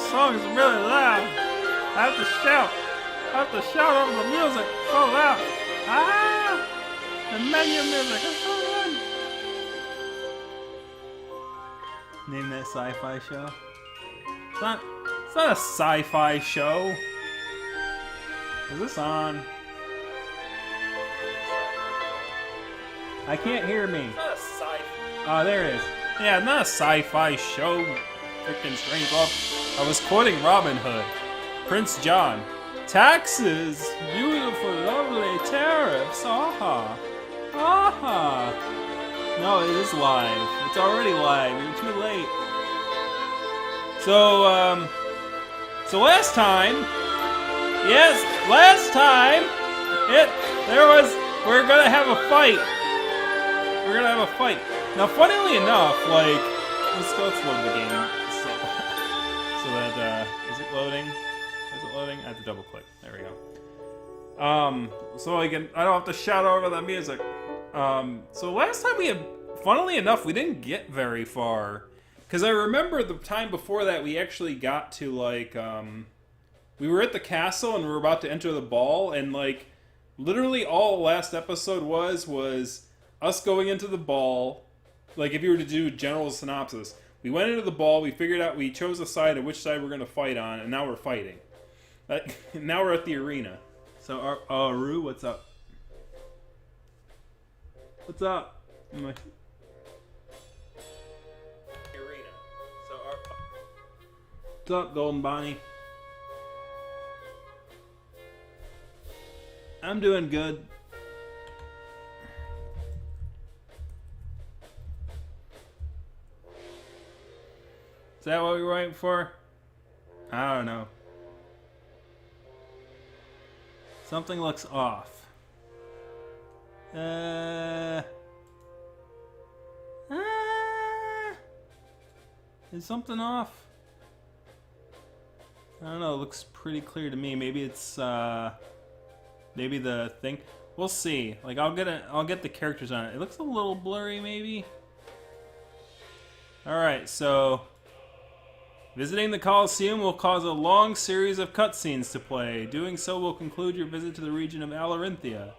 song is really loud. I have to shout. I have to shout over the music so loud. Ah! The menu music is so good. Name that sci-fi show. It's not a sci-fi show. Is this on? I can't hear me. It's not a sci-fi. Oh, there it is. Yeah, not a sci-fi show. Freaking strange love. I was quoting Robin Hood. Prince John. Taxes! Beautiful, lovely tariffs. Aha. Aha. No, it is live. It's already live. You're too late. So last time, yes, last time, we're gonna have a fight. We're gonna have a fight. Now, funnily enough, like, let's load the game. So that, is it loading? Is it loading? I have to double click. There we go. So I don't have to shout over the music. So last time funnily enough, we didn't get very far. Because I remember the time before that, we actually got to, like, we were at the castle and we were about to enter the ball, and, like, literally all the last episode was us going into the ball. Like, if you were to do general synopsis, we went into the ball, we figured out, we chose a side and which side we're going to fight on, and now we're fighting. Now we're at the arena. So, Rue, what's up? What's up? What's up, Golden Bonnie? I'm doing good. Is that what we were waiting for? I don't know. Something looks off. Is something off? I don't know, it looks pretty clear to me. Maybe it's, maybe the thing. We'll see. Like, I'll get the characters on it. It looks a little blurry, maybe. Alright, so visiting the Colosseum will cause a long series of cutscenes to play. Doing so will conclude your visit to the region of Alerinthia.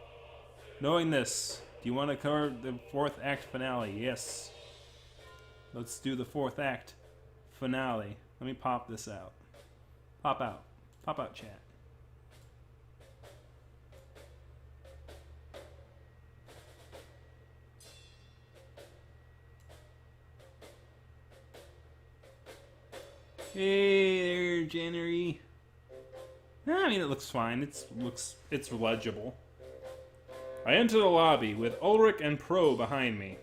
Knowing this, do you want to cover the 4th act finale? Yes. Let's do the 4th act finale. Let me pop this out. Pop out. Pop out, chat. Hey there, January. I mean, it looks fine. It's legible. I enter the lobby with Ulric and Pro behind me.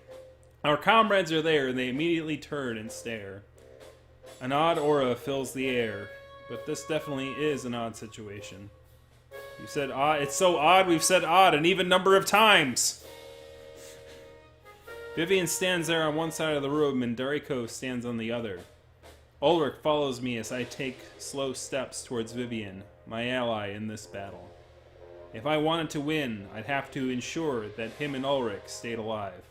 Our comrades are there, and they immediately turn and stare. An odd aura fills the air, but this definitely is an odd situation. You said odd. It's so odd. We've said odd an even number of times. Vivian stands there on one side of the room, and Dariko stands on the other. Ulric follows me as I take slow steps towards Vivian, my ally in this battle. If I wanted to win, I'd have to ensure that him and Ulric stayed alive.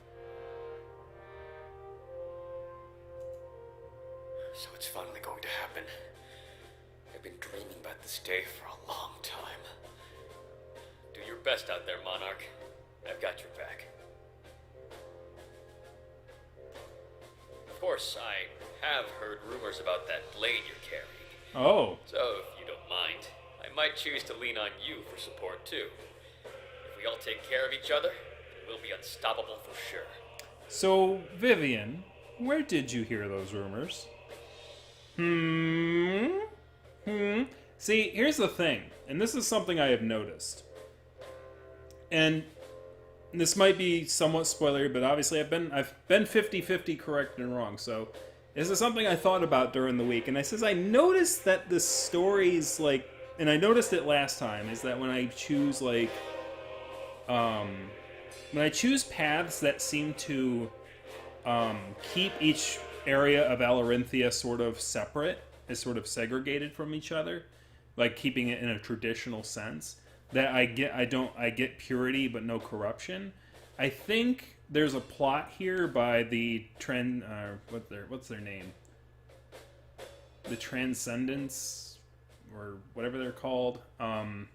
So it's finally going to happen. I've been dreaming about this day for a long time. Do your best out there, Monarch. I've got your back. Of course, I have heard rumors about that blade you're carrying. Oh. So, if you don't mind, I might choose to lean on you for support, too. If we all take care of each other, we'll be unstoppable for sure. So, Vivian, where did you hear those rumors? See, here's the thing, and this is something I have noticed. And this might be somewhat spoilery, but obviously I've been 50-50 correct and wrong, so this is something I thought about during the week, and I noticed that the stories, like, and I noticed it last time, is that when I choose, like, when I choose paths that seem to keep each area of Alerinthia sort of separate, is sort of segregated from each other, like keeping it in a traditional sense, that I get purity but no corruption. I think there's a plot here by the what's their name? the Transcendence, or whatever they're called. The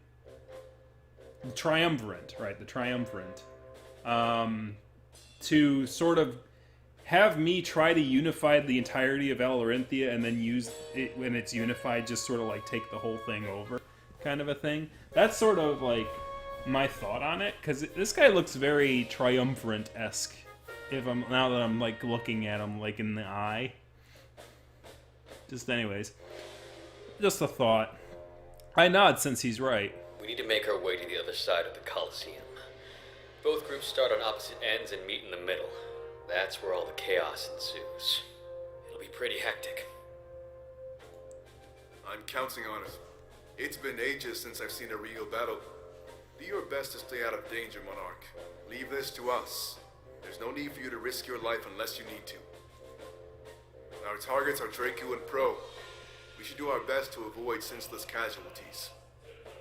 Triumvirate, right? The Triumvirate. To sort of have me try to unify the entirety of Alerinthia and then use it when it's unified, just sort of like take the whole thing over, kind of a thing. That's sort of like my thought on it, because this guy looks very Triumvirate-esque. Now that I'm like looking at him like in the eye. Just anyways, just a thought. I nod since he's right. We need to make our way to the other side of the Colosseum. Both groups start on opposite ends and meet in the middle. That's where all the chaos ensues. It'll be pretty hectic. I'm counting on it. It's been ages since I've seen a real battle. Do your best to stay out of danger, Monarch. Leave this to us. There's no need for you to risk your life unless you need to. Our targets are Draco and Pro. We should do our best to avoid senseless casualties.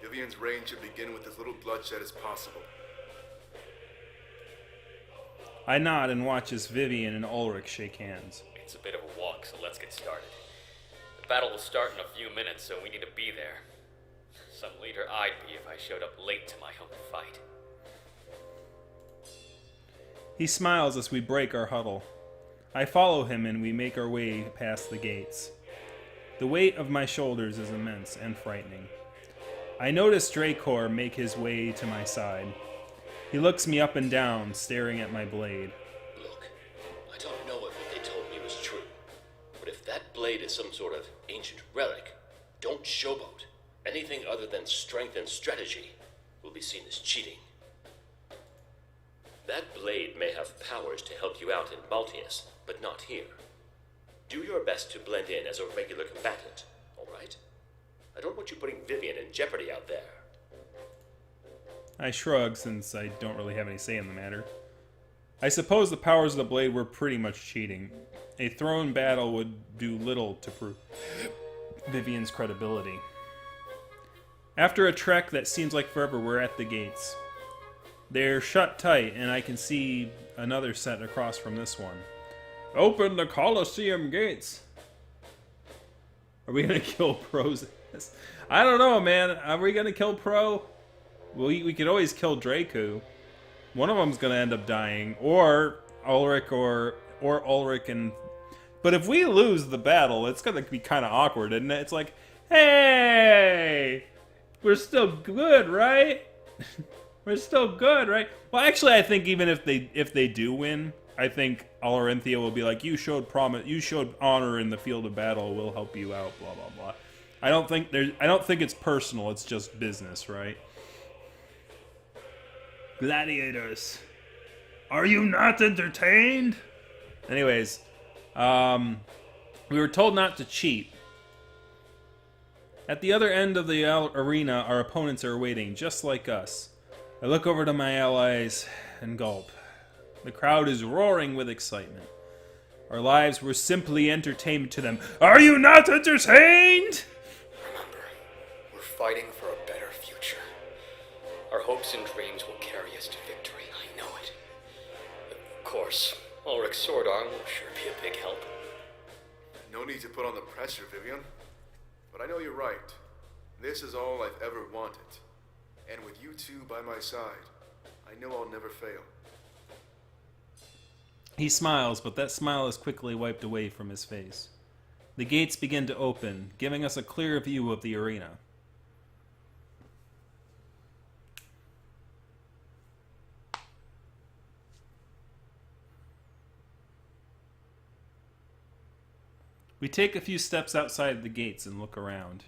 Vivian's reign should begin with as little bloodshed as possible. I nod and watch as Vivian and Ulric shake hands. It's a bit of a walk, so let's get started. The battle will start in a few minutes, so we need to be there. Some leader I'd be if I showed up late to my own fight. He smiles as we break our huddle. I follow him and we make our way past the gates. The weight of my shoulders is immense and frightening. I notice Dracor make his way to my side. He looks me up and down, staring at my blade. Look, I don't know if what they told me was true, but if that blade is some sort of ancient relic, don't showboat. Anything other than strength and strategy will be seen as cheating. That blade may have powers to help you out in Maltius, but not here. Do your best to blend in as a regular combatant, all right? I don't want you putting Vivian in jeopardy out there. I shrug, since I don't really have any say in the matter. I suppose the powers of the blade were pretty much cheating. A thrown battle would do little to prove Vivian's credibility. After a trek that seems like forever, we're at the gates. They're shut tight, and I can see another set across from this one. Open the Colosseum gates! Are we gonna kill Pro's? I don't know, man. Are we gonna kill Pro? We could always kill Draco. One of them's gonna end up dying, or Ulric, or Ulric and. But if we lose the battle, it's gonna be kind of awkward, isn't it? It's like, hey, we're still good, right? We're still good, right? Well, actually, I think even if they do win, I think Alerinthia will be like, you showed promise, you showed honor in the field of battle. We'll help you out. Blah blah blah. I don't think it's personal. It's just business, right? Gladiators, are you not entertained? Anyways, we were told not to cheat. At the other end of the arena, our opponents are waiting, just like us. I look over to my allies and gulp. The crowd is roaring with excitement. Our lives were simply entertainment to them. Are you not entertained? Remember, we're fighting for a better future. Our hopes and dreams will carry us to victory, I know it. Of course, Ulric's sword arm will sure be a big help. No need to put on the pressure, Vivian. But I know you're right. This is all I've ever wanted. And with you two by my side, I know I'll never fail. He smiles, but that smile is quickly wiped away from his face. The gates begin to open, giving us a clear view of the arena. We take a few steps outside the gates and look around.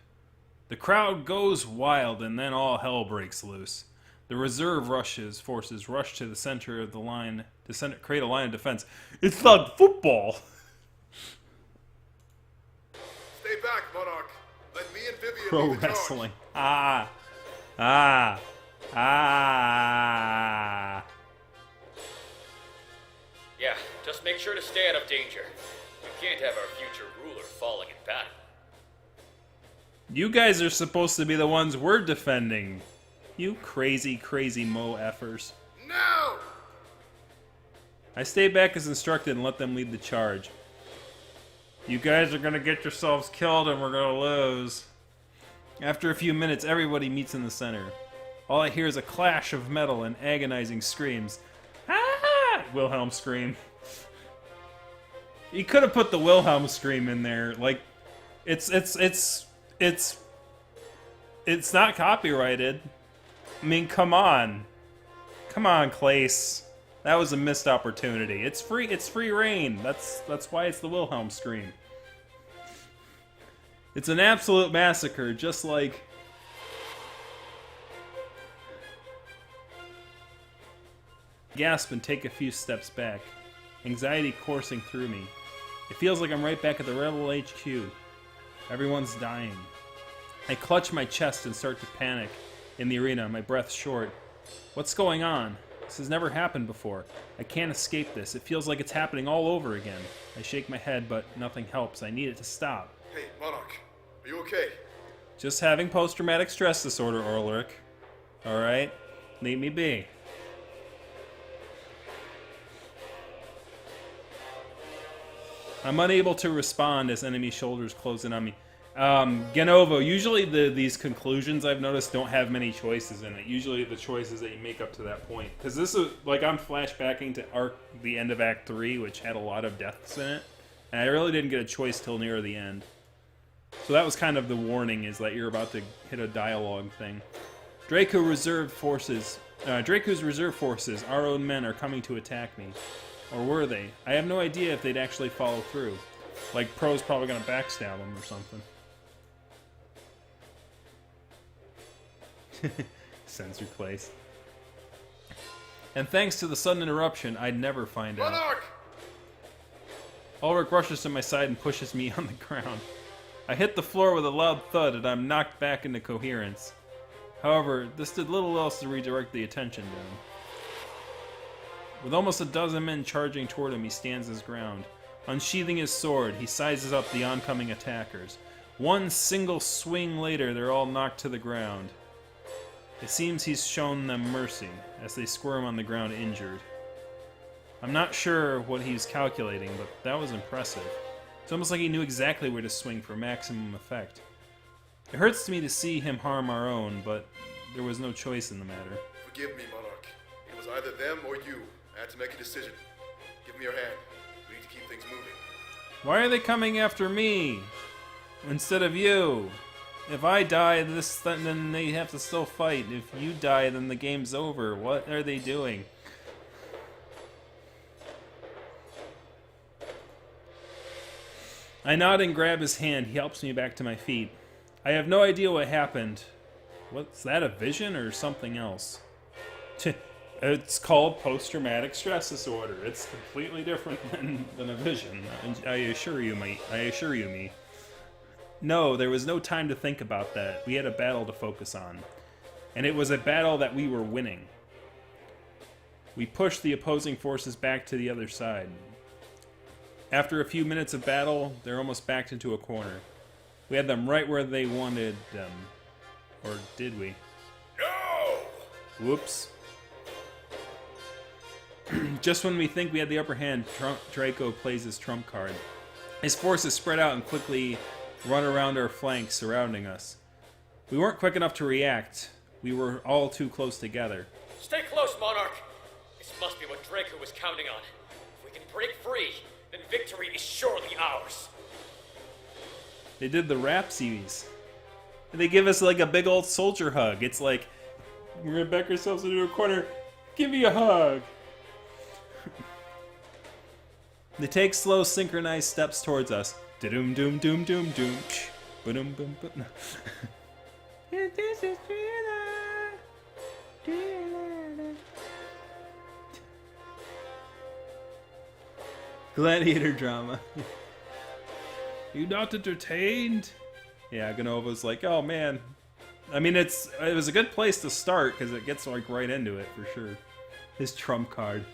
The crowd goes wild, and then all hell breaks loose. The reserve forces rush to the center of the line to create a line of defense. It's like football! Stay back, Monarch. Let me and Vivian Pro lead the charge. wrestling. Ah! Yeah, just make sure to stay out of danger. We can't have our future ruler falling in battle. You guys are supposed to be the ones we're defending. You crazy, crazy Mo-effers. No! I stay back as instructed and let them lead the charge. You guys are gonna get yourselves killed and we're gonna lose. After a few minutes, everybody meets in the center. All I hear is a clash of metal and agonizing screams. Ah! Wilhelm scream. He could have put the Wilhelm scream in there. Like, it's not copyrighted. I mean, come on. Come on, Clace. That was a missed opportunity. It's free reign. That's why it's the Wilhelm scream. It's an absolute massacre, just like... Gasp and take a few steps back. Anxiety coursing through me. It feels like I'm right back at the Rebel HQ. Everyone's dying. I clutch my chest and start to panic in the arena, my breath short. What's going on? This has never happened before. I can't escape this. It feels like it's happening all over again. I shake my head, but nothing helps. I need it to stop. Hey, Monarch, are you okay? Just having post-traumatic stress disorder, Ulric. Alright? Leave me be. I'm unable to respond as enemy shoulders close in on me. Genovo, usually these conclusions I've noticed don't have many choices in it. Usually the choices that you make up to that point. Because this is, like, I'm flashbacking to the end of Act 3, which had a lot of deaths in it. And I really didn't get a choice till near the end. So that was kind of the warning, is that you're about to hit a dialogue thing. Draco's reserve forces, our own men, are coming to attack me. Or were they? I have no idea if they'd actually follow through. Like, Pro's probably gonna backstab them or something. Censor place. And thanks to the sudden interruption, I'd never find out. Monarch! Ulric rushes to my side and pushes me on the ground. I hit the floor with a loud thud and I'm knocked back into coherence. However, this did little else to redirect the attention to him. With almost a dozen men charging toward him, he stands his ground. Unsheathing his sword, he sizes up the oncoming attackers. One single swing later, they're all knocked to the ground. It seems he's shown them mercy, as they squirm on the ground injured. I'm not sure what he's calculating, but that was impressive. It's almost like he knew exactly where to swing for maximum effect. It hurts me to see him harm our own, but there was no choice in the matter. Forgive me, Monarch. It was either them or you. I had to make a decision. Give me your hand. We need to keep things moving. Why are they coming after me instead of you? If I die, then they have to still fight. If you die, then the game's over. What are they doing? I nod and grab his hand. He helps me back to my feet. I have no idea what happened. What's that, a vision or something else? It's called post-traumatic stress disorder. It's completely different than a vision. I assure you, me. No, there was no time to think about that. We had a battle to focus on. And it was a battle that we were winning. We pushed the opposing forces back to the other side. After a few minutes of battle, they're almost backed into a corner. We had them right where they wanted them. Or did we? No! Whoops. Just when we think we had the upper hand, Draco plays his trump card. His forces spread out and quickly run around our flanks, surrounding us. We weren't quick enough to react. We were all too close together. Stay close, Monarch. This must be what Draco was counting on. If we can break free, then victory is surely ours. They did the rapsies. They give us like a big old soldier hug. It's like, we're gonna back ourselves into a corner. Give me a hug. They take slow, synchronized steps towards us. Da-doom, doom, doom, doom, doom. Ba-doom, boom, boom. This is gladiator drama. You not entertained? Yeah, Ganova's like, oh man. I mean, it was a good place to start because it gets like right into it for sure. His trump card.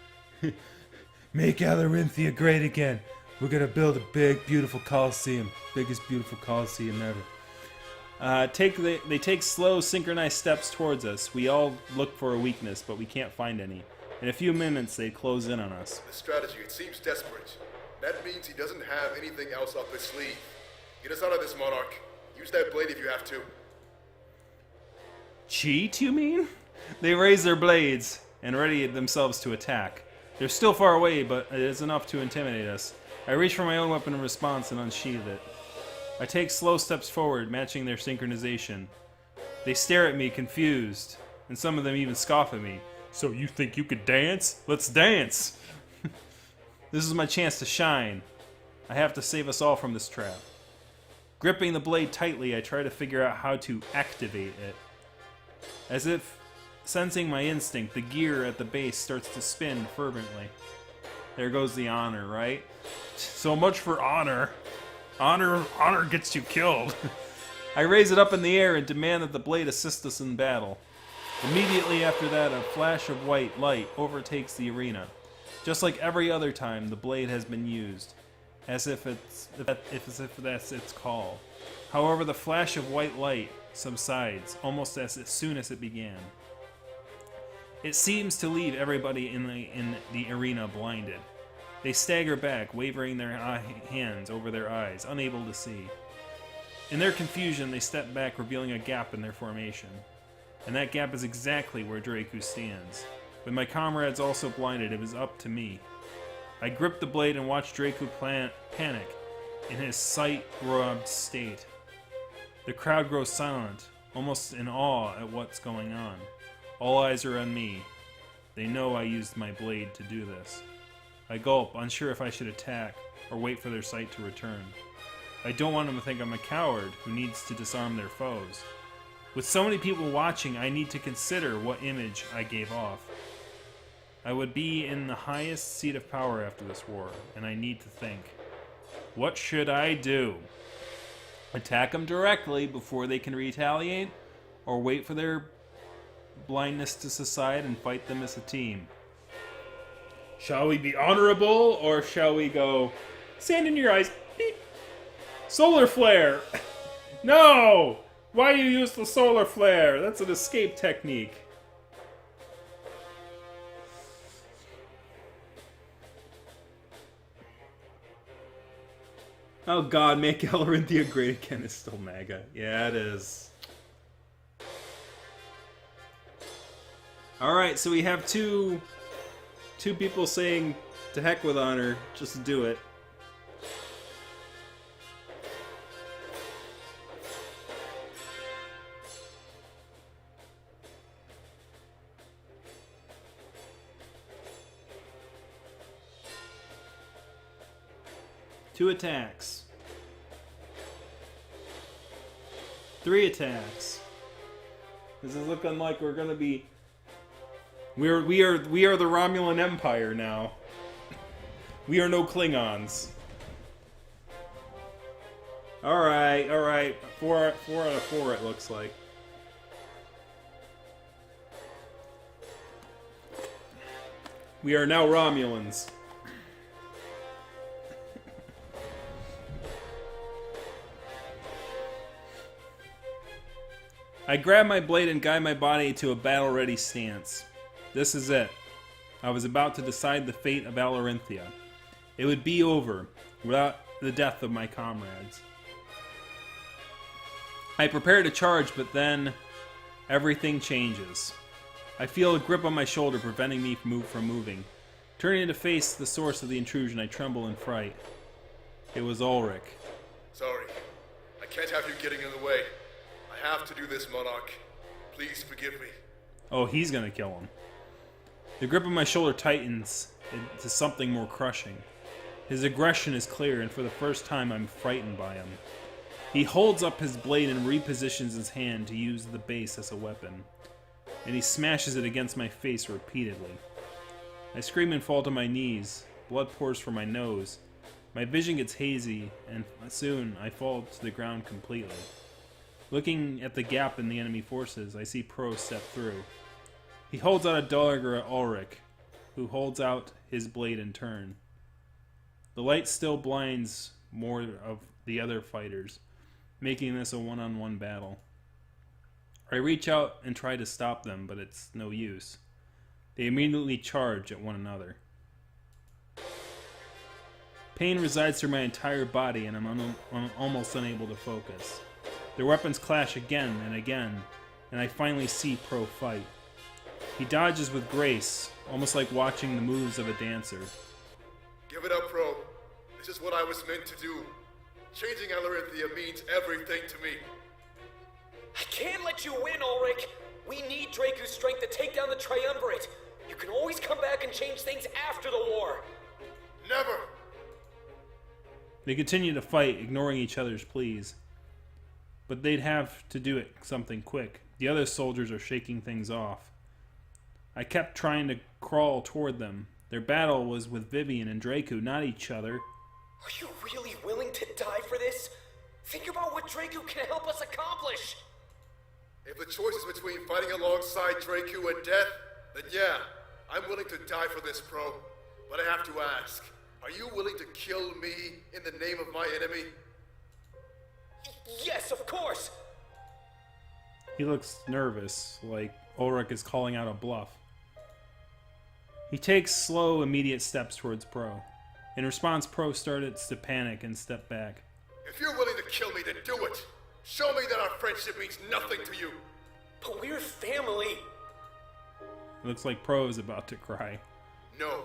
Make Alerinthia great again. We're gonna build a big, beautiful coliseum. Biggest, beautiful coliseum ever. They take slow, synchronized steps towards us. We all look for a weakness, but we can't find any. In a few minutes, they close in on us. The strategy, it seems desperate. That means he doesn't have anything else up his sleeve. Get us out of this, Monarch. Use that blade if you have to. Cheat, you mean? They raise their blades and ready themselves to attack. They're still far away, but it is enough to intimidate us. I reach for my own weapon in response and unsheath it. I take slow steps forward, matching their synchronization. They stare at me, confused, and some of them even scoff at me. So you think you could dance? Let's dance! This is my chance to shine. I have to save us all from this trap. Gripping the blade tightly, I try to figure out how to activate it. As if sensing my instinct, the gear at the base starts to spin fervently. There goes the honor, right? So much for honor. Honor gets you killed. I raise it up in the air and demand that the blade assist us in battle. Immediately after that, a flash of white light overtakes the arena. Just like every other time the blade has been used, as if that's its call. However, the flash of white light subsides almost as soon as it began. It seems to leave everybody in the arena blinded. They stagger back, wavering their hands over their eyes, unable to see. In their confusion, they step back, revealing a gap in their formation. And that gap is exactly where Draku stands. With my comrades also blinded, it was up to me. I grip the blade and watch Draku panic in his sight-robbed state. The crowd grows silent, almost in awe at what's going on. All eyes are on me. They know I used my blade to do this. I gulp, unsure if I should attack or wait for their sight to return. I don't want them to think I'm a coward who needs to disarm their foes. With so many people watching, I need to consider what image I gave off. I would be in the highest seat of power after this war, and I need to think. What should I do? Attack them directly before they can retaliate, or wait for their blindness to subside and fight them as a team? Shall we be honorable, or shall we go, sand in your eyes, beep, solar flare? No! Why do you use the solar flare? That's an escape technique. Oh god, make Alerinthia great again is still mega. Yeah, it is. Alright, so we have two people saying to heck with honor, just do it. Two attacks. 3 attacks. This is looking like we're gonna be. We are the Romulan Empire now. We are no Klingons. All right. 4 out of 4. It looks like. We are now Romulans. I grab my blade and guide my body to a battle-ready stance. This is it. I was about to decide the fate of Alerinthia. It would be over without the death of my comrades. I prepare to charge, but then everything changes. I feel a grip on my shoulder preventing me from moving. Turning to face the source of the intrusion, I tremble in fright. It was Ulric. Sorry. I can't have you getting in the way. I have to do this, Monarch. Please forgive me. Oh, he's gonna kill him. The grip on my shoulder tightens into something more crushing. His aggression is clear, and for the first time I'm frightened by him. He holds up his blade and repositions his hand to use the base as a weapon, and he smashes it against my face repeatedly. I scream and fall to my knees. Blood pours from my nose. My vision gets hazy, and soon I fall to the ground completely. Looking at the gap in the enemy forces, I see Pro step through. He holds out a dagger at Ulric, who holds out his blade in turn. The light still blinds more of the other fighters, making this a one-on-one battle. I reach out and try to stop them, but it's no use. They immediately charge at one another. Pain resides through my entire body, and I'm almost unable to focus. Their weapons clash again and again, and I finally see Pro fight. He dodges with grace, almost like watching the moves of a dancer. Give it up, Pro. This is what I was meant to do. Changing Alerinthia means everything to me. I can't let you win, Ulric. We need Dracu's strength to take down the Triumvirate. You can always come back and change things after the war. Never! They continue to fight, ignoring each other's pleas. But they'd have to do it something quick. The other soldiers are shaking things off. I kept trying to crawl toward them. Their battle was with Vivian and Dracu, not each other. Are you really willing to die for this? Think about what Dracu can help us accomplish. If the choice is between fighting alongside Dracu and death, then yeah, I'm willing to die for this, Pro. But I have to ask, are you willing to kill me in the name of my enemy? Yes, of course. He looks nervous, like Ulric is calling out a bluff. He takes slow, immediate steps towards Pro. In response, Pro started to panic and step back. If you're willing to kill me, then do it! Show me that our friendship means nothing to you! But we're family. It looks like Pro is about to cry. No,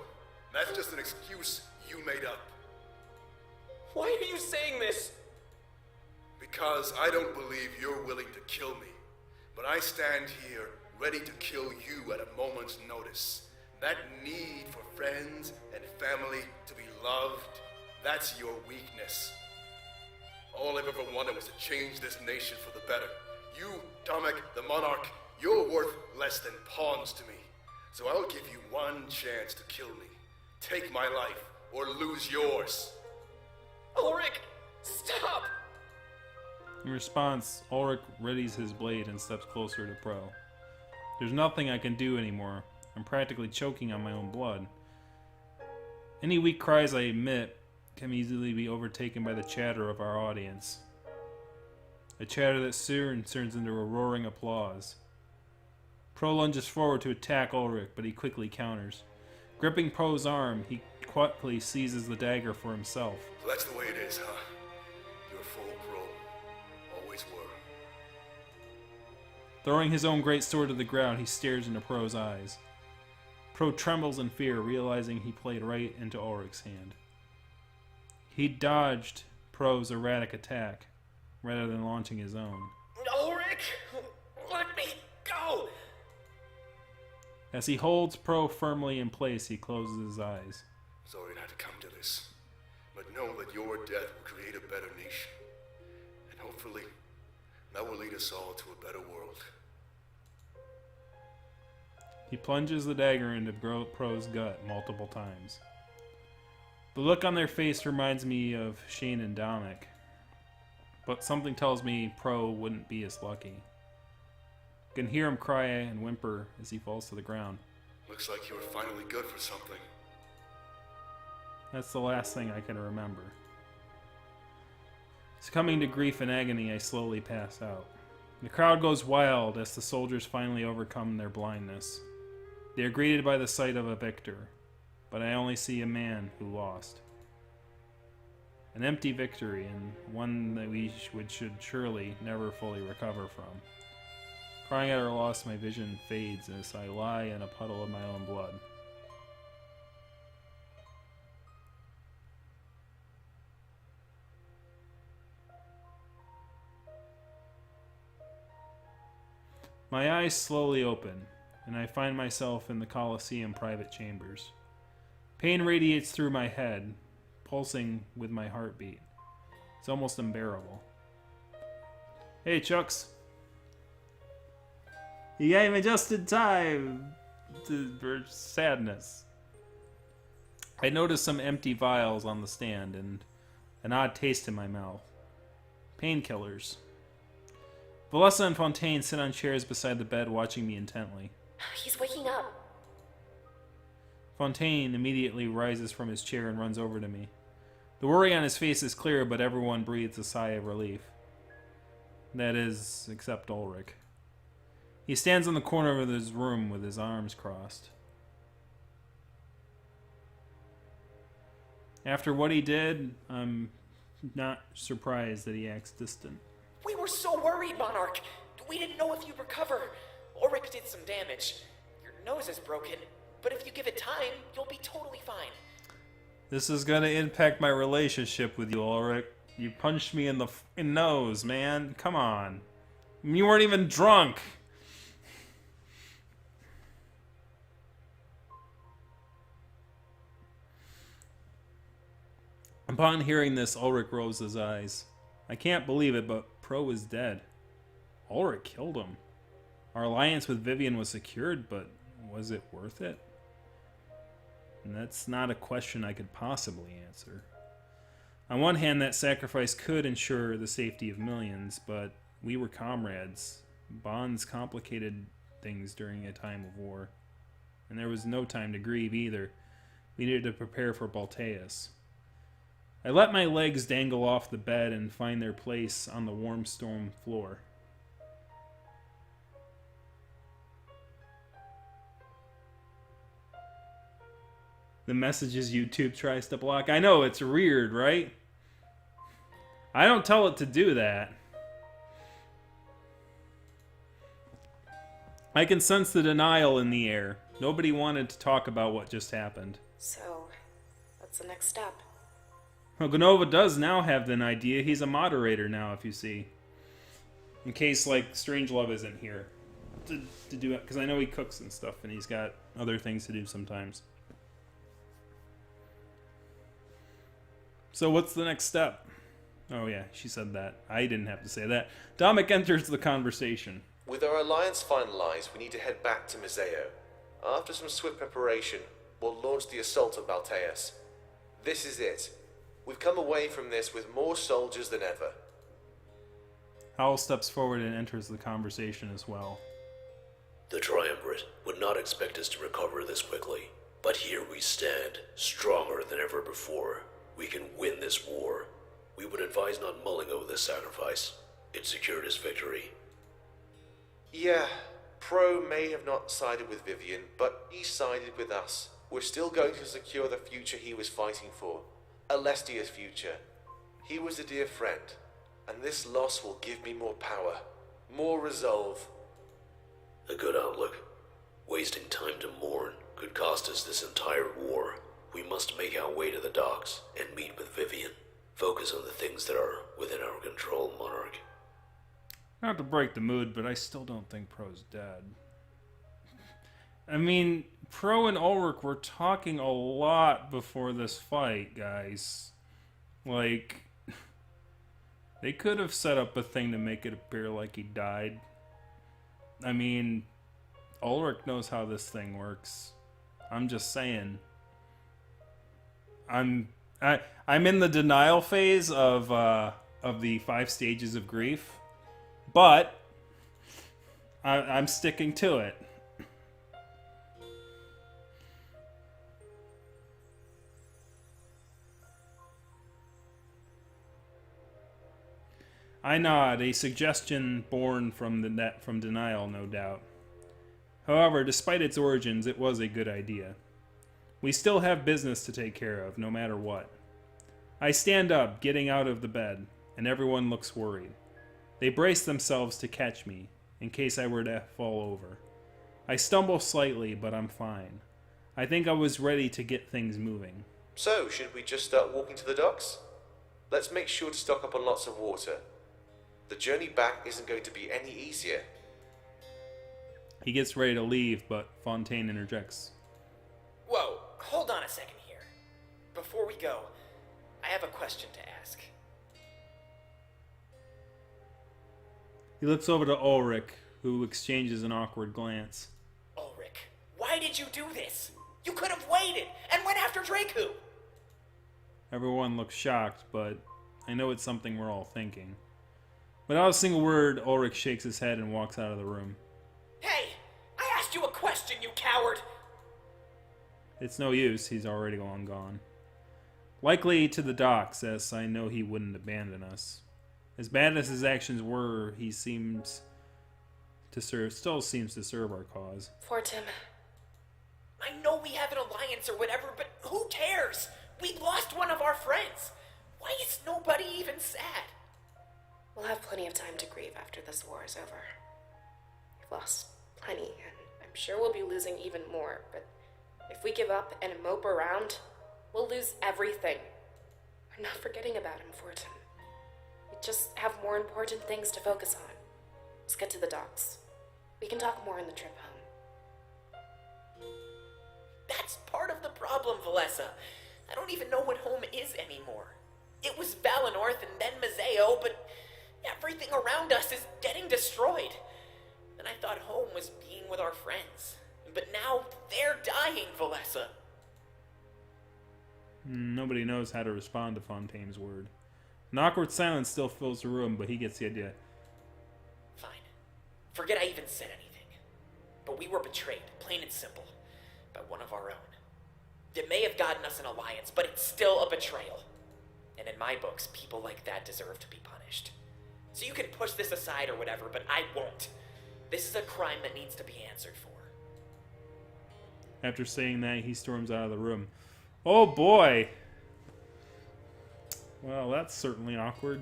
that's just an excuse you made up. Why are you saying this? Because I don't believe you're willing to kill me. But I stand here, ready to kill you at a moment's notice. That need for friends and family to be loved, that's your weakness. All I've ever wanted was to change this nation for the better. You, Domek, the monarch, you're worth less than pawns to me. So I'll give you one chance to kill me. Take my life, or lose yours. Ulric, stop! In response, Ulric readies his blade and steps closer to Pro. There's nothing I can do anymore. I'm practically choking on my own blood. Any weak cries I emit can easily be overtaken by the chatter of our audience. A chatter that soon turns into a roaring applause. Pro lunges forward to attack Ulric, but he quickly counters. Gripping Pro's arm, he quickly seizes the dagger for himself. So that's the way it is, huh? You're full Pro. Always were. Throwing his own great sword to the ground, he stares into Pro's eyes. Pro trembles in fear, realizing he played right into Ulric's hand. He dodged Pro's erratic attack, rather than launching his own. Ulric, let me go! As he holds Pro firmly in place, he closes his eyes. Sorry it had to come to this, but know that your death will create a better nation. And hopefully, that will lead us all to a better world. He plunges the dagger into Pro's gut multiple times. The look on their face reminds me of Shane and Domek, but something tells me Pro wouldn't be as lucky. I can hear him cry and whimper as he falls to the ground. Looks like you were finally good for something. That's the last thing I can remember. Succumbing to grief and agony, I slowly pass out. The crowd goes wild as the soldiers finally overcome their blindness. They are greeted by the sight of a victor, but I only see a man who lost. An empty victory, and one that we should surely never fully recover from. Crying at our loss, my vision fades as I lie in a puddle of my own blood. My eyes slowly open, and I find myself in the Colosseum private chambers. Pain radiates through my head, pulsing with my heartbeat. It's almost unbearable. Hey, Chucks. You came in just in time for sadness. I noticed some empty vials on the stand and an odd taste in my mouth. Painkillers. Valessa and Fontaine sit on chairs beside the bed watching me intently. He's waking up. Fontaine immediately rises from his chair and runs over to me. The worry on his face is clear, but everyone breathes a sigh of relief. That is, except Ulric. He stands in the corner of his room with his arms crossed. After what he did, I'm not surprised that he acts distant. We were so worried, Monarch. We didn't know if you'd recover. Ulric did some damage. Your nose is broken, but if you give it time, you'll be totally fine. This is gonna impact my relationship with you, Ulric. You punched me in the nose, man. Come on. You weren't even drunk. Upon hearing this, Ulric rolls his eyes. I can't believe it, but Pro is dead. Ulric killed him. Our alliance with Vivian was secured, but was it worth it? And that's not a question I could possibly answer. On one hand, that sacrifice could ensure the safety of millions, but we were comrades. Bonds complicated things during a time of war. And there was no time to grieve either. We needed to prepare for Balteus. I let my legs dangle off the bed and find their place on the warm stone floor. The messages YouTube tries to block. I know, it's weird, right? I don't tell it to do that. I can sense the denial in the air. Nobody wanted to talk about what just happened. So, what's the next step? Well, Gnova does now have an idea. He's a moderator now, if you see. In case, like, Strangelove isn't here to do it. Because I know he cooks and stuff, and he's got other things to do sometimes. So what's the next step? Oh yeah, she said that. I didn't have to say that. Dominic enters the conversation. With our alliance finalized, we need to head back to Museo. After some swift preparation, we'll launch the assault on Balteus. This is it. We've come away from this with more soldiers than ever. Howell steps forward and enters the conversation as well. The Triumvirate would not expect us to recover this quickly, but here we stand, stronger than ever before. We can win this war. We would advise not mulling over this sacrifice. It secured his victory. Yeah, Pro may have not sided with Vivian, but he sided with us. We're still going to secure the future he was fighting for. Alestia's future. He was a dear friend, and this loss will give me more power, more resolve. A good outlook. Wasting time to mourn could cost us this entire war. We must make our way to the docks and meet with Vivian. Focus on the things that are within our control, Monarch. Not to break the mood, but I still don't think Pro's dead. I mean, Pro and Ulric were talking a lot before this fight, guys. Like, they could have set up a thing to make it appear like he died. I mean, Ulric knows how this thing works. I'm just saying. I'm in the denial phase of the 5 stages of grief, but I'm sticking to it. I nod, a suggestion born from denial, no doubt. However, despite its origins, it was a good idea. We still have business to take care of, no matter what. I stand up, getting out of the bed, and everyone looks worried. They brace themselves to catch me, in case I were to fall over. I stumble slightly, but I'm fine. I think I was ready to get things moving. So, should we just start walking to the docks? Let's make sure to stock up on lots of water. The journey back isn't going to be any easier. He gets ready to leave, but Fontaine interjects. Whoa, hold on a second here. Before we go, I have a question to ask. He looks over to Ulric, who exchanges an awkward glance. Ulric, why did you do this? You could have waited and went after Draku! Everyone looks shocked, but I know it's something we're all thinking. Without a single word, Ulric shakes his head and walks out of the room. Hey, I asked you a question, you coward! It's no use, he's already long gone. Likely to the docks, as I know he wouldn't abandon us. As bad as his actions were, he still seems to serve our cause. Fortim. I know we have an alliance or whatever, but who cares? We lost one of our friends. Why is nobody even sad? We'll have plenty of time to grieve after this war is over. We've lost plenty, and I'm sure we'll be losing even more, but if we give up and mope around, we'll lose everything. We're not forgetting about him, Fortin. We just have more important things to focus on. Let's get to the docks. We can talk more on the trip home. That's part of the problem, Valessa. I don't even know what home is anymore. It was Valenorth and then Mazeo, but everything around us is getting destroyed. And I thought home was being with our friends. But now they're dying, Valessa. Nobody knows how to respond to Fontaine's word. An awkward silence still fills the room, but he gets the idea. Fine. Forget I even said anything. But we were betrayed, plain and simple, by one of our own. It may have gotten us an alliance, but it's still a betrayal. And in my books, people like that deserve to be punished. So you can push this aside or whatever, but I won't. This is a crime that needs to be answered for. After saying that, he storms out of the room. Oh boy! Well, that's certainly awkward.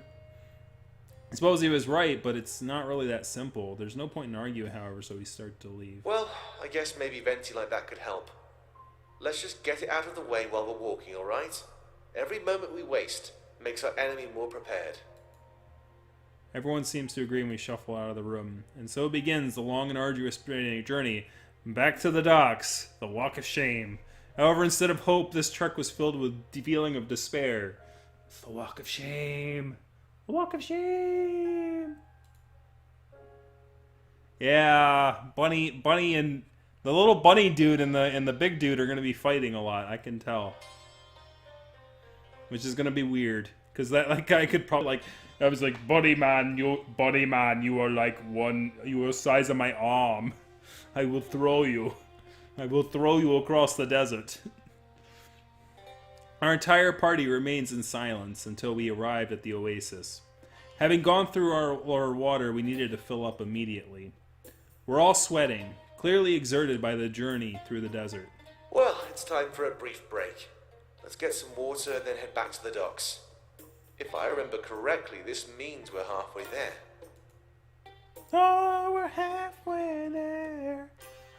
I suppose he was right, but it's not really that simple. There's no point in arguing, however, so we start to leave. Well, I guess maybe venting like that could help. Let's just get it out of the way while we're walking, alright? Every moment we waste makes our enemy more prepared. Everyone seems to agree and we shuffle out of the room. And so begins the long and arduous journey back to the docks, the walk of shame. However, instead of hope, this trek was filled with the feeling of despair. The walk of shame. The walk of shame. Yeah, Bunny and the little bunny dude and the big dude are going to be fighting a lot, I can tell. Which is going to be weird. Because that guy could probably, I was like, Bunny man, you are like you are the size of my arm. I will throw you. I will throw you across the desert. Our entire party remains in silence until we arrived at the oasis. Having gone through our water, we needed to fill up immediately. We're all sweating, clearly exerted by the journey through the desert. Well, it's time for a brief break. Let's get some water and then head back to the docks. If I remember correctly, this means we're halfway there. Oh, we're halfway there.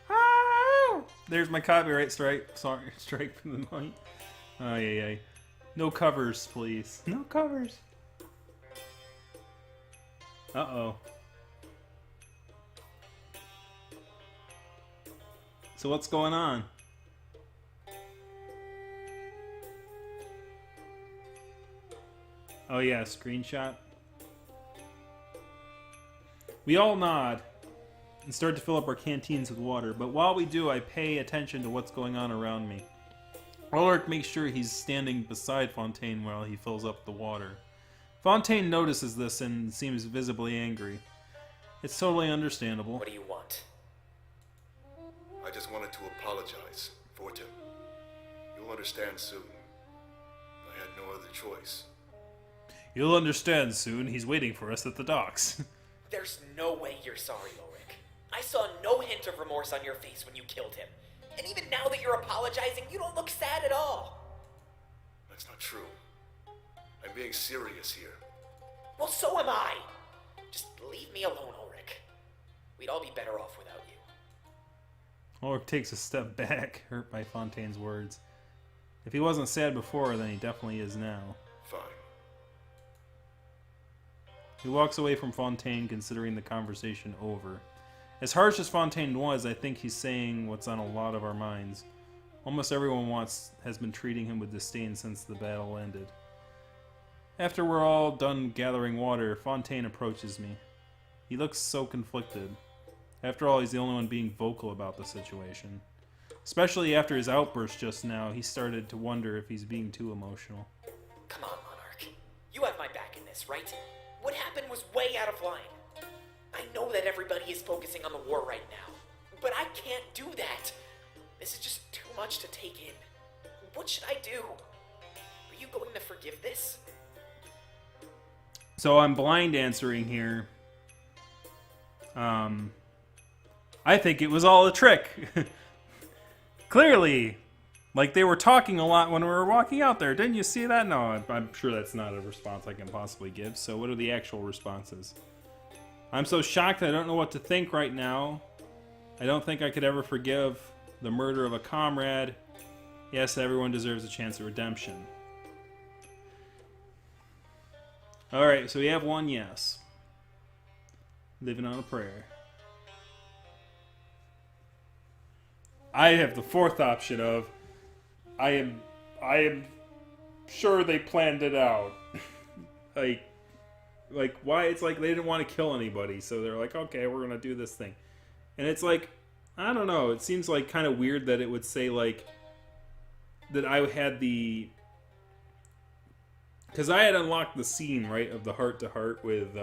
Oh! There's my copyright strike. Sorry, strike from the night. Oh, yeah. No covers, please. No covers. Uh-oh. So what's going on? Oh yeah, screenshot. We all nod and start to fill up our canteens with water, but while we do, I pay attention to what's going on around me. Ulric makes sure he's standing beside Fontaine while he fills up the water. Fontaine notices this and seems visibly angry. It's totally understandable. What do you want? I just wanted to apologize, Fortin. You'll understand soon. I had no other choice. You'll understand soon. He's waiting for us at the docks. There's no way you're sorry, Ulric. I saw no hint of remorse on your face when you killed him. And even now that you're apologizing, you don't look sad at all. That's not true. I'm being serious here. Well, so am I. Just leave me alone, Ulric. We'd all be better off without you. Ulric takes a step back, hurt by Fontaine's words. If he wasn't sad before, then he definitely is now. Fine. He walks away from Fontaine, considering the conversation over. As harsh as Fontaine was, I think he's saying what's on a lot of our minds. Almost everyone has been treating him with disdain since the battle ended. After we're all done gathering water, Fontaine approaches me. He looks so conflicted. After all, he's the only one being vocal about the situation. Especially after his outburst just now, he started to wonder if he's being too emotional. Come on, Monarch. You have my back in this, right? What happened was way out of line. I know that everybody is focusing on the war right now, but I can't do that. This is just too much to take in. What should I do? Are you going to forgive this? So I'm blind answering here. I think it was all a trick. Clearly, Like, they were talking a lot when we were walking out there. Didn't you see that? No, I'm sure that's not a response I can possibly give. So what are the actual responses? I'm so shocked I don't know what to think right now. I don't think I could ever forgive the murder of a comrade. Yes, everyone deserves a chance at redemption. Alright, so we have one yes. Living on a prayer. I have the fourth option of I am sure they planned it out. like why? It's like they didn't want to kill anybody, so they're like, okay, we're gonna do this thing. And it's like, I don't know, it seems like kind of weird that it would say like that I had the, because I had unlocked the scene, right, of the heart to heart with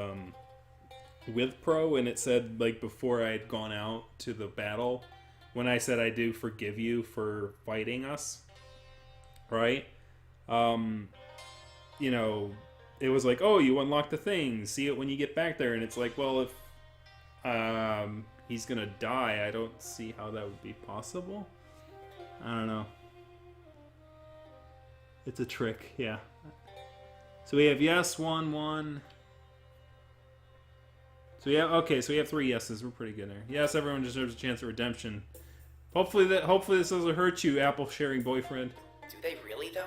Pro, and it said like before I had gone out to the battle, when I said I do forgive you for fighting us, right? You know, it was like, oh, you unlock the thing, see it when you get back there, and it's like, well, if he's gonna die, I don't see how that would be possible. I don't know. It's a trick, yeah. So we have yes, 1. So yeah, okay, so we have 3 yeses. We're pretty good there. Yes, everyone deserves a chance at redemption. Hopefully this doesn't hurt you, apple sharing boyfriend. Do they really, though?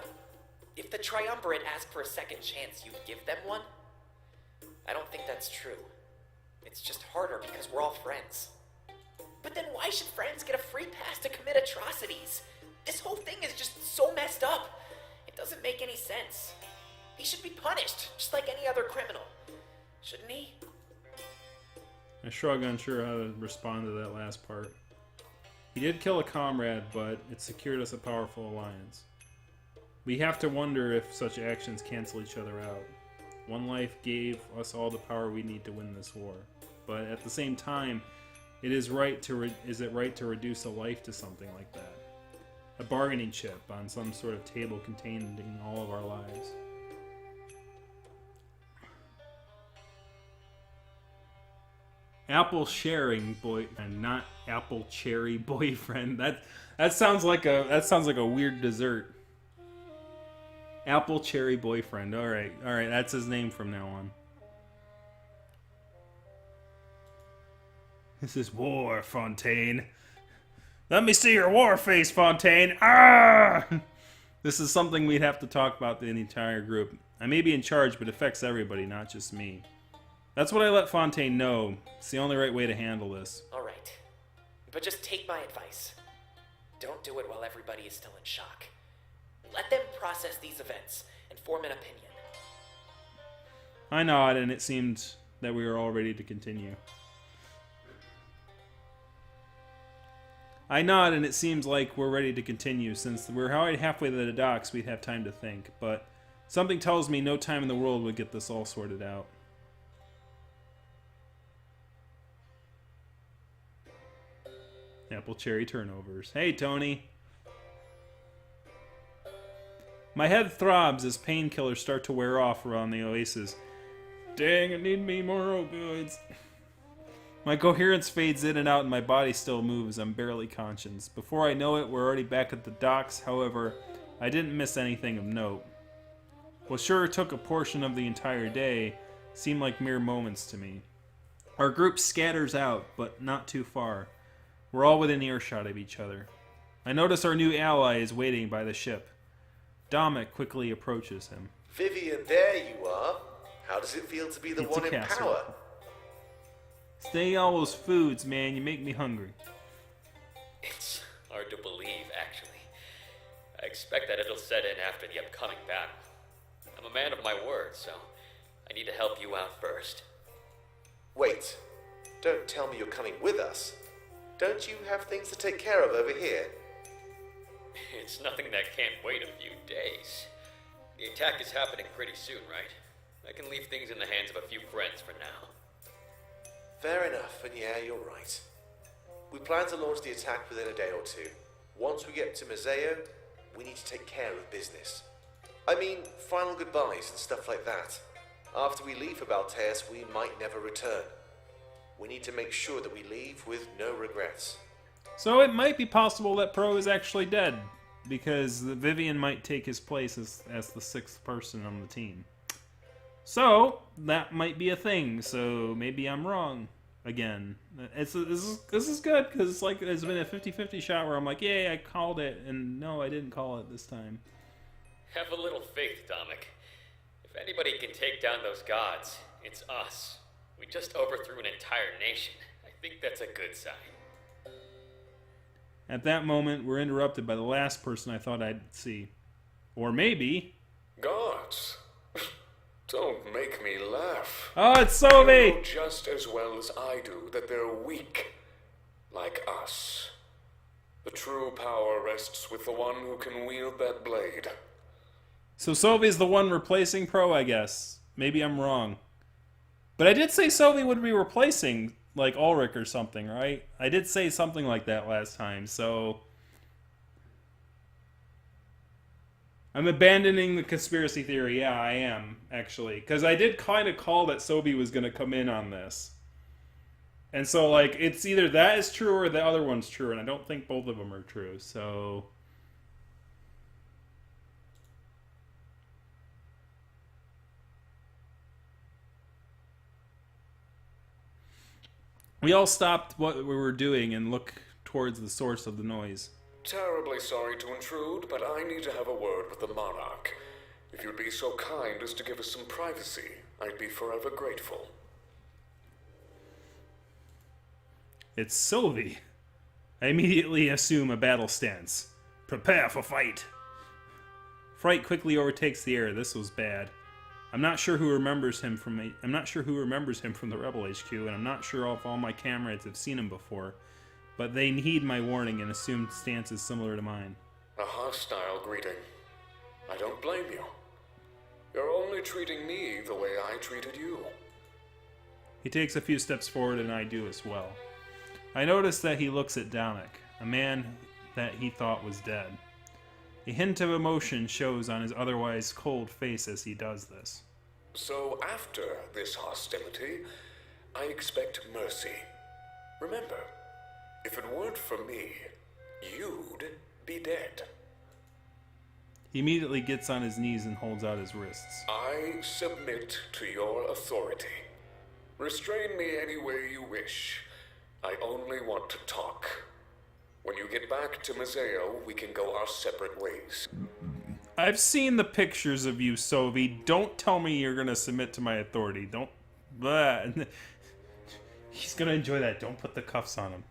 If the Triumvirate ask for a second chance, you'd give them one? I don't think that's true. It's just harder because we're all friends. But then why should friends get a free pass to commit atrocities? This whole thing is just so messed up. It doesn't make any sense. He should be punished, just like any other criminal. Shouldn't he? I shrug, unsure how to respond to that last part. He did kill a comrade, but it secured us a powerful alliance. We have to wonder if such actions cancel each other out. One life gave us all the power we need to win this war. But at the same time, is it right to reduce a life to something like that? A bargaining chip on some sort of table containing all of our lives. Apple sharing boy and not apple cherry boyfriend. That sounds like a weird dessert. Apple cherry boyfriend. All right, that's his name from now on. This is war, Fontaine. Let me see your war face, Fontaine. Ah! This is something we'd have to talk about to the entire group. I may be in charge, but it affects everybody, not just me. That's what I let Fontaine know. It's the only right way to handle this. All right. But just take my advice. Don't do it while everybody is still in shock. Let them process these events and form an opinion. I nod, and it seemed that we were all ready to continue. I nod, and it seems like we're ready to continue. Since we're already halfway to the docks, we'd have time to think. But something tells me no time in the world would get this all sorted out. Apple cherry turnovers. Hey, Tony. My head throbs as painkillers start to wear off around the oasis. Dang, I need me more opioids. My coherence fades in and out and my body still moves. I'm barely conscious. Before I know it, we're already back at the docks. However, I didn't miss anything of note. What sure took a portion of the entire day seemed like mere moments to me. Our group scatters out, but not too far. We're all within earshot of each other. I notice our new ally is waiting by the ship. Dominic quickly approaches him. Vivian, there you are. How does it feel to be the It's a one in castle. power? Stay all those foods, man. You make me hungry. It's hard to believe, actually. I expect that it'll set in after the upcoming battle. I'm a man of my word, so I need to help you out first. Wait, don't tell me you're coming with us. Don't you have things to take care of over here? It's nothing that can't wait a few days. The attack is happening pretty soon, right? I can leave things in the hands of a few friends for now. Fair enough, and yeah, you're right. We plan to launch the attack within a day or two. Once we get to Museo, we need to take care of business. I mean, final goodbyes and stuff like that. After we leave for Balteus, we might never return. We need to make sure that we leave with no regrets. So it might be possible that Pro is actually dead. because Vivian might take his place as the 6th person on the team. So that might be a thing. So maybe I'm wrong again. This is good because it's like there's been a 50-50 shot where I'm like, yay, I called it, and no, I didn't call it this time. Have a little faith, Dominic. If anybody can take down those gods, it's us. We just overthrew an entire nation. I think that's a good sign. At that moment, we're interrupted by the last person I thought I'd see. Or maybe... Gods? Don't make me laugh. Oh, it's You Sovi! know just as well as I do that they're weak. Like us. The true power rests with the one who can wield that blade. So Sovi's the one replacing Pro, I guess. Maybe I'm wrong. But I did say Sovi would be replacing, like, Ulric or something, right? I did say something like that last time, so... I'm abandoning the conspiracy theory. Yeah, I am, actually. Because I did kind of call that Sobi was going to come in on this. And so, like, it's either that is true or the other one's true, and I don't think both of them are true, so... We all stopped what we were doing and looked towards the source of the noise. Terribly sorry to intrude, but I need to have a word with the monarch. If you'd be so kind as to give us some privacy, I'd be forever grateful. It's Sylvie. I immediately assume a battle stance. Prepare for fight. Fright quickly overtakes the air. This was bad. I'm not sure who remembers him from the Rebel HQ, and I'm not sure if all my comrades have seen him before. But they heed my warning and assume stances similar to mine. A hostile greeting. I don't blame you. You're only treating me the way I treated you. He takes a few steps forward and I do as well. I notice that he looks at Dominic, a man that he thought was dead. A hint of emotion shows on his otherwise cold face as he does this. So after this hostility, I expect mercy. Remember, if it weren't for me, you'd be dead. He immediately gets on his knees and holds out his wrists. I submit to your authority. Restrain me any way you wish. I only want to talk. When you get back to Mazeo, we can go our separate ways. I've seen the pictures of you, Sovi. Don't tell me you're gonna submit to my authority. Don't... Blah. He's gonna enjoy that. Don't put the cuffs on him.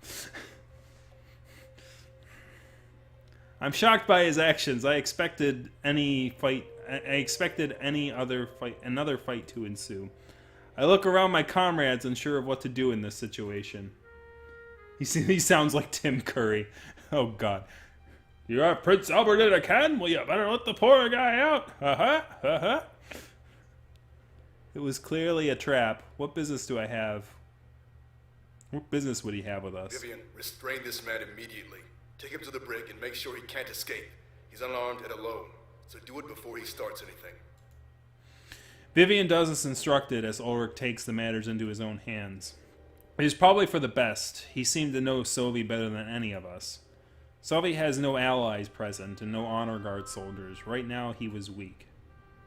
I'm shocked by his actions. I expected another fight to ensue. I look around my comrades, unsure of what to do in this situation. He sounds like Tim Curry. Oh God. You are Prince Albert in a can? Well, you better let the poor guy out. It was clearly a trap. What business do I have? What business would he have with us? Vivian, restrain this man immediately. Take him to the brig and make sure he can't escape. He's unarmed and alone, so do it before he starts anything. Vivian does as instructed as Ulric takes the matters into his own hands. It is probably for the best. He seemed to know Sylvie better than any of us. Sylvie has no allies present and no honor guard soldiers. Right now, he was weak.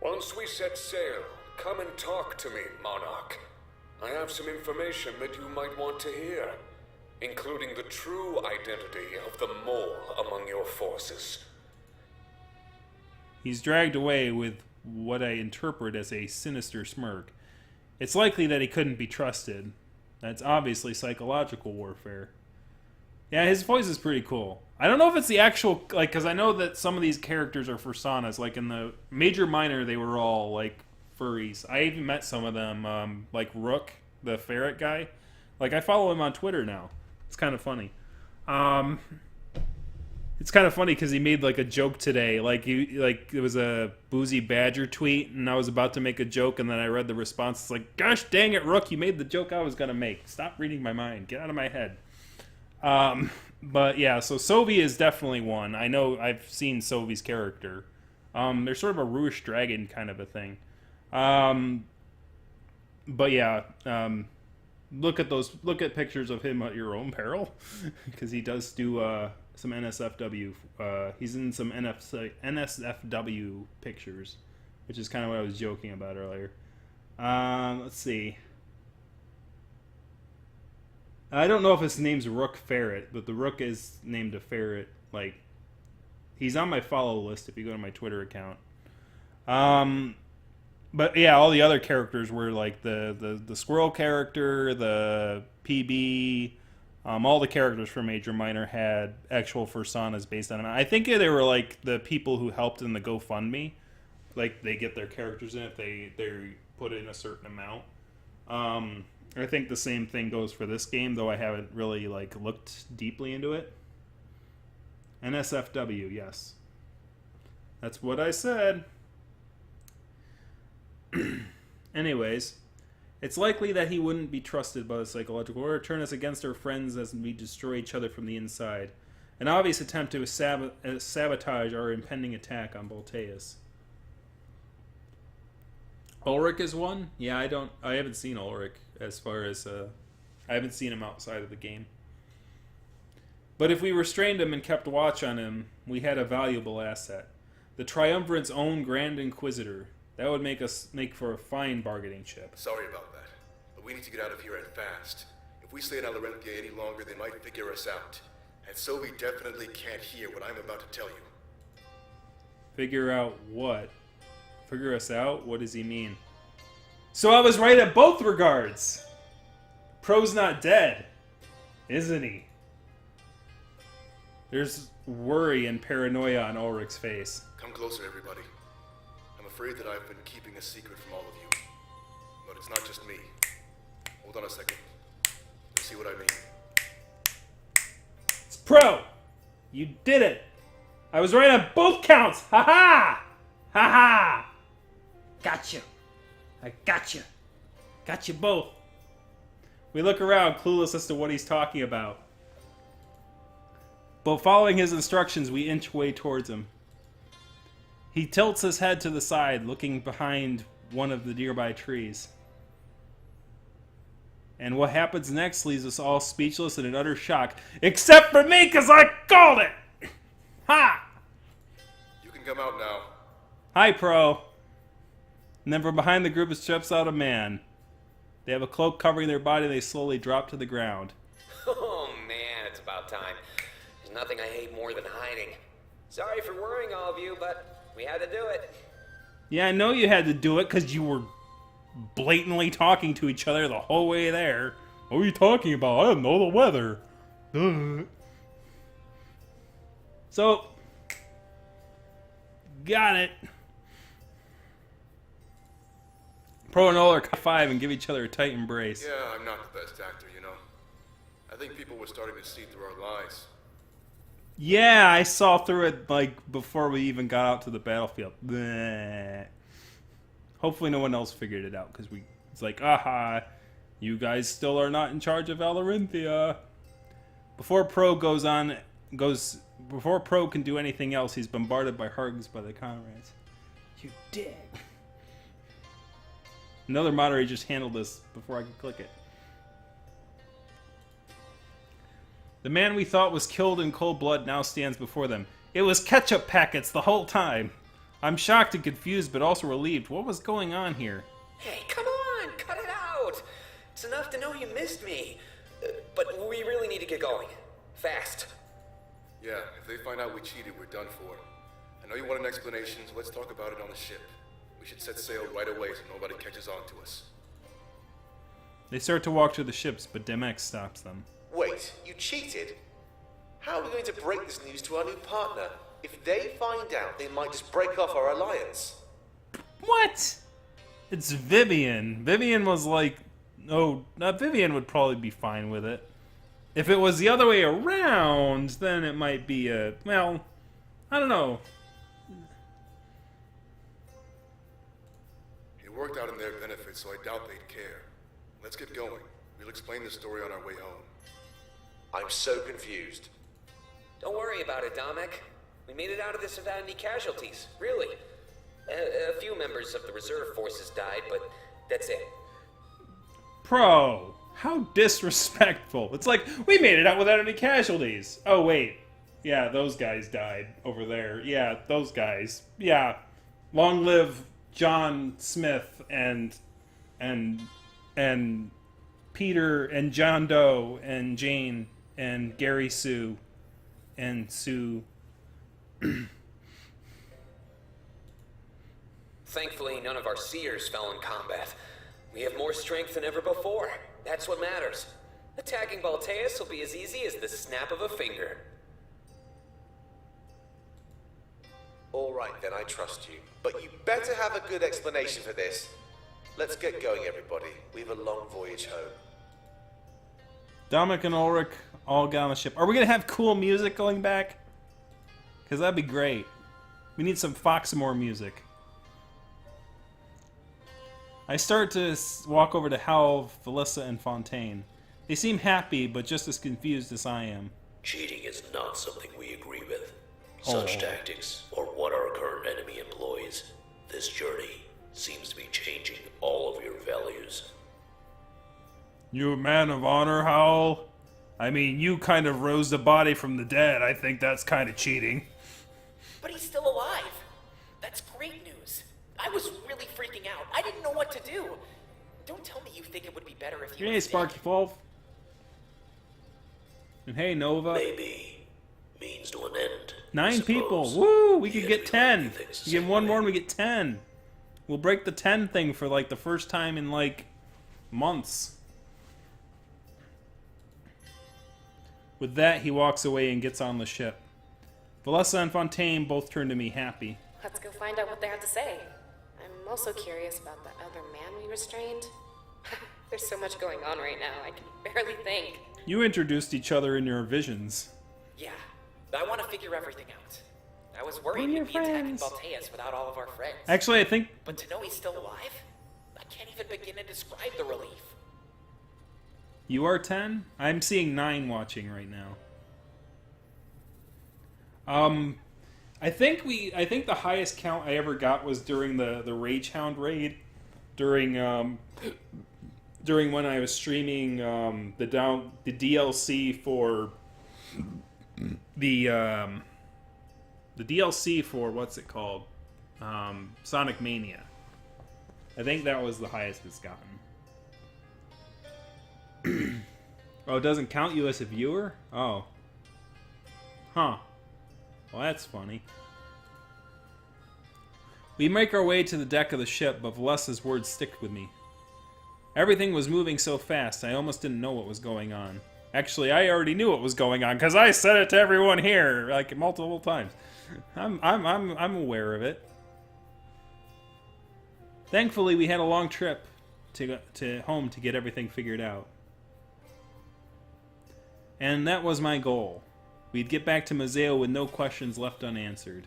Once we set sail, come and talk to me, Monarch. I have some information that you might want to hear, including the true identity of the mole among your forces. He's dragged away with what I interpret as a sinister smirk. It's likely that he couldn't be trusted. That's obviously psychological warfare. Yeah, his voice is pretty cool. I don't know if it's the actual, like, because I know that some of these characters are personas. Like, in the Major Minor, they were all, like, furries. I even met some of them, like Rook, the ferret guy. Like, I follow him on Twitter now. It's kind of funny. It's kind of funny because he made, like, a joke today. Like, it was a Boozy Badger tweet, and I was about to make a joke, and then I read the response. It's like, gosh dang it, Rook, you made the joke I was going to make. Stop reading my mind. Get out of my head. But, yeah, so Sovi is definitely one. I know I've seen Sovi's character. They're sort of a Ruish dragon kind of a thing. But, yeah, look at pictures of him at your own peril, because he does do some NSFW. He's in some NSFW pictures, which is kind of what I was joking about earlier. Let's see. I don't know if his name's Rook Ferret, but the Rook is named a ferret. Like, he's on my follow list if you go to my Twitter account. But yeah, all the other characters were like the squirrel character, the PB, all the characters from Major Minor had actual personas based on them. I think they were like the people who helped in the GoFundMe. Like, they get their characters in if they put in a certain amount. I think the same thing goes for this game, though I haven't really like looked deeply into it. NSFW, yes. That's what I said. Anyways, it's likely that he wouldn't be trusted by the psychological order, turn us against our friends as we destroy each other from the inside. An obvious attempt to sabotage our impending attack on Voltaeus. Ulric is one? Yeah, I haven't seen Ulric as far as, I haven't seen him outside of the game. But if we restrained him and kept watch on him, we had a valuable asset. The Triumvirate own Grand Inquisitor. That would make for a fine bargaining chip. Sorry about that, but we need to get out of here and fast. If we stay in Alerinthia any longer, they might figure us out. And so we definitely can't hear what I'm about to tell you. Figure out what? Figure us out? What does he mean? So I was right at both regards! Pro's not dead, isn't he? There's worry and paranoia on Ulric's face. Come closer, everybody. I'm afraid that I've been keeping a secret from all of you. But it's not just me. Hold on a second. You'll see what I mean. It's Pro! You did it! I was right on both counts! Ha-ha! Ha-ha! Gotcha! I gotcha! Got you both! We look around, clueless as to what he's talking about. But following his instructions, we inch way towards him. He tilts his head to the side, looking behind one of the nearby trees. And what happens next leaves us all speechless and in utter shock. Except for me, because I called it! Ha! You can come out now. Hi, Pro. And then from behind the group steps out a man. They have a cloak covering their body, and they slowly drop to the ground. Oh man, it's about time. There's nothing I hate more than hiding. Sorry for worrying all of you, but we had to do it. Yeah, I know you had to do it because you were blatantly talking to each other the whole way there. What are you talking about? I don't know the weather. So, got it. Pro and Ulric high five and give each other a tight embrace. Yeah, I'm not the best actor, you know. I think people were starting to see through our lies. Yeah, I saw through it like before we even got out to the battlefield. Bleh. Hopefully no one else figured it out because it's like, aha, you guys still are not in charge of Alerinthia. Before Pro can do anything else, he's bombarded by hugs by the comrades. You dick. Another moderator just handled this before I could click it. The man we thought was killed in cold blood now stands before them. It was ketchup packets the whole time. I'm shocked and confused, but also relieved. What was going on here? Hey, come on, cut it out. It's enough to know you missed me. But we really need to get going. Fast. Yeah, if they find out we cheated, we're done for. I know you want an explanation, so let's talk about it on the ship. We should set sail right away so nobody catches on to us. They start to walk to the ships, but Demex stops them. Wait, you cheated? How are we going to break this news to our new partner? If they find out, they might just break off our alliance. What? It's Vivian. Vivian was like... Oh, Vivian would probably be fine with it. If it was the other way around, then it might be a... Well, I don't know. It worked out in their benefit, so I doubt they'd care. Let's get going. We'll explain the story on our way home. I'm so confused. Don't worry about it, Domek. We made it out of this without any casualties, really. A few members of the reserve forces died, but that's it. Pro, how disrespectful. It's like, we made it out without any casualties. Oh, wait. Yeah, those guys died over there. Yeah, those guys. Yeah. Long live John Smith and Peter and John Doe and Jane and Gary Sue and Sue. Thankfully, none of our seers fell in combat. We have more strength than ever before. That's what matters. Attacking Balteus will be as easy as the snap of a finger. All right, then, I trust you. But you better have a good explanation for this. Let's get going, everybody. We have a long voyage home. Dominic and Ulric all got on the ship. Are we going to have cool music going back? Because that'd be great. We need some Foxmore music. I start to walk over to Hal, Felissa, and Fontaine. They seem happy, but just as confused as I am. Cheating is not something we agree with. Such tactics are what our current enemy employs. This journey seems to be changing all of your values. You a man of honor, Hal? I mean, you kind of rose the body from the dead. I think that's kind of cheating. But he's still alive. That's great news. I was really freaking out. I didn't know what to do. Don't tell me you think it would be better if you... Hey, Sparky Wolf. And hey, Nova. Maybe means to an end. 9 people. Woo! We could get 10. You get one more and we get 10. We'll break the 10 thing for like the first time in like months. With that, he walks away and gets on the ship. Valessa and Fontaine both turn to me happy. Let's go find out what they have to say. I'm also curious about the other man we restrained. There's so much going on right now, I can barely think. You introduced each other in your visions. Yeah, I want to figure everything out. I was worried Bring your we'd be attacking friends. Balteus without all of our friends. Actually, I think... But to know he's still alive? I can't even begin to describe the relief. You are 10? I'm seeing 9 watching right now. I think the highest count I ever got was during the Rage Hound raid. During when I was streaming the DLC for the DLC for what's it called? Sonic Mania. I think that was the highest it's gotten. Oh, it doesn't count you as a viewer? Oh. Huh. Well, that's funny. We make our way to the deck of the ship, but Valessa's words stick with me. Everything was moving so fast, I almost didn't know what was going on. Actually, I already knew what was going on, because I said it to everyone here, like, multiple times. I'm aware of it. Thankfully, we had a long trip to home to get everything figured out. And that was my goal. We'd get back to Mazeo with no questions left unanswered.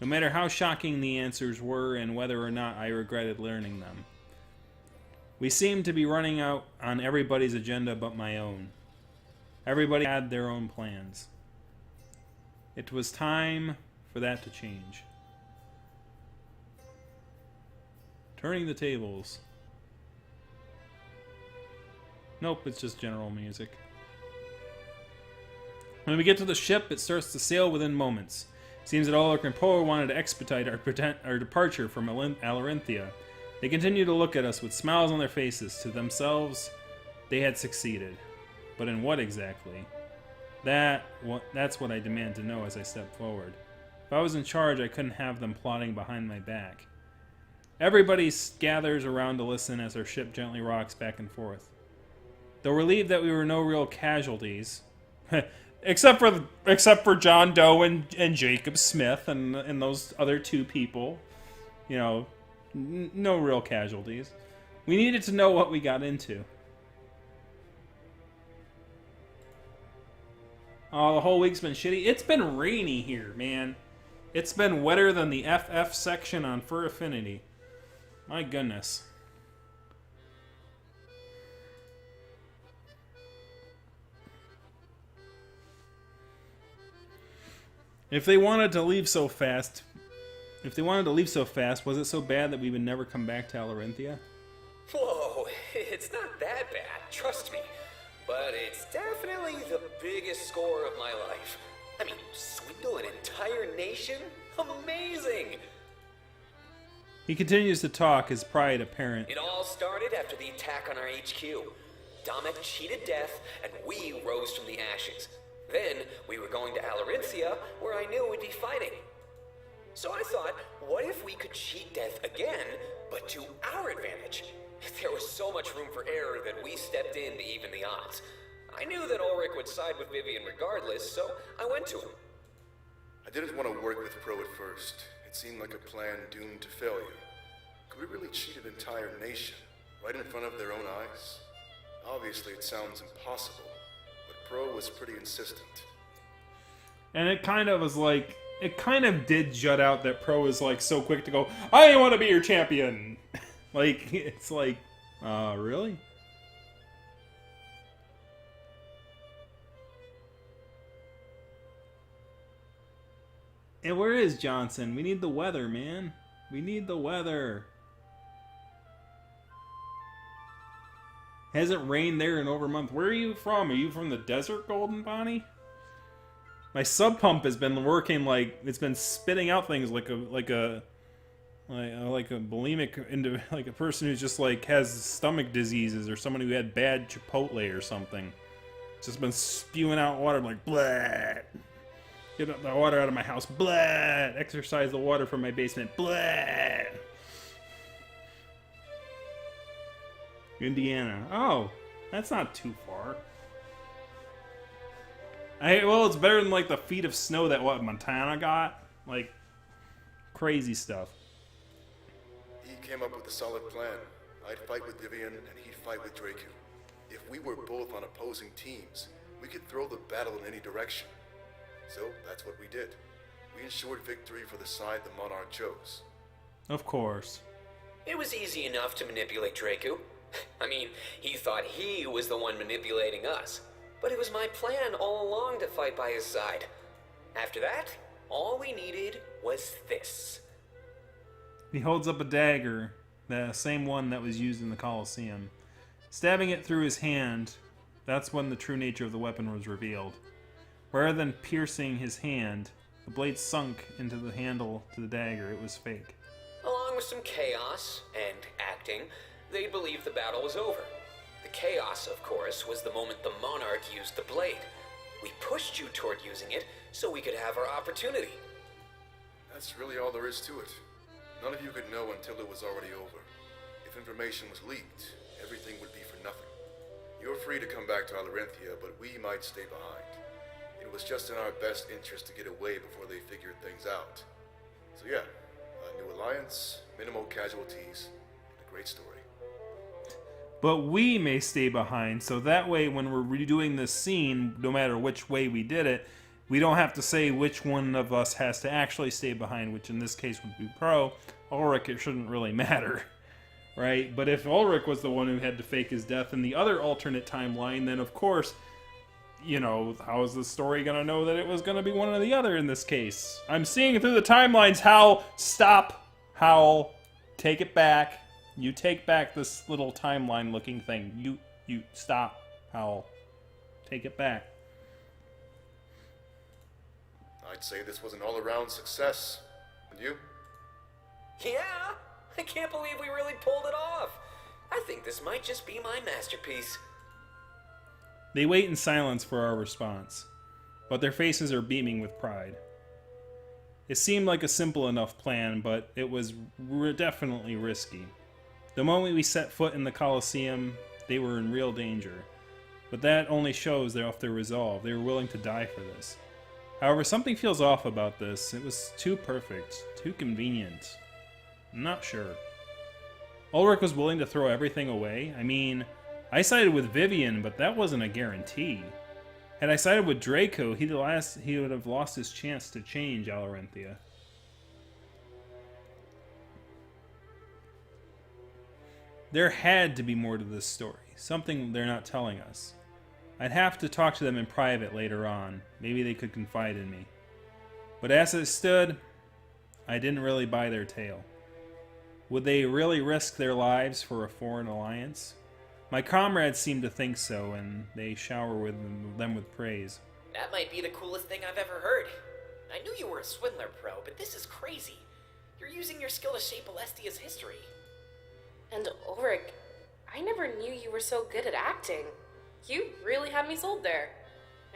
No matter how shocking the answers were and whether or not I regretted learning them. We seemed to be running out on everybody's agenda but my own. Everybody had their own plans. It was time for that to change. Turning the tables. Nope, it's just general music. When we get to the ship, it starts to sail within moments. Seems that Ulric and Poe wanted to expedite our departure from Alerinthia. They continue to look at us with smiles on their faces. To themselves, they had succeeded. But in what exactly? That's what I demand to know as I step forward. If I was in charge, I couldn't have them plotting behind my back. Everybody gathers around to listen as our ship gently rocks back and forth. Though relieved that we were no real casualties... Except for John Doe and Jacob Smith and those other 2 people. You know, no real casualties. We needed to know what we got into. Oh, the whole week's been shitty. It's been rainy here, man. It's been wetter than the FF section on Fur Affinity. My goodness. If they wanted to leave so fast, was it so bad that we would never come back to Alerinthia? Whoa, it's not that bad, trust me. But it's definitely the biggest score of my life. I mean, swindle an entire nation? Amazing! He continues to talk, his pride apparent. It all started after the attack on our HQ. Domek cheated death, and we rose from the ashes. Then, we were going to Alerinthia, where I knew we'd be fighting. So I thought, what if we could cheat death again, but to our advantage? There was so much room for error that we stepped in to even the odds. I knew that Ulric would side with Vivian regardless, so I went to him. I didn't want to work with Pro at first. It seemed like a plan doomed to failure. Could we really cheat an entire nation, right in front of their own eyes? Obviously, it sounds impossible, but Pro was pretty insistent. And it kind of was like, it kind of did jut out that Pro is like so quick to go, I want to be your champion. Like, it's like, really? And where is Johnson? We need the weather, man. We need the weather. Hasn't rained there in over a month. Where are you from? Are you from the desert, Golden Bonnie? My sub pump has been working like it's been spitting out things like a bulimic like a person who's just like has stomach diseases or someone who had bad Chipotle or something. It's just been spewing out water like blah. Get the water out of my house, blah. Exercise the water from my basement, blah. Indiana. Oh, that's not too far. Well, it's better than like the feet of snow that Montana got. Like crazy stuff. He came up with a solid plan. I'd fight with Vivian and he'd fight with Draco. If we were both on opposing teams, we could throw the battle in any direction. So that's what we did. We ensured victory for the side the Monarch chose. Of course. It was easy enough to manipulate Draco. I mean, he thought he was the one manipulating us. But it was my plan all along to fight by his side. After that, all we needed was this. He holds up a dagger, the same one that was used in the Colosseum. Stabbing it through his hand, that's when the true nature of the weapon was revealed. Rather than piercing his hand, the blade sunk into the handle to the dagger. It was fake. Along with some chaos and acting, they believed the battle was over. The chaos, of course, was the moment the Monarch used the blade. We pushed you toward using it so we could have our opportunity. That's really all there is to it. None of you could know until it was already over. If information was leaked, everything would be for nothing. You're free to come back to Alerinthia, but we might stay behind. It was just in our best interest to get away before they figured things out. So yeah, a new alliance, minimal casualties, and a great story. But we may stay behind, so that way when we're redoing this scene, no matter which way we did it, we don't have to say which one of us has to actually stay behind, which in this case would be Pro. Ulric, it shouldn't really matter, right? But if Ulric was the one who had to fake his death in the other alternate timeline, then of course, you know, how is the story going to know that it was going to be one or the other in this case? I'm seeing through the timelines, Hal. Stop, Hal. Take it back. You take back this little timeline-looking thing. You stop, Hal. Take it back. I'd say this was an all-around success. And you? Yeah, I can't believe we really pulled it off. I think this might just be my masterpiece. They wait in silence for our response, but their faces are beaming with pride. It seemed like a simple enough plan, but it was definitely risky. The moment we set foot in the Colosseum, they were in real danger. But that only shows they're off their resolve. They were willing to die for this. However, something feels off about this. It was too perfect, too convenient. I'm not sure. Ulric was willing to throw everything away. I mean, I sided with Vivian, but that wasn't a guarantee. Had I sided with Draco, he would have lost his chance to change Alerinthia. There had to be more to this story, something they're not telling us. I'd have to talk to them in private later on. Maybe they could confide in me. But as it stood, I didn't really buy their tale. Would they really risk their lives for a foreign alliance? My comrades seem to think so, and they shower them with praise. That might be the coolest thing I've ever heard. I knew you were a swindler, Pro, but this is crazy. You're using your skill to shape Alestia's history. And Ulric, I never knew you were so good at acting. You really had me sold there.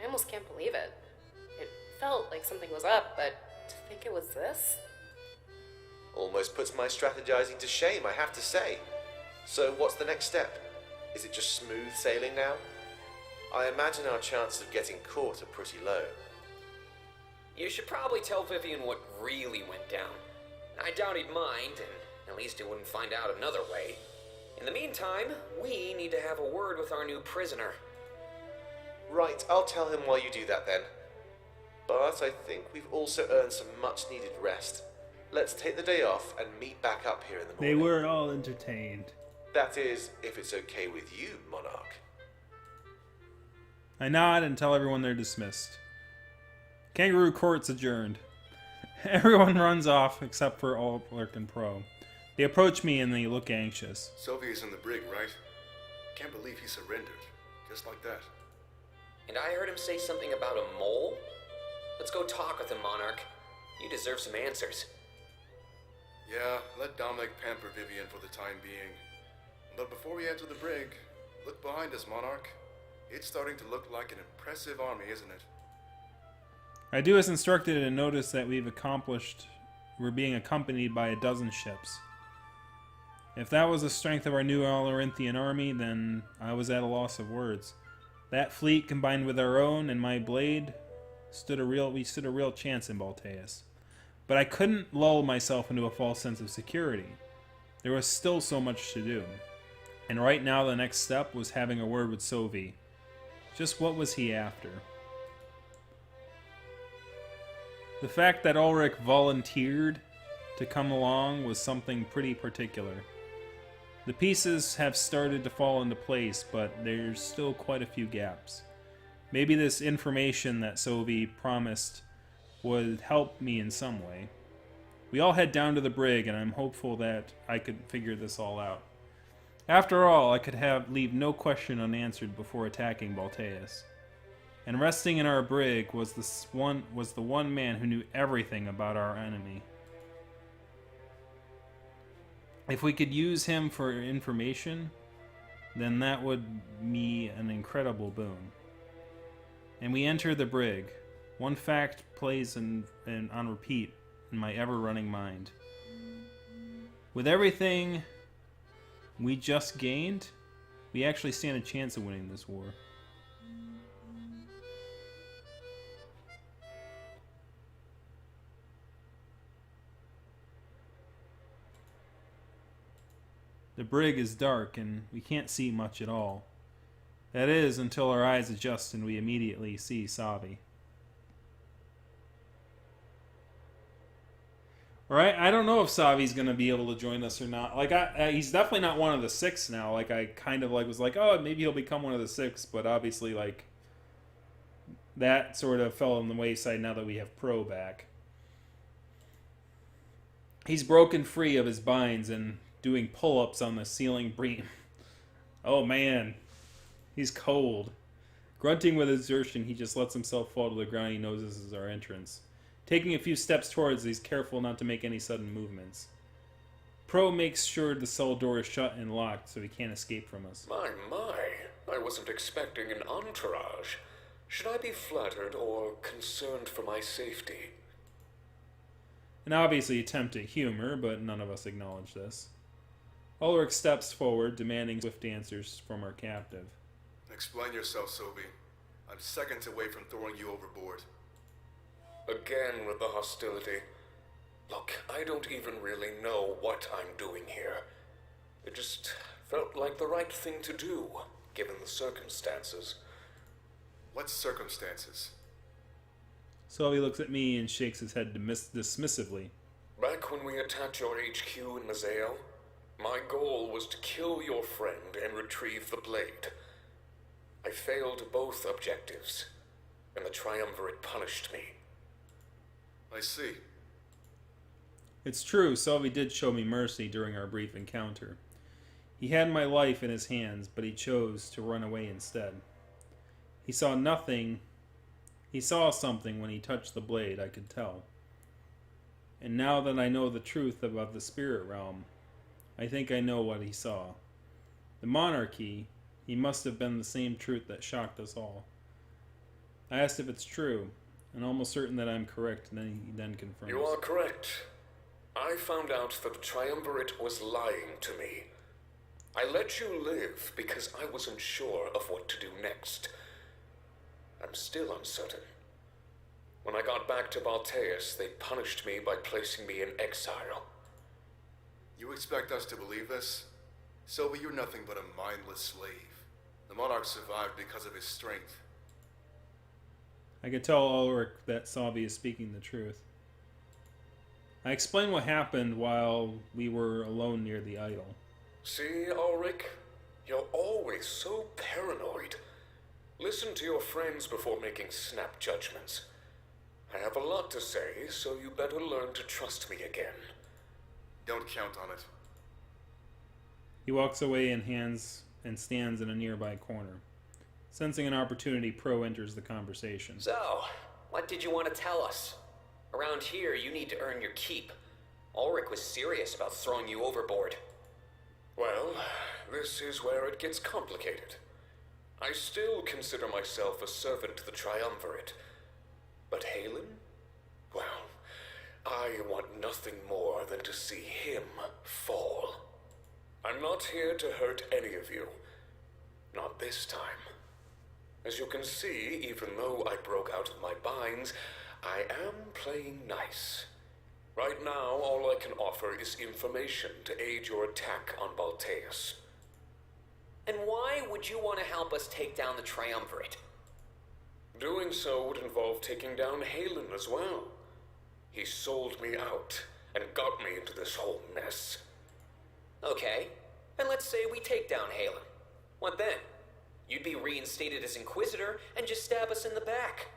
I almost can't believe it. It felt like something was up, but to think it was this? Almost puts my strategizing to shame, I have to say. So what's the next step? Is it just smooth sailing now? I imagine our chances of getting caught are pretty low. You should probably tell Vivian what really went down. I doubt he'd mind, and at least he wouldn't find out another way. In the meantime, we need to have a word with our new prisoner. Right, I'll tell him while you do that then. But I think we've also earned some much needed rest. Let's take the day off and meet back up here in the morning. They were all entertained. That is, if it's okay with you, Monarch. I nod and tell everyone they're dismissed. Kangaroo Court's adjourned. Everyone runs off except for Ulric and Pro. They approach me and they look anxious. Sylvia's in the brig, right? Can't believe he surrendered. Just like that. And I heard him say something about a mole? Let's go talk with him, Monarch. You deserve some answers. Yeah, let Dominic pamper Vivian for the time being. But before we enter the brig, look behind us, Monarch. It's starting to look like an impressive army, isn't it? I do as instructed and notice that we're being accompanied by 12 ships. If that was the strength of our new Alerinthia army, then I was at a loss of words. That fleet combined with our own and my blade we stood a real chance in Balteus. But I couldn't lull myself into a false sense of security. There was still so much to do. And right now the next step was having a word with Sovi. Just what was he after? The fact that Ulric volunteered to come along was something pretty particular. The pieces have started to fall into place, but there's still quite a few gaps. Maybe this information that Sovi promised would help me in some way. We all head down to the brig, and I'm hopeful that I could figure this all out. After all, I could leave no question unanswered before attacking Balteus. And resting in our brig was the one man who knew everything about our enemy. If we could use him for information, then that would be an incredible boon. And we enter the brig. One fact plays on repeat in my ever-running mind. With everything we just gained, we actually stand a chance of winning this war. The brig is dark and we can't see much at all. That is, until our eyes adjust and we immediately see Savi. Alright, I don't know if Savi's going to be able to join us or not. Like, he's definitely not one of the 6 now. Like, I kind of was like, oh, maybe he'll become one of the 6, but obviously, like, that sort of fell on the wayside now that we have Pro back. He's broken free of his binds and doing pull-ups on the ceiling beam. Oh man, he's cold. Grunting with exertion, he just lets himself fall to the ground. He knows this is our entrance. Taking a few steps towards, he's careful not to make any sudden movements. Pro makes sure the cell door is shut and locked so he can't escape from us. My, I wasn't expecting an entourage. Should I be flattered or concerned for my safety? An obviously attempt at humor, but none of us acknowledge this. Ulric steps forward, demanding swift answers from our captive. Explain yourself, Sobi. I'm seconds away from throwing you overboard. Again with the hostility. Look, I don't even really know what I'm doing here. It just felt like the right thing to do, given the circumstances. What circumstances? So he looks at me and shakes his head dismissively. Back when we attacked your HQ in Mazael, my goal was to kill your friend and retrieve the blade. I failed both objectives, and the Triumvirate punished me. I see. It's true, Selby did show me mercy during our brief encounter. He had my life in his hands, but he chose to run away instead. He saw nothing He saw something when he touched the blade, I could tell. And now that I know the truth about the spirit realm, I think I know what he saw. The monarchy, he must have been the same truth that shocked us all. I asked if it's true, and almost certain that I'm correct, and then he then confirms. You are correct. I found out that the Triumvirate was lying to me. I let you live because I wasn't sure of what to do next. I'm still uncertain. When I got back to Balteus, they punished me by placing me in exile. You expect us to believe this? Sylvie, you're nothing but a mindless slave. The monarch survived because of his strength. I could tell Ulric that Salvi is speaking the truth. I explained what happened while we were alone near the idol. See, Ulric? You're always so paranoid. Listen to your friends before making snap judgments. I have a lot to say, so you better learn to trust me again. Don't count on it. He walks away and stands in a nearby corner. Sensing an opportunity, Pro enters the conversation. So, what did you want to tell us? Around here, you need to earn your keep. Ulric was serious about throwing you overboard. Well, this is where it gets complicated. I still consider myself a servant to the Triumvirate. But Halen? Well, I want nothing more than to see him fall. I'm not here to hurt any of you. Not this time. As you can see, even though I broke out of my binds, I am playing nice. Right now, all I can offer is information to aid your attack on Balteus. And why would you want to help us take down the Triumvirate? Doing so would involve taking down Halen as well. He sold me out and got me into this whole mess. Okay, and let's say we take down Halen. What then? You'd be reinstated as Inquisitor and just stab us in the back.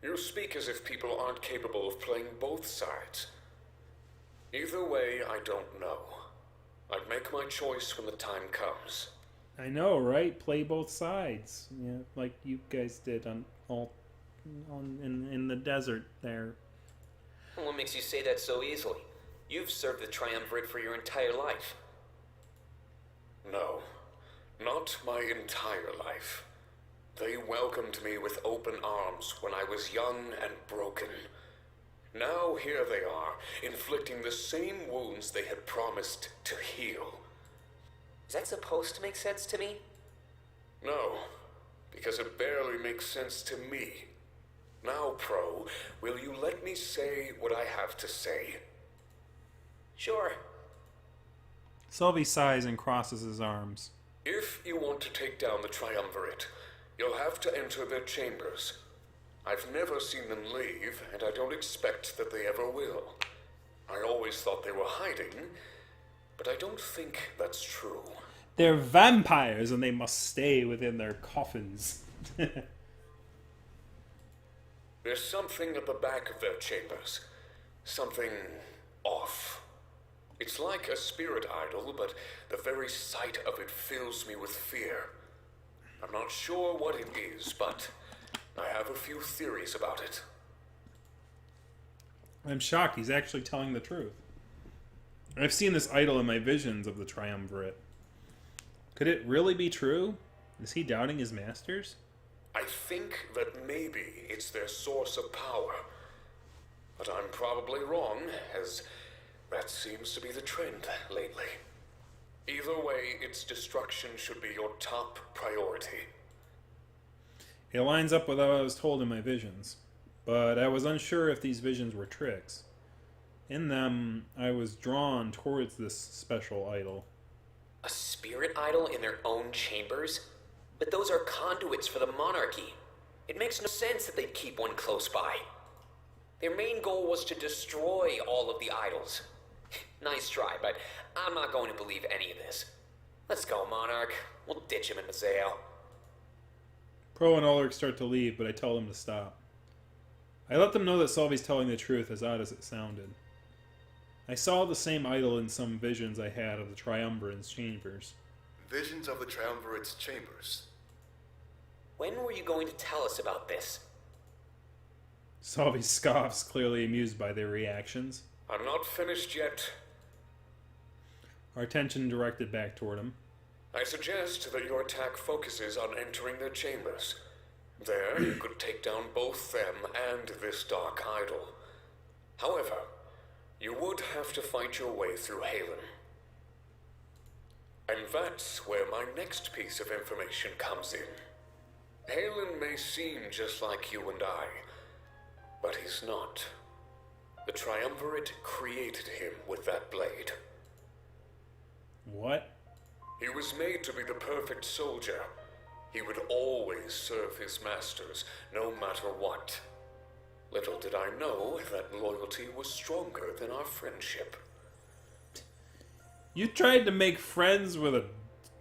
You speak as if people aren't capable of playing both sides. Either way, I don't know. I'd make my choice when the time comes. I know, right? Play both sides. Yeah, like you guys did in the desert there. What makes you say that so easily? You've served the Triumvirate for your entire life. No, not my entire life. They welcomed me with open arms when I was young and broken. Now here they are, inflicting the same wounds they had promised to heal. Is that supposed to make sense to me? No, because it barely makes sense to me. Now, Pro, will you let me say what I have to say? Sure. Sylvie sighs and crosses his arms. If you want to take down the Triumvirate, you'll have to enter their chambers. I've never seen them leave, and I don't expect that they ever will. I always thought they were hiding, but I don't think that's true. They're vampires and they must stay within their coffins. There's something at the back of their chambers. Something off. It's like a spirit idol, but the very sight of it fills me with fear. I'm not sure what it is, but I have a few theories about it. I'm shocked he's actually telling the truth. I've seen this idol in my visions of the Triumvirate. Could it really be true? Is he doubting his masters? I think that maybe it's their source of power. But I'm probably wrong, as that seems to be the trend lately. Either way, its destruction should be your top priority. It lines up with what I was told in my visions, but I was unsure if these visions were tricks. In them, I was drawn towards this special idol. A spirit idol in their own chambers? But those are conduits for the monarchy. It makes no sense that they'd keep one close by. Their main goal was to destroy all of the idols. Nice try, but I'm not going to believe any of this. Let's go, Monarch. We'll ditch him in Mazeo. Pro and Ulric start to leave, but I tell them to stop. I let them know that Salvi's telling the truth, as odd as it sounded. I saw the same idol in some visions I had of the Triumvirate's chambers. Visions of the Triumvirate's chambers. When were you going to tell us about this? Solvi scoffs, clearly amused by their reactions. I'm not finished yet. Our attention directed back toward him. I suggest that your attack focuses on entering their chambers. There, you could take down both them and this dark idol. However, you would have to fight your way through Halen. And that's where my next piece of information comes in. Halen may seem just like you and I, but he's not. The Triumvirate created him with that blade. What? He was made to be the perfect soldier. He would always serve his masters, no matter what. Little did I know that loyalty was stronger than our friendship. You tried to make friends with a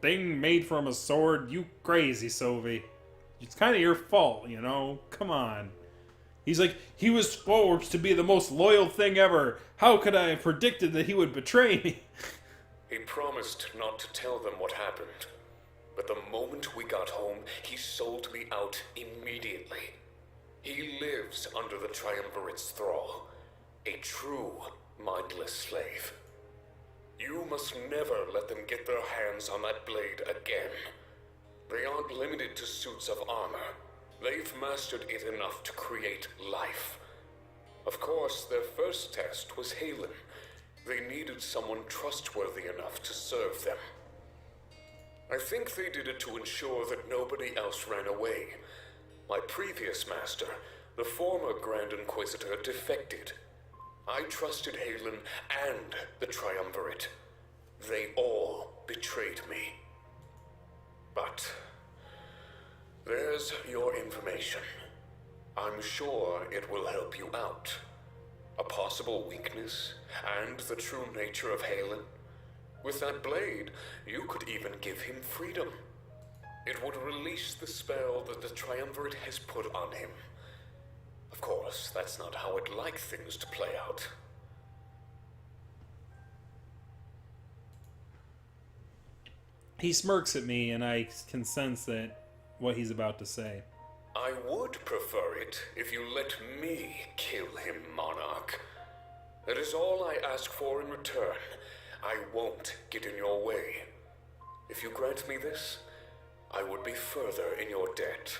thing made from a sword? You crazy, Solvi. It's kind of your fault, you know? Come on. He's like, he was supposed to be the most loyal thing ever. How could I have predicted that he would betray me? He promised not to tell them what happened. But the moment we got home, he sold me out immediately. He lives under the Triumvirate's thrall. A true, mindless slave. You must never let them get their hands on that blade again. They aren't limited to suits of armor. They've mastered it enough to create life. Of course, their first test was Halen. They needed someone trustworthy enough to serve them. I think they did it to ensure that nobody else ran away. My previous master, the former Grand Inquisitor, defected. I trusted Halen and the Triumvirate. They all betrayed me. But there's your information. I'm sure it will help you out. A possible weakness and the true nature of Halen. With that blade, you could even give him freedom. It would release the spell that the Triumvirate has put on him. Of course, that's not how I'd like things to play out. He smirks at me, and I can sense that what he's about to say. I would prefer it if you let me kill him, Monarch. That is all I ask for in return. I won't get in your way. If you grant me this, I would be further in your debt.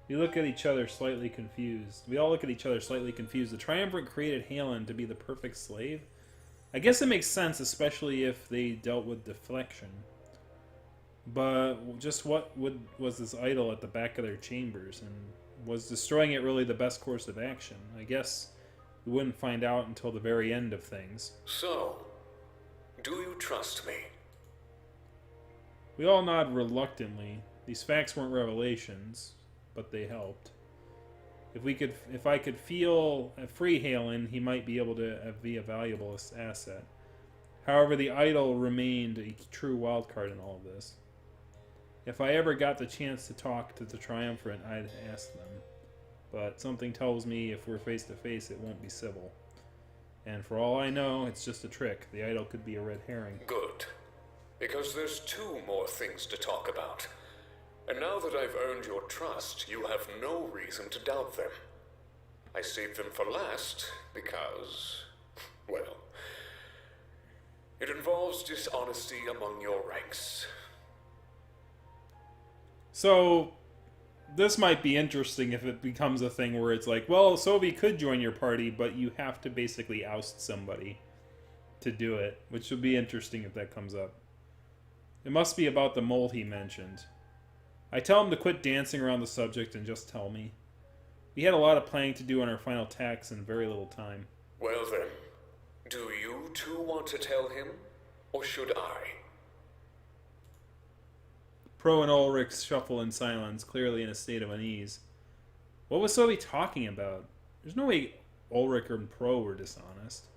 We look at each other slightly confused. We all look at each other slightly confused. The Triumvirate created Halen to be the perfect slave? I guess it makes sense, especially if they dealt with deflection. But just what was this idol at the back of their chambers? And was destroying it really the best course of action? I guess we wouldn't find out until the very end of things. So, do you trust me? We all nod reluctantly. These facts weren't revelations, but they helped. If I could feel free Halen, he might be able to be a valuable asset. However, the idol remained a true wildcard in all of this. If I ever got the chance to talk to the Triumvirate, I'd ask them. But something tells me if we're face to face, it won't be civil. And for all I know, it's just a trick. The idol could be a red herring. Good. Because there's two more things to talk about. And now that I've earned your trust, you have no reason to doubt them. I saved them for last because, well, it involves dishonesty among your ranks. So, this might be interesting if it becomes a thing where it's like, well, Sobi could join your party, but you have to basically oust somebody to do it, which would be interesting if that comes up. It must be about the mold he mentioned. I tell him to quit dancing around the subject and just tell me. We had a lot of planning to do on our final tax in very little time. Well then, do you two want to tell him, or should I? Pro and Ulric shuffle in silence, clearly in a state of unease. What was Sobi talking about? There's no way Ulric and Pro were dishonest.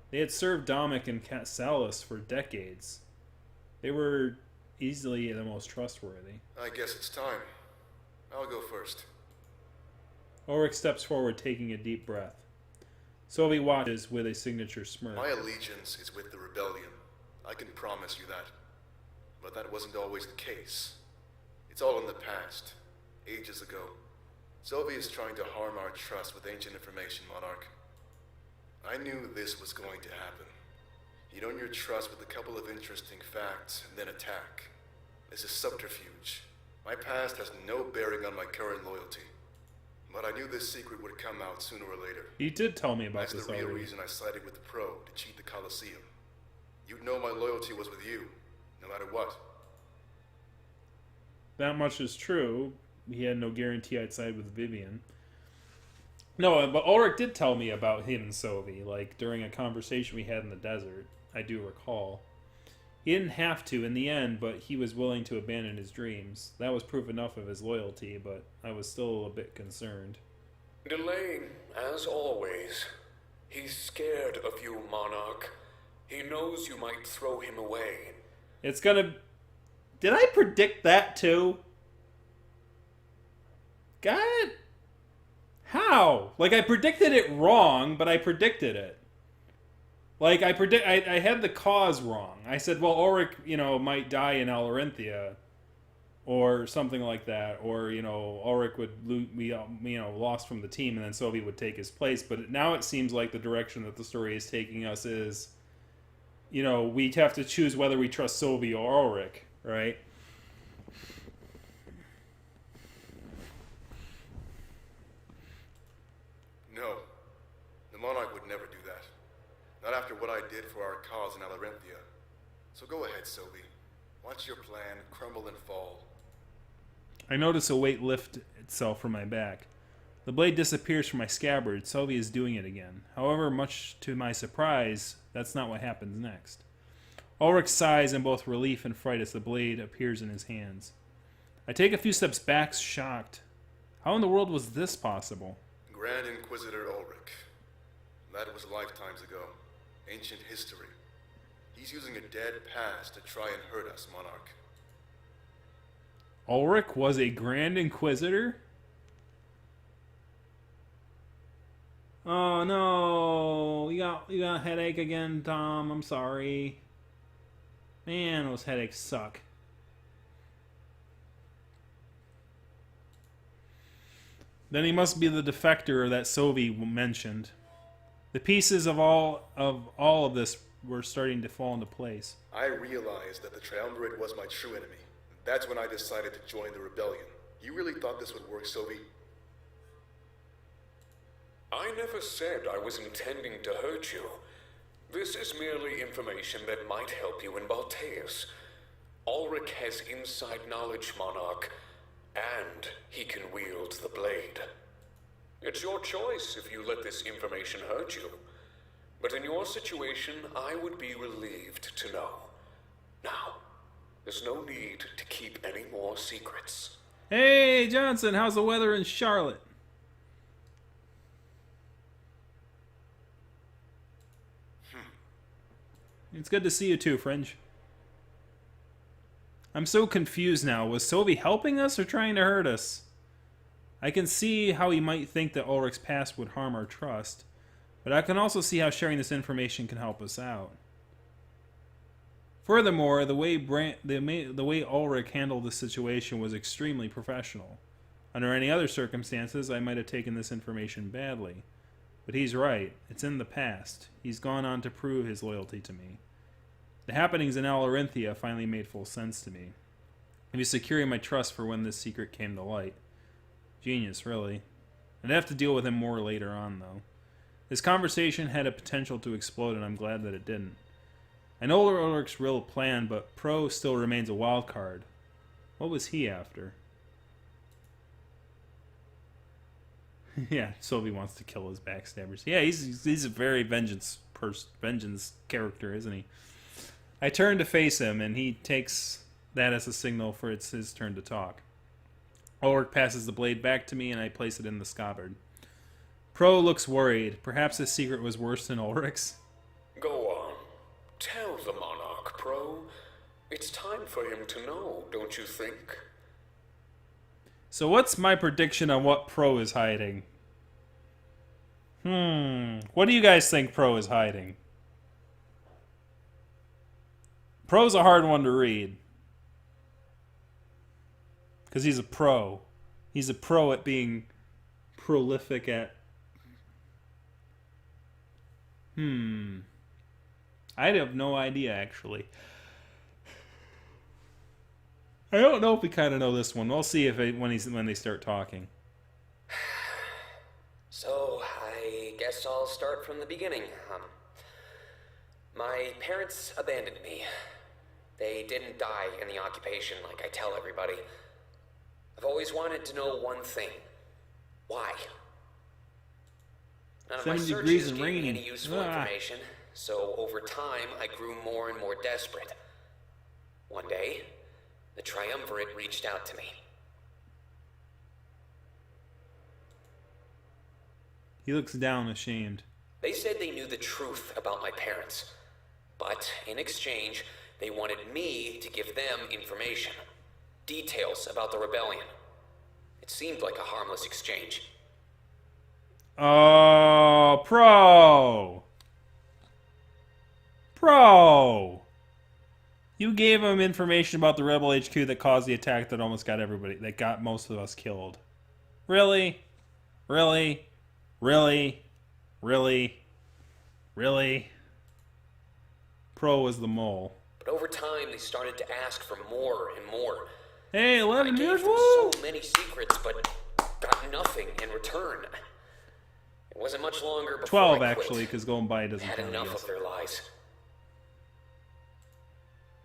They had served Domic and Salus for decades. They were easily the most trustworthy. I guess it's time. I'll go first. Ulric steps forward, taking a deep breath. Sobi watches with a signature smirk. My allegiance is with the rebellion. I can promise you that. But that wasn't always the case. It's all in the past, ages ago. Sylvie is trying to harm our trust with ancient information, Monarch. I knew this was going to happen. You'd earn your trust with a couple of interesting facts, and then attack. This is subterfuge. My past has no bearing on my current loyalty. But I knew this secret would come out sooner or later. He did tell me about That's this the real already. reason I sided with the Pro to cheat the Colosseum. You'd know my loyalty was with you, no matter what. That much is true. He had no guarantee I'd side with Vivian. No, but Ulric did tell me about him and Sylvie, like during a conversation we had in the desert. I do recall. He didn't have to in the end, but he was willing to abandon his dreams. That was proof enough of his loyalty, but I was still a bit concerned. Delaying, as always. He's scared of you, Monarch. He knows you might throw him away. It's gonna... Did I predict that too? God... How? Like, I predicted it wrong, but I predicted it. Like, I had the cause wrong. I said, well, Ulric, might die in Alerinthia. Or something like that. Or, Ulric would be, lost from the team, and then Sylvie would take his place. But now it seems like the direction that the story is taking us is, we have to choose whether we trust Sylvie or Ulric, right? No. The Monarch would never do that. Not after what I did for our cause in Alerinthia. So go ahead, Sylvie. Watch your plan crumble and fall. I notice a weight lift itself from my back. The blade disappears from my scabbard. Sylvie is doing it again. However, much to my surprise, that's not what happens next. Ulrich sighs in both relief and fright as the blade appears in his hands. I take a few steps back, shocked. How in the world was this possible? Grand Inquisitor Ulric. That was lifetimes ago. Ancient history. He's using a dead past to try and hurt us, Monarch. Ulric was a Grand Inquisitor? Oh no, you got a headache again, Tom. I'm sorry. Man, those headaches suck. Then he must be the defector that Sylvie mentioned. The pieces of all of this were starting to fall into place. I realized that the Triumvirate was my true enemy. That's when I decided to join the rebellion. You really thought this would work, Sylvie? I never said I was intending to hurt you. This is merely information that might help you in Balteus. Ulric has inside knowledge, Monarch, and he can wield the blade. It's your choice if you let this information hurt you. But in your situation, I would be relieved to know. Now, there's no need to keep any more secrets. Hey, Johnson, how's the weather in Charlotte? It's good to see you too, Fringe. I'm so confused now. Was Sylvie helping us or trying to hurt us? I can see how he might think that Ulric's past would harm our trust, but I can also see how sharing this information can help us out. Furthermore, the way Ulric handled the situation was extremely professional. Under any other circumstances, I might have taken this information badly. But he's right. It's in the past. He's gone on to prove his loyalty to me. The happenings in Alerinthia finally made full sense to me. He was securing my trust for when this secret came to light. Genius, really. I'd have to deal with him more later on, though. This conversation had a potential to explode, and I'm glad that it didn't. I know Ulric's real plan, but Pro still remains a wild card. What was he after? Yeah, Sylvie wants to kill his backstabbers. Yeah, he's a very vengeance character, isn't he? I turn to face him, and he takes that as a signal for it's his turn to talk. Ulric passes the blade back to me, and I place it in the scabbard. Pro looks worried. Perhaps his secret was worse than Ulric's. Go on. Tell the Monarch, Pro. It's time for him to know, don't you think? So what's my prediction on what Pro is hiding? What do you guys think Pro is hiding? Pro's a hard one to read. Because he's a pro. He's a pro at being prolific at... I have no idea, actually. I don't know if we kind of know this one. We'll see if when they start talking. So, I guess I'll start from the beginning. My parents abandoned me. They didn't die in the occupation like I tell everybody. I've always wanted to know one thing. Why? None of my 70 searches degrees and gave me raining. any useful information, so over time I grew more and more desperate. One day, the Triumvirate reached out to me. He looks down, ashamed. They said they knew the truth about my parents, but in exchange, they wanted me to give them information. Details about the rebellion. It seemed like a harmless exchange. Oh, Pro! You gave him information about the Rebel HQ that caused the attack that almost got everybody, that got most of us killed. Really? Really? Really? Really? Really? Pro was the mole. But over time, they started to ask for more and more. Hey, 11 I years, gave them woo! so many secrets, but got nothing in return. It wasn't much longer before 12, I quit. actually, because going by doesn't Had count, I enough guess. of their lies.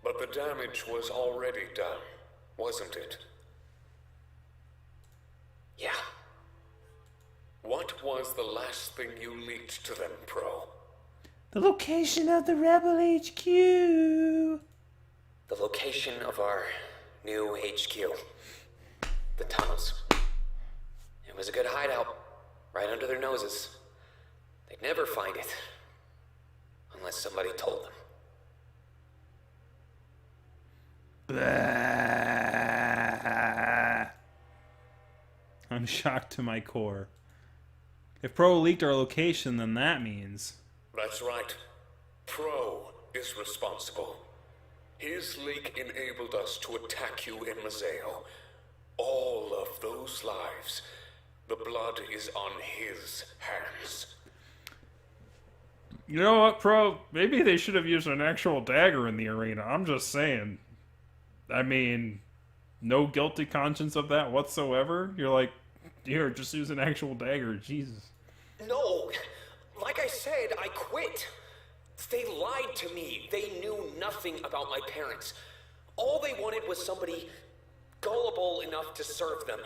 But the damage was already done, wasn't it? Yeah. What was the last thing you leaked to them, Pro? The location of the Rebel HQ. The location of our new HQ. The tunnels. It was a good hideout, right under their noses. They'd never find it, unless somebody told them. I'm shocked to my core. If Pro leaked our location, then that means... That's right. Pro is responsible. His leak enabled us to attack you in Mazeo. All of those lives, the blood is on his hands. You know what, Pro? Maybe they should have used an actual dagger in the arena. I'm just saying. I mean, no guilty conscience of that whatsoever. You're like, here, just use an actual dagger. Jesus. No! Like I said, I quit. They lied to me. They knew nothing about my parents. All they wanted was somebody gullible enough to serve them.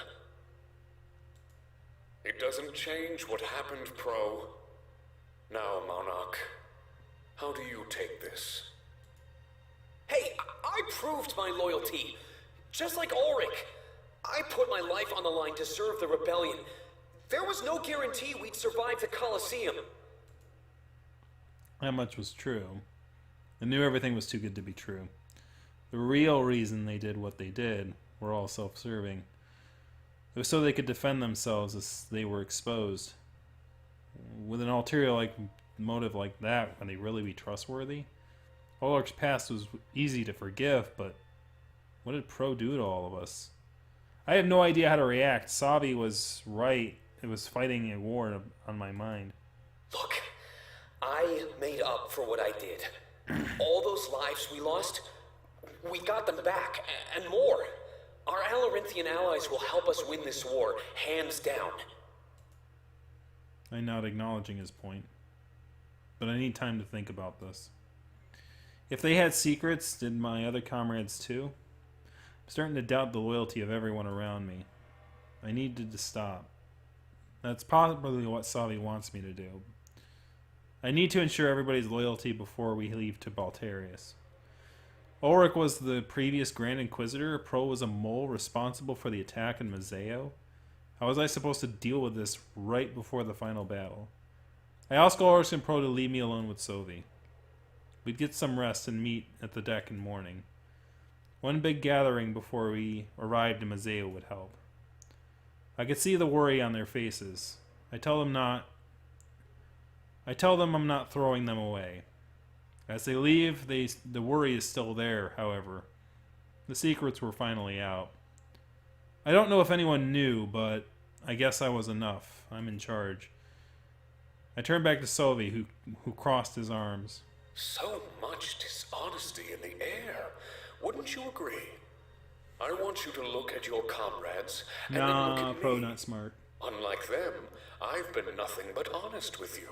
It doesn't change what happened, Pro. Now, Monarch, how do you take this? Hey, I proved my loyalty. Just like Ulric. I put my life on the line to serve the rebellion. There was no guarantee we'd survive the Colosseum. That much was true. I knew everything was too good to be true. The real reason they did what they did were all self-serving. It was so they could defend themselves as they were exposed. With an ulterior motive like that, can they really be trustworthy? Ulric's past was easy to forgive, but what did Pro do to all of us? I have no idea how to react. Savi was right. It was fighting a war on my mind. Look, I made up for what I did. All those lives we lost, we got them back, and more. Our Alerinthia allies will help us win this war, hands down. I'm not acknowledging his point. But I need time to think about this. If they had secrets, did my other comrades too? I'm starting to doubt the loyalty of everyone around me. I needed to stop. That's probably what Savi wants me to do. I need to ensure everybody's loyalty before we leave to Balterius. Ulric was the previous Grand Inquisitor. Pro was a mole responsible for the attack in Mazeo. How was I supposed to deal with this right before the final battle? I asked Ulric and Pro to leave me alone with Sovi. We'd get some rest and meet at the deck in morning. One big gathering before we arrived in Mazeo would help. I could see the worry on their faces. I tell them I'm not throwing them away. As they leave, the worry is still there, however. The secrets were finally out. I don't know if anyone knew, but I guess I was enough. I'm in charge. I turned back to Sovi, who crossed his arms. So much dishonesty in the air. Wouldn't you agree? I want you to look at your comrades and then look Nah, at Pro me. not smart. Unlike them, I've been nothing but honest with you.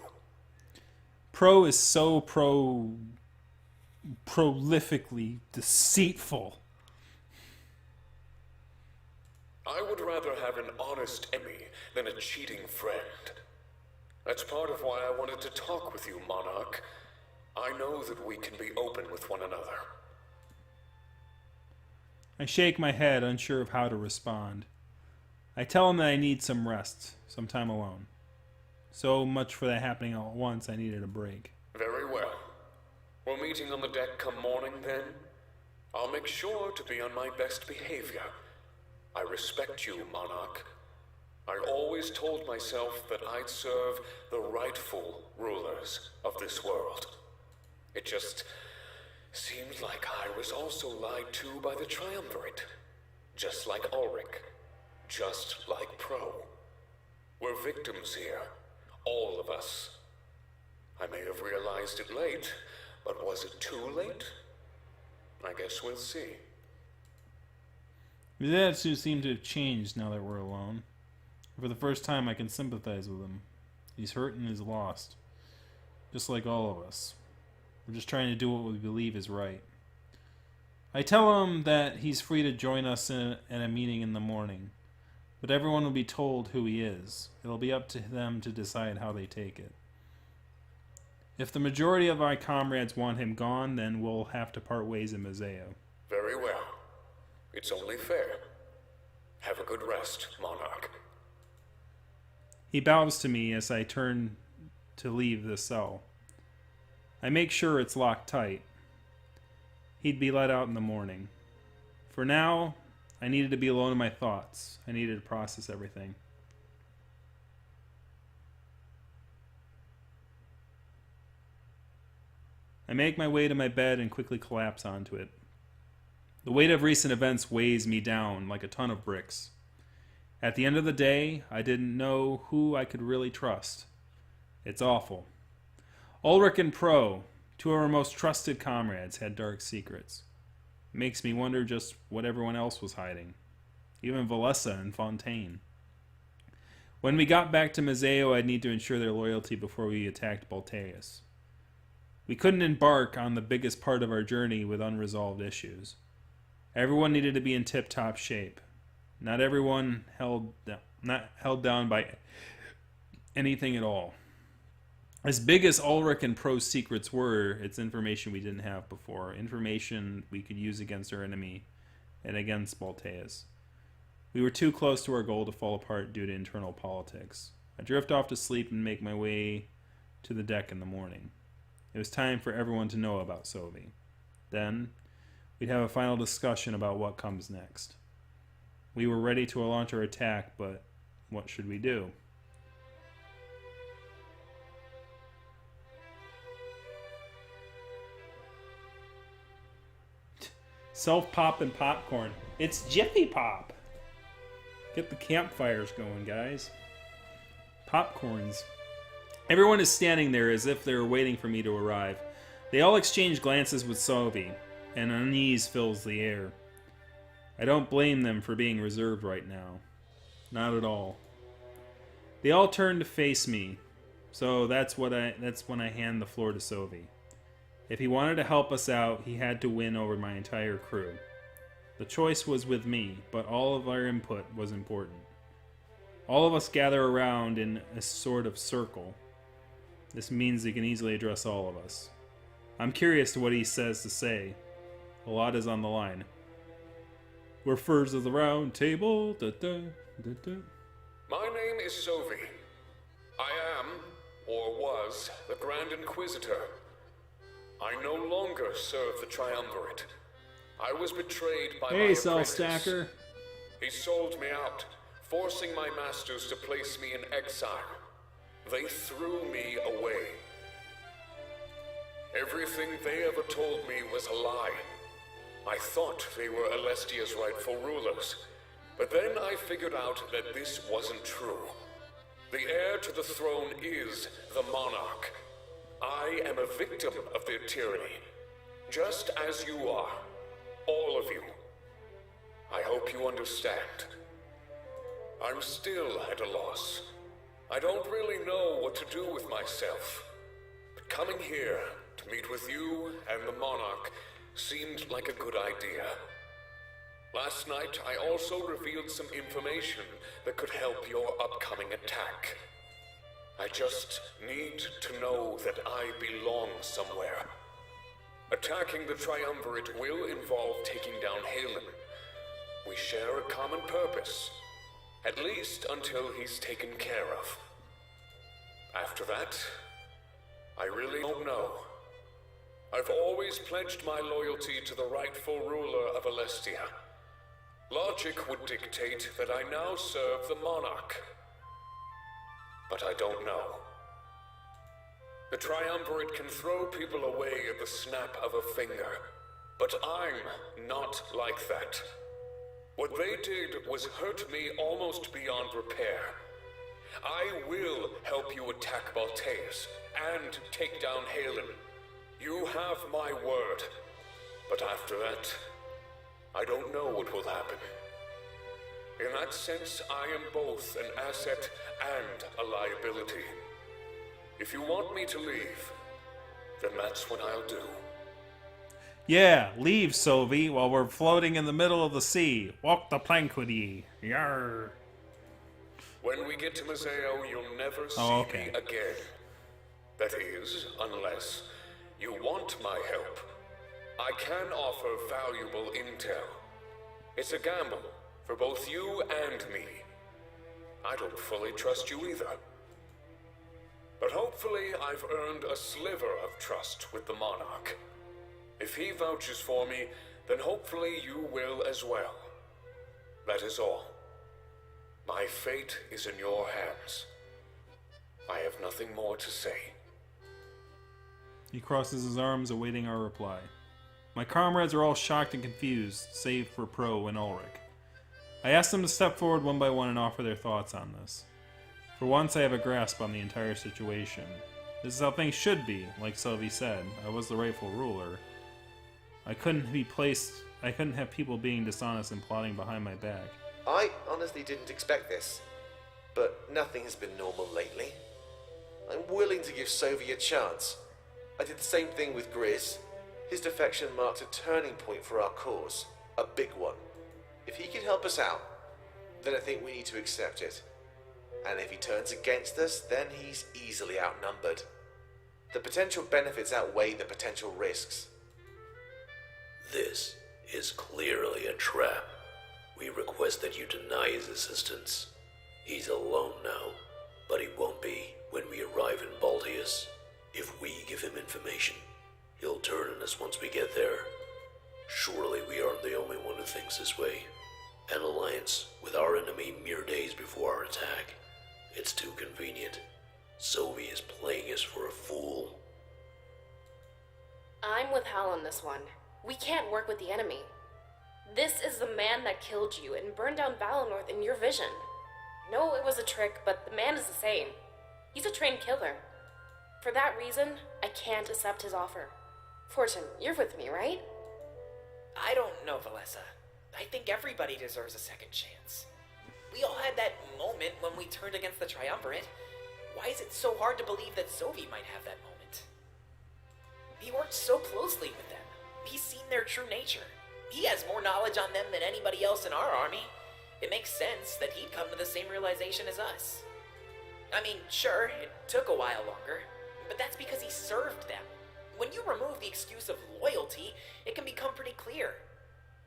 Pro is so prolifically deceitful. I would rather have an honest enemy than a cheating friend. That's part of why I wanted to talk with you, Monarch. I know that we can be open with one another. I shake my head, unsure of how to respond. I tell him that I need some rest, some time alone. So much for that happening all at once, I needed a break. Very well. We're meeting on the deck come morning, then? I'll make sure to be on my best behavior. I respect you, Monarch. I always told myself that I'd serve the rightful rulers of this world. It just seemed like I was also lied to by the Triumvirate. Just like Ulric. Just like Pro. We're victims here. All of us. I may have realized it late, but was it too late? I guess we'll see. His attitude seemed to have changed now that we're alone. For the first time, I can sympathize with him. He's hurt and is lost. Just like all of us. We're just trying to do what we believe is right. I tell him that he's free to join us in a meeting in the morning. But everyone will be told who he is. It'll be up to them to decide how they take it. If the majority of our comrades want him gone, then we'll have to part ways in Mazeo. Very well. It's only fair. Have a good rest, Monarch. He bows to me as I turn to leave the cell. I make sure it's locked tight. He'd be let out in the morning. For now, I needed to be alone in my thoughts. I needed to process everything. I make my way to my bed and quickly collapse onto it. The weight of recent events weighs me down like a ton of bricks. At the end of the day, I didn't know who I could really trust. It's awful. Ulric and Pro, two of our most trusted comrades, had dark secrets. It makes me wonder just what everyone else was hiding. Even Valessa and Fontaine. When we got back to Mazeo, I'd need to ensure their loyalty before we attacked Balteus. We couldn't embark on the biggest part of our journey with unresolved issues. Everyone needed to be in tip-top shape. Not everyone not held down by anything at all. As big as Ulric and Pro's secrets were, it's information we didn't have before. Information we could use against our enemy and against Balteus. We were too close to our goal to fall apart due to internal politics. I drift off to sleep and make my way to the deck in the morning. It was time for everyone to know about Sovi. Then, we'd have a final discussion about what comes next. We were ready to launch our attack, but what should we do? Self-popping popcorn. It's Jiffy Pop! Get the campfires going, guys. Popcorns. Everyone is standing there as if they were waiting for me to arrive. They all exchange glances with Sovi, and unease fills the air. I don't blame them for being reserved right now. Not at all. They all turn to face me, so that's when I hand the floor to Sovi. If he wanted to help us out, he had to win over my entire crew. The choice was with me, but all of our input was important. All of us gather around in a sort of circle. This means he can easily address all of us. I'm curious to what he says to say. A lot is on the line. We're first of the round table. Da, da, da, da. My name is Sovi. I am, or was, the Grand Inquisitor. I no longer serve the Triumvirate. I was betrayed by my apprentice. Self-stacker. He sold me out, forcing my masters to place me in exile. They threw me away. Everything they ever told me was a lie. I thought they were Alestia's rightful rulers, But then I figured out that this wasn't true. The heir to the throne is the monarch. I am a victim of their tyranny, just as you are, all of you. I hope you understand. I'm still at a loss. I don't really know what to do with myself. But coming here to meet with you and the monarch seemed like a good idea. Last night, I also revealed some information that could help your upcoming attack. I just need to know that I belong somewhere. Attacking the Triumvirate will involve taking down Halen. We share a common purpose, at least until he's taken care of. After that, I really don't know. I've always pledged my loyalty to the rightful ruler of Alestia. Logic would dictate that I now serve the monarch. But I don't know. The Triumvirate can throw people away at the snap of a finger, but I'm not like that. What they did was hurt me almost beyond repair. I will help you attack Balteus and take down Halen. You have my word. But after that, I don't know what will happen. In that sense, I am both an asset and a liability. If you want me to leave, then that's what I'll do. Yeah, leave, Sylvie, while we're floating in the middle of the sea. Walk the plank with ye. Yarr. When we get to Mazeo, you'll never see me again. That is, unless you want my help. I can offer valuable intel. It's a gamble for both you and me. I don't fully trust you either. But hopefully I've earned a sliver of trust with the Monarch. If he vouches for me, then hopefully you will as well. That is all. My fate is in your hands. I have nothing more to say. He crosses his arms, awaiting our reply. My comrades are all shocked and confused, save for Pro and Ulric. I ask them to step forward one by one and offer their thoughts on this. For once, I have a grasp on the entire situation. This is how things should be, like Sylvie said. I was the rightful ruler. I couldn't have people being dishonest and plotting behind my back. I honestly didn't expect this, but nothing has been normal lately. I'm willing to give Sylvie a chance. I did the same thing with Grizz. His defection marked a turning point for our cause, a big one. If he can help us out, then I think we need to accept it. And if he turns against us, then he's easily outnumbered. The potential benefits outweigh the potential risks. This is clearly a trap. We request that you deny his assistance. He's alone now, but he won't be when we arrive in Balteus. If we give him information, he'll turn on us once we get there. Surely we aren't the only one who thinks this way. An alliance with our enemy mere days before our attack. It's too convenient. Sylvie is playing us for a fool. I'm with Hal on this one. We can't work with the enemy. This is the man that killed you and burned down Valinor in your vision. No, it was a trick, but the man is the same. He's a trained killer. For that reason, I can't accept his offer. Fortune, you're with me, right? I don't know, Valessa. I think everybody deserves a second chance. We all had that moment when we turned against the Triumvirate. Why is it so hard to believe that Sylvie might have that moment? He worked so closely with them. He's seen their true nature. He has more knowledge on them than anybody else in our army. It makes sense that he'd come to the same realization as us. I mean, sure, it took a while longer, but that's because he served them. When you remove the excuse of loyalty, it can become pretty clear.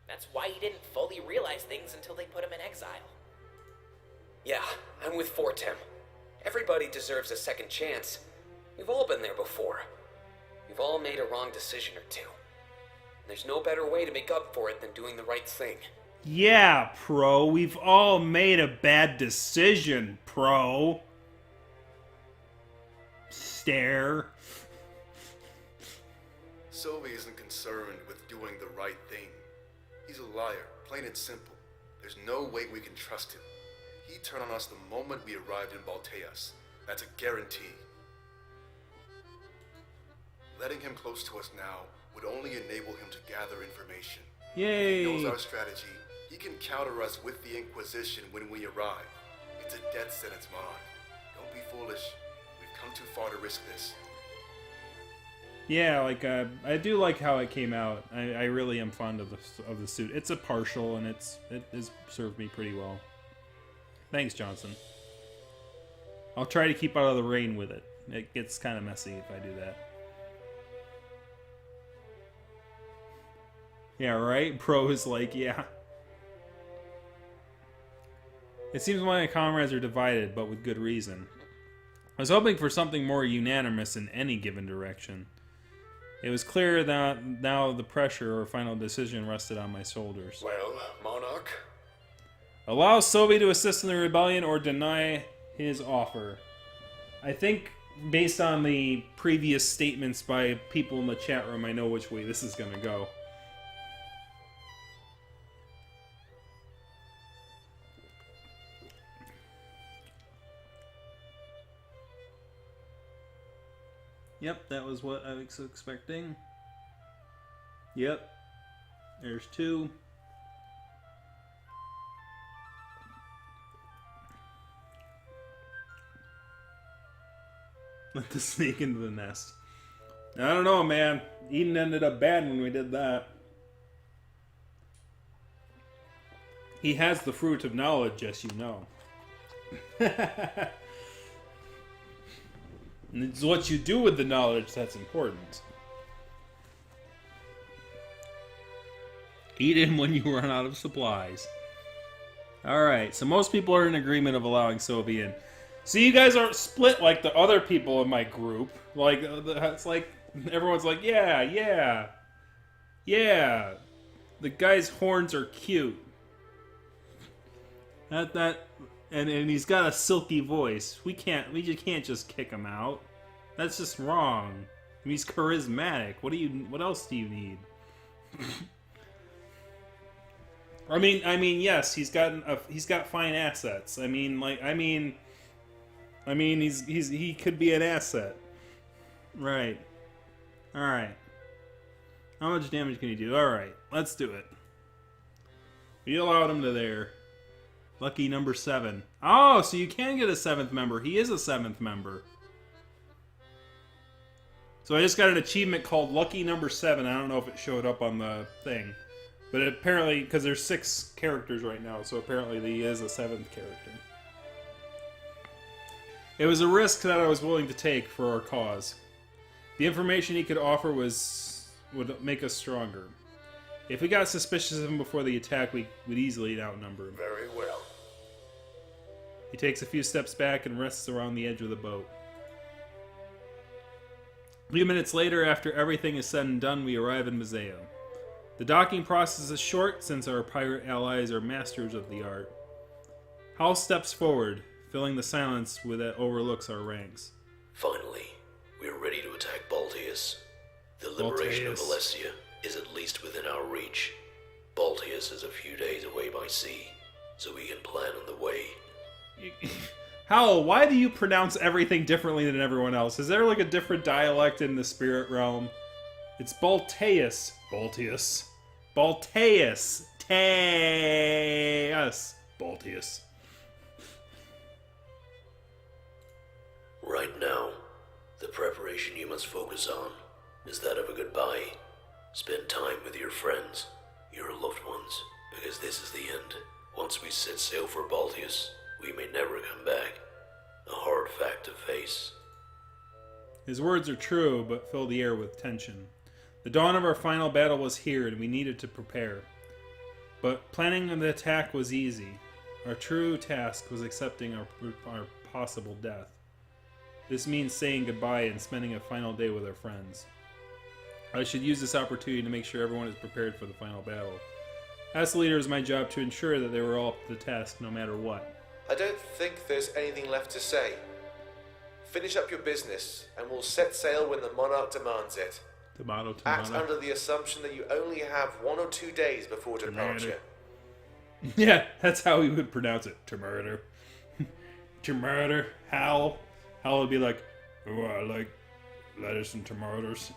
That's why he didn't fully realize things until they put him in exile. Yeah, I'm with Fortem. Everybody deserves a second chance. We've all been there before. We've all made a wrong decision or two. There's no better way to make up for it than doing the right thing. Yeah, Pro. We've all made a bad decision, Pro. Stare. Sylvie isn't concerned with doing the right thing. He's a liar, plain and simple. There's no way we can trust him. He turned on us the moment we arrived in Balteas. That's a guarantee. Letting him close to us now would only enable him to gather information. Yay! He knows our strategy. He can counter us with the Inquisition when we arrive. It's a death sentence, Monarch. Don't be foolish. We've come too far to risk this. Yeah, like I do like how it came out. I really am fond of the suit. It's a partial, and it has served me pretty well. Thanks, Johnson. I'll try to keep out of the rain with it. It gets kind of messy if I do that. Yeah, right? Pro is like, yeah. It seems my comrades are divided, but with good reason. I was hoping for something more unanimous in any given direction. It was clear that now the pressure or final decision rested on my shoulders. Well, Monarch? Allow Sobi to assist in the rebellion or deny his offer. I think, based on the previous statements by people in the chat room, I know which way this is going to go. Yep, that was what I was expecting. Yep. There's 2. Let the snake into the nest. I don't know, man. Eden ended up bad when we did that. He has the fruit of knowledge, as you know. And it's what you do with the knowledge that's important. Eat him when you run out of supplies. Alright, so most people are in agreement of allowing Sobi in. So you guys aren't split like the other people in my group. Like, it's like, everyone's like, yeah. The guy's horns are cute. And he's got a silky voice. We just can't just kick him out. That's just wrong. I mean, he's charismatic. What else do you need? I mean, yes, he's got fine assets. He could be an asset. Right. All right. How much damage can he do? All right, let's do it. We allowed him to there. Lucky number 7. Oh, so you can get a 7th member. He is a 7th member. So I just got an achievement called Lucky number 7. I don't know if it showed up on the thing. But apparently, because there's 6 characters right now, so apparently he is a 7th character. It was a risk that I was willing to take for our cause. The information he could offer would make us stronger. If we got suspicious of him before the attack, we would easily outnumber him. Very well. He takes a few steps back and rests around the edge of the boat. A few minutes later, after everything is said and done, we arrive in Mazeo. The docking process is short, since our pirate allies are masters of the art. Hal steps forward, filling the silence that overlooks our ranks. Finally, we are ready to attack Balteas. The liberation of Alessia is at least within our reach. Balteas is a few days away by sea, so we can plan on the way. Hal, why do you pronounce everything differently than everyone else? Is there like a different dialect in the spirit realm? It's Balteas. Balteas. Balteas. Teas. Balteas. Right now, the preparation you must focus on is that of a goodbye. Spend time with your friends, your loved ones, because this is the end. Once we set sail for Balteas, we may never come back. A hard fact to face. His words are true, but fill the air with tension. The dawn of our final battle was here, and we needed to prepare. But planning the attack was easy. Our true task was accepting our possible death. This means saying goodbye and spending a final day with our friends. I should use this opportunity to make sure everyone is prepared for the final battle. As the leader, it is my job to ensure that they were all up to the task no matter what. I don't think there's anything left to say. Finish up your business, and we'll set sail when the monarch demands it. Tomato. Act under the assumption that you only have 1 or 2 days before departure. Yeah, that's how he would pronounce it. Tomato. Tomato. Hal. Hal would be like, oh, I like lettuce and tomatoes.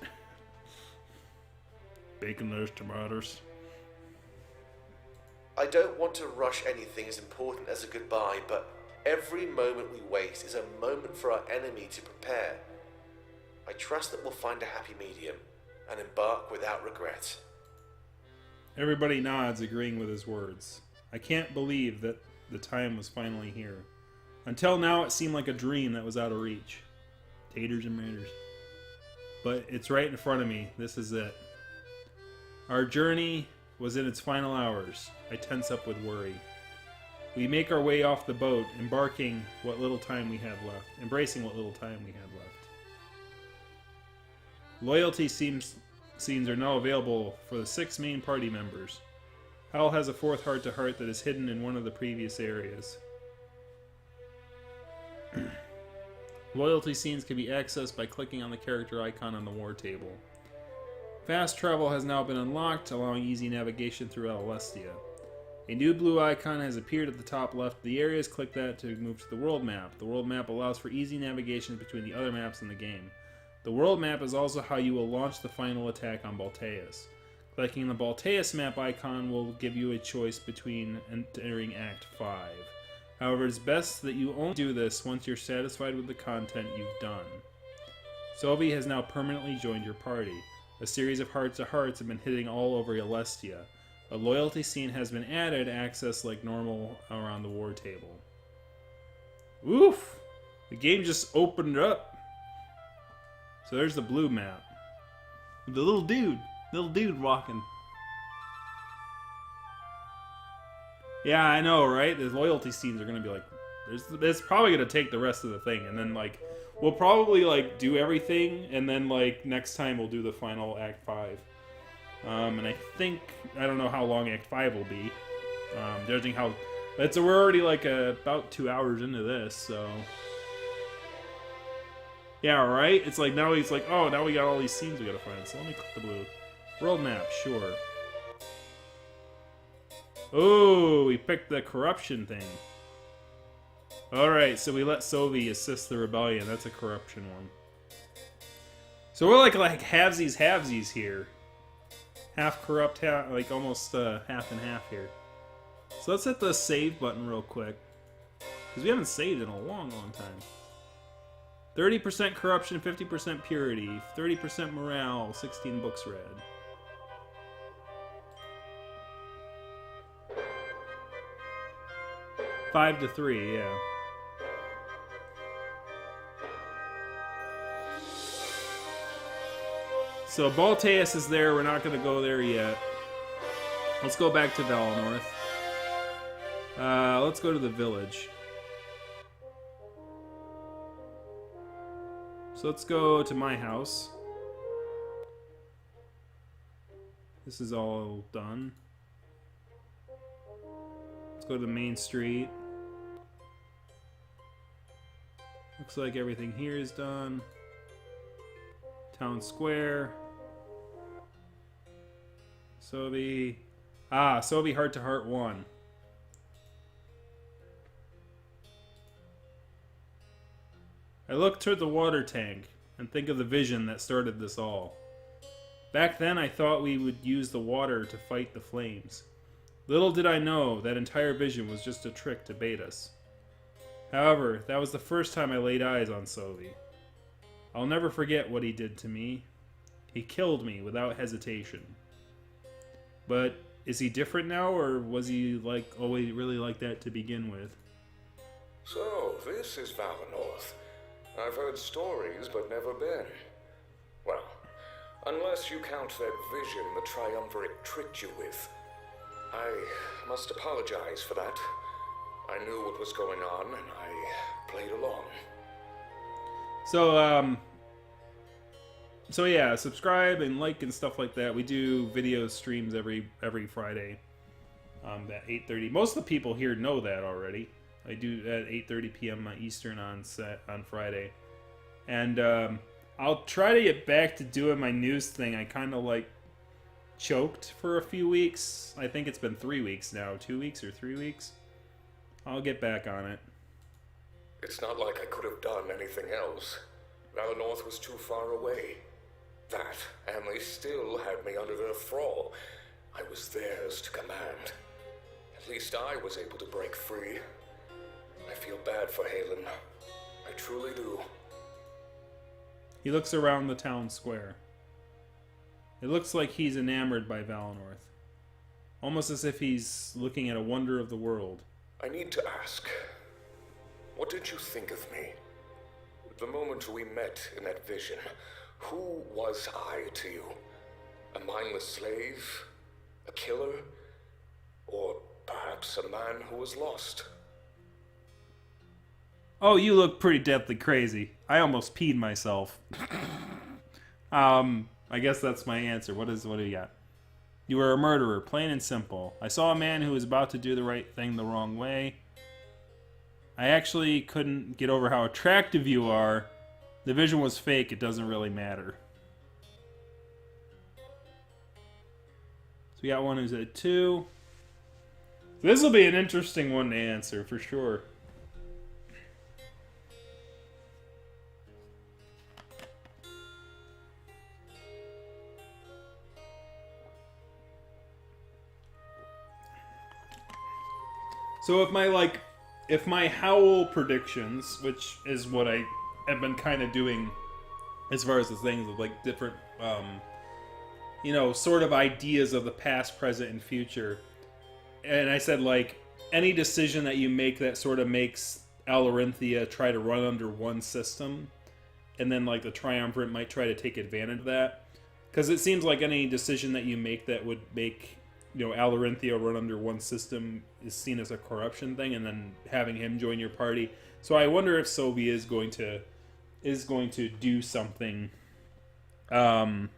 Bacon, lettuce, tomatoes. I don't want to rush anything as important as a goodbye, but every moment we waste is a moment for our enemy to prepare. I trust that we'll find a happy medium and embark without regret. Everybody nods, agreeing with his words. I can't believe that the time was finally here. Until now, it seemed like a dream that was out of reach. Taters and maters. But it's right in front of me. This is it. Our journey was in its final hours. I tense up with worry. We make our way off the boat, embracing what little time we have left. Loyalty scenes are now available for the 6 main party members. Hal has a 4th heart-to-heart that is hidden in one of the previous areas. Loyalty scenes can be accessed by clicking on the character icon on the war table. Fast travel has now been unlocked, allowing easy navigation through Alerinthia. A new blue icon has appeared at the top left of the areas. Click that to move to the world map. The world map allows for easy navigation between the other maps in the game. The world map is also how you will launch the final attack on Balteus. Clicking the Balteus map icon will give you a choice between entering Act 5. However, it's best that you only do this once you're satisfied with the content you've done. Sylvie has now permanently joined your party. A series of hearts have been hitting all over Alerinthia. A loyalty scene has been added, access like normal around the war table. Oof! The game just opened up. So there's the blue map. The little dude walking. Yeah, I know, right? The loyalty scenes are gonna be like, it's probably gonna take the rest of the thing, and then like, we'll probably like do everything, and then like next time we'll do the final Act 5. And I don't know how long Act 5 will be. Judging how, we're already like about 2 hours into this, so. Yeah, right? It's like, now he's like, oh, now we got all these scenes we gotta find, so let me click the blue. World map, sure. Oh, we picked the corruption thing. Alright, so we let Sovi assist the rebellion. That's a corruption one. So we're like halvesies here. Half corrupt, half, like almost half and half here. So let's hit the save button real quick. Because we haven't saved in a long time. 30% corruption, 50% purity, 30% morale, 16 books read. Five to 3, yeah. So Balteus is there. We're not going to go there yet. Let's go back to Valinor. Let's go to the village. So let's go to my house. This is all done. Let's go to the main street. Looks like everything here is done. Town square. Sovi. Sovi heart to heart 1. I look toward the water tank and think of the vision that started this all. Back then I thought we would use the water to fight the flames. Little did I know that entire vision was just a trick to bait us. However, that was the first time I laid eyes on Sovi. I'll never forget what he did to me. He killed me without hesitation. But is he different now, or was he like always really like that to begin with? So, this is Valinor. I've heard stories, but never been. Well, unless you count that vision the Triumvirate tricked you with. I must apologize for that. I knew what was going on, and I played along. So yeah, subscribe and like and stuff like that. We do video streams every Friday at 8:30. Most of the people here know that already. I do at 8:30 p.m. Eastern on Friday. And I'll try to get back to doing my news thing. I kind of like choked for a few weeks. I think it's been 3 weeks now. 2 weeks or 3 weeks. I'll get back on it. It's not like I could have done anything else. Valinor was too far away. That, and they still had me under their thrall. I was theirs to command. At least I was able to break free. I feel bad for Halen. I truly do. He looks around the town square. It looks like he's enamored by Valinor. Almost as if he's looking at a wonder of the world. I need to ask, what did you think of me? The moment we met in that vision, who was I to you? A mindless slave? A killer? Or perhaps a man who was lost? Oh, you look pretty deathly crazy. I almost peed myself. I guess that's my answer. What do you got? You were a murderer, plain and simple. I saw a man who was about to do the right thing the wrong way. I actually couldn't get over how attractive you are. The vision was fake. It doesn't really matter. So we got one who's at 2. This will be an interesting one to answer for sure. So if my howl predictions, which is what I have been kind of doing as far as the things of like different, sort of ideas of the past, present, and future. And I said like any decision that you make that sort of makes Alerinthia try to run under one system, and then like the Triumvirate might try to take advantage of that. Because it seems like any decision that you make that would make Alerinthia run under one system is seen as a corruption thing, and then having him join your party. So I wonder if Sovi is going to do something. And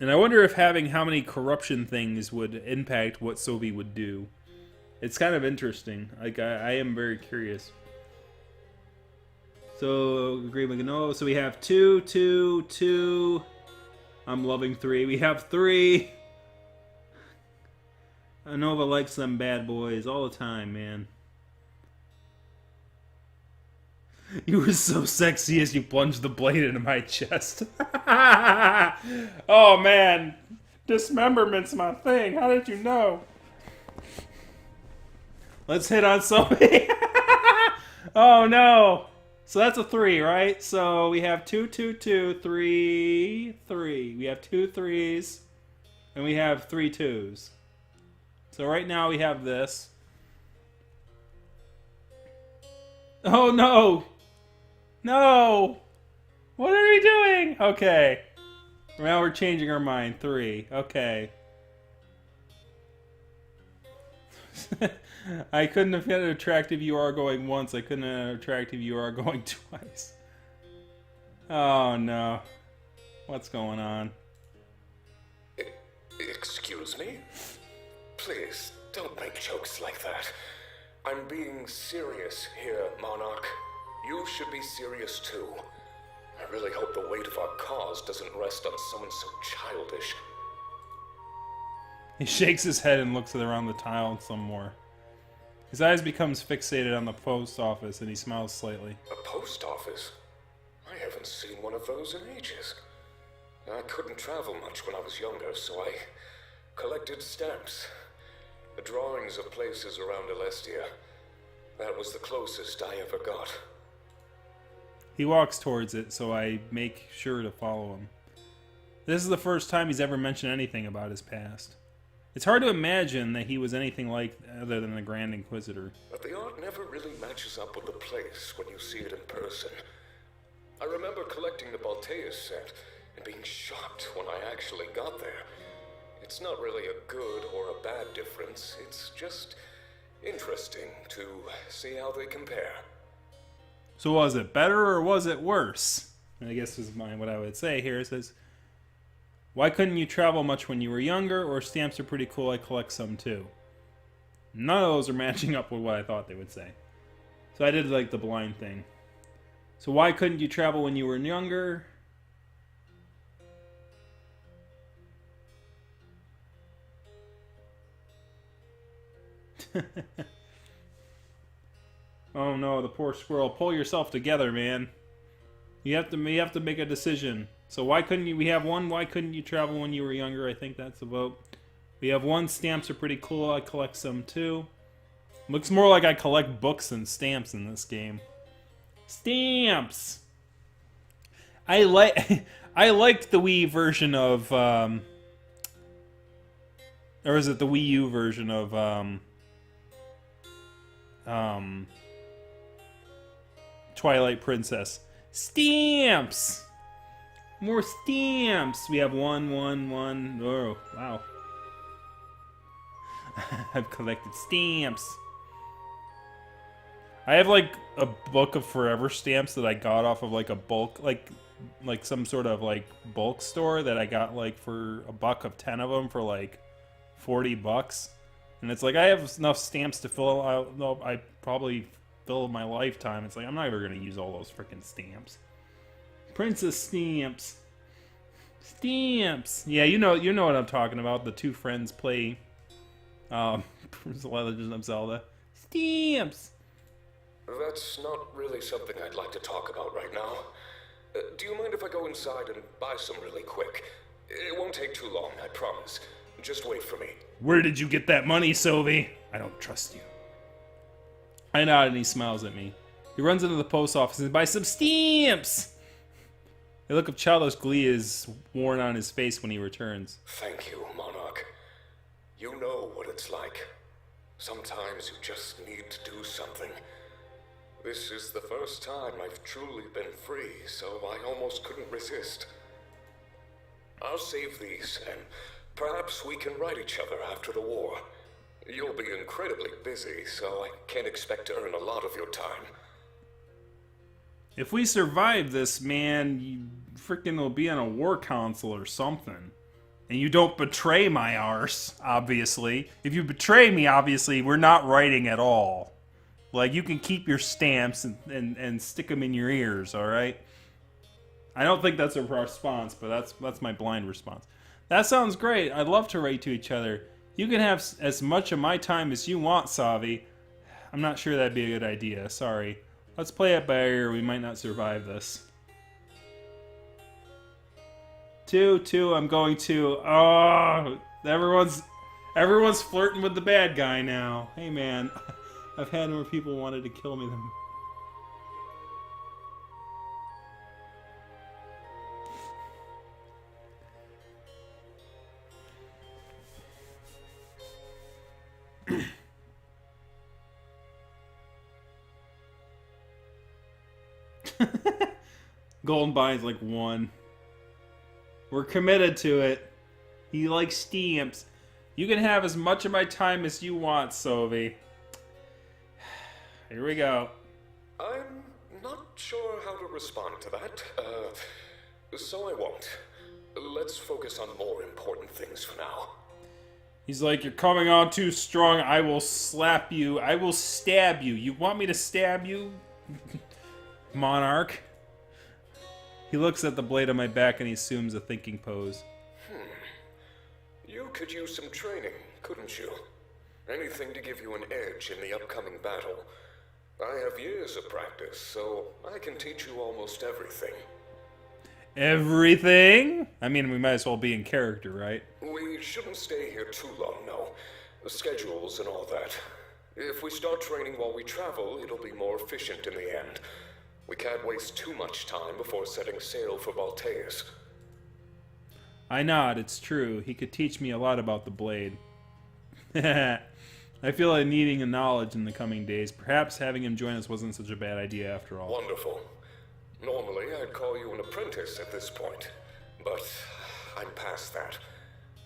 I wonder if having how many corruption things would impact what Sovi would do. It's kind of interesting. Like I am very curious. So agreement no. So we have 2, 2, 2. I'm loving 3. We have 3. Nova likes them bad boys all the time, man. You were so sexy as you plunged the blade into my chest. Oh, man. Dismemberment's my thing. How did you know? Let's hit on Sophie. Oh, no. So that's a 3, right? So we have 2, 2, 2, 3, 3. We have 2 3s. And we have 3 2s. So right now we have this. Oh no! No! What are we doing? Okay. Now we're changing our mind. 3. Okay. I couldn't have had an attractive you are going once. I couldn't have an attractive you are going twice. Oh no. What's going on? Excuse me? Please, don't make jokes like that. I'm being serious here, Monarch. You should be serious too. I really hope the weight of our cause doesn't rest on someone so childish. He shakes his head and looks around the tile some more. His eyes becomes fixated on the post office and he smiles slightly. A post office? I haven't seen one of those in ages. I couldn't travel much when I was younger, so I collected stamps. The drawings of places around Alestia. That was the closest I ever got. He walks towards it, so I make sure to follow him. This is the first time he's ever mentioned anything about his past. It's hard to imagine that he was anything like other than the Grand Inquisitor. But the art never really matches up with the place when you see it in person. I remember collecting the Balteus set and being shocked when I actually got there. It's not really a good or a bad difference. It's just interesting to see how they compare. So was it better or was it worse? And I guess is what I would say here. It says, why couldn't you travel much when you were younger? Or stamps are pretty cool. I collect some too. None of those are matching up with what I thought they would say. So I did like the blind thing. So why couldn't you travel when you were younger? Oh no, the poor squirrel. Pull yourself together, man. You have to make a decision. So why couldn't you? We have one. Why couldn't you travel when you were younger? I think that's the vote. We have one. Stamps are pretty cool. I collect some too. Looks more like I collect books than stamps in this game. Stamps. I liked the Wii version of or is it the Wii U version of Twilight Princess. Stamps! More stamps! We have one. Oh, wow. I've collected stamps. I have like a book of forever stamps that I got off of like a bulk, like some sort of like bulk store that I got like for $1 of 10 of them for like $40. And it's like I have enough stamps to fill out. No, I probably fill my lifetime. It's like I'm not ever gonna use all those freaking stamps. Princess stamps. Stamps. Yeah, you know what I'm talking about. The two friends play Legend of Zelda. Stamps. That's not really something I'd like to talk about right now. Do you mind if I go inside and buy some really quick? It won't take too long, I promise. Just wait for me. Where did you get that money, Sylvie? I don't trust you. I nod and he smiles at me. He runs into the post office and buys some stamps! The look of childish glee is worn on his face when he returns. Thank you, Monarch. You know what it's like. Sometimes you just need to do something. This is the first time I've truly been free, so I almost couldn't resist. I'll save these, and perhaps we can write each other after the war. You'll be incredibly busy, so I can't expect to earn a lot of your time. If we survive this, man, you freaking will be on a war council or something. And you don't betray my arse, obviously. If you betray me, obviously, we're not writing at all. Like, you can keep your stamps and stick them in your ears, alright? I don't think that's a response, but that's my blind response. That sounds great. I'd love to write to each other. You can have as much of my time as you want, Savi. I'm not sure that'd be a good idea. Sorry. Let's play it by ear. We might not survive this. 2, I'm going to. Oh, everyone's flirting with the bad guy now. Hey, man. I've had more people wanted to kill me than... Golden Bind's like 1. We're committed to it. He likes stamps. You can have as much of my time as you want, Sovi. Here we go. I'm not sure how to respond to that. So I won't. Let's focus on more important things for now. He's like, you're coming on too strong. I will slap you. I will stab you. You want me to stab you? Monarch. He looks at the blade on my back and he assumes a thinking pose. You could use some training, couldn't you? Anything to give you an edge in the upcoming battle. I have years of practice, so I can teach you almost everything. Everything? I mean, we might as well be in character, right? We shouldn't stay here too long, no. The schedules and all that. If we start training while we travel, it'll be more efficient in the end. We can't waste too much time before setting sail for Balteus. I nod, it's true. He could teach me a lot about the blade. I feel like needing a knowledge in the coming days. Perhaps having him join us wasn't such a bad idea after all. Wonderful. Normally, I'd call you an apprentice at this point, but I'm past that.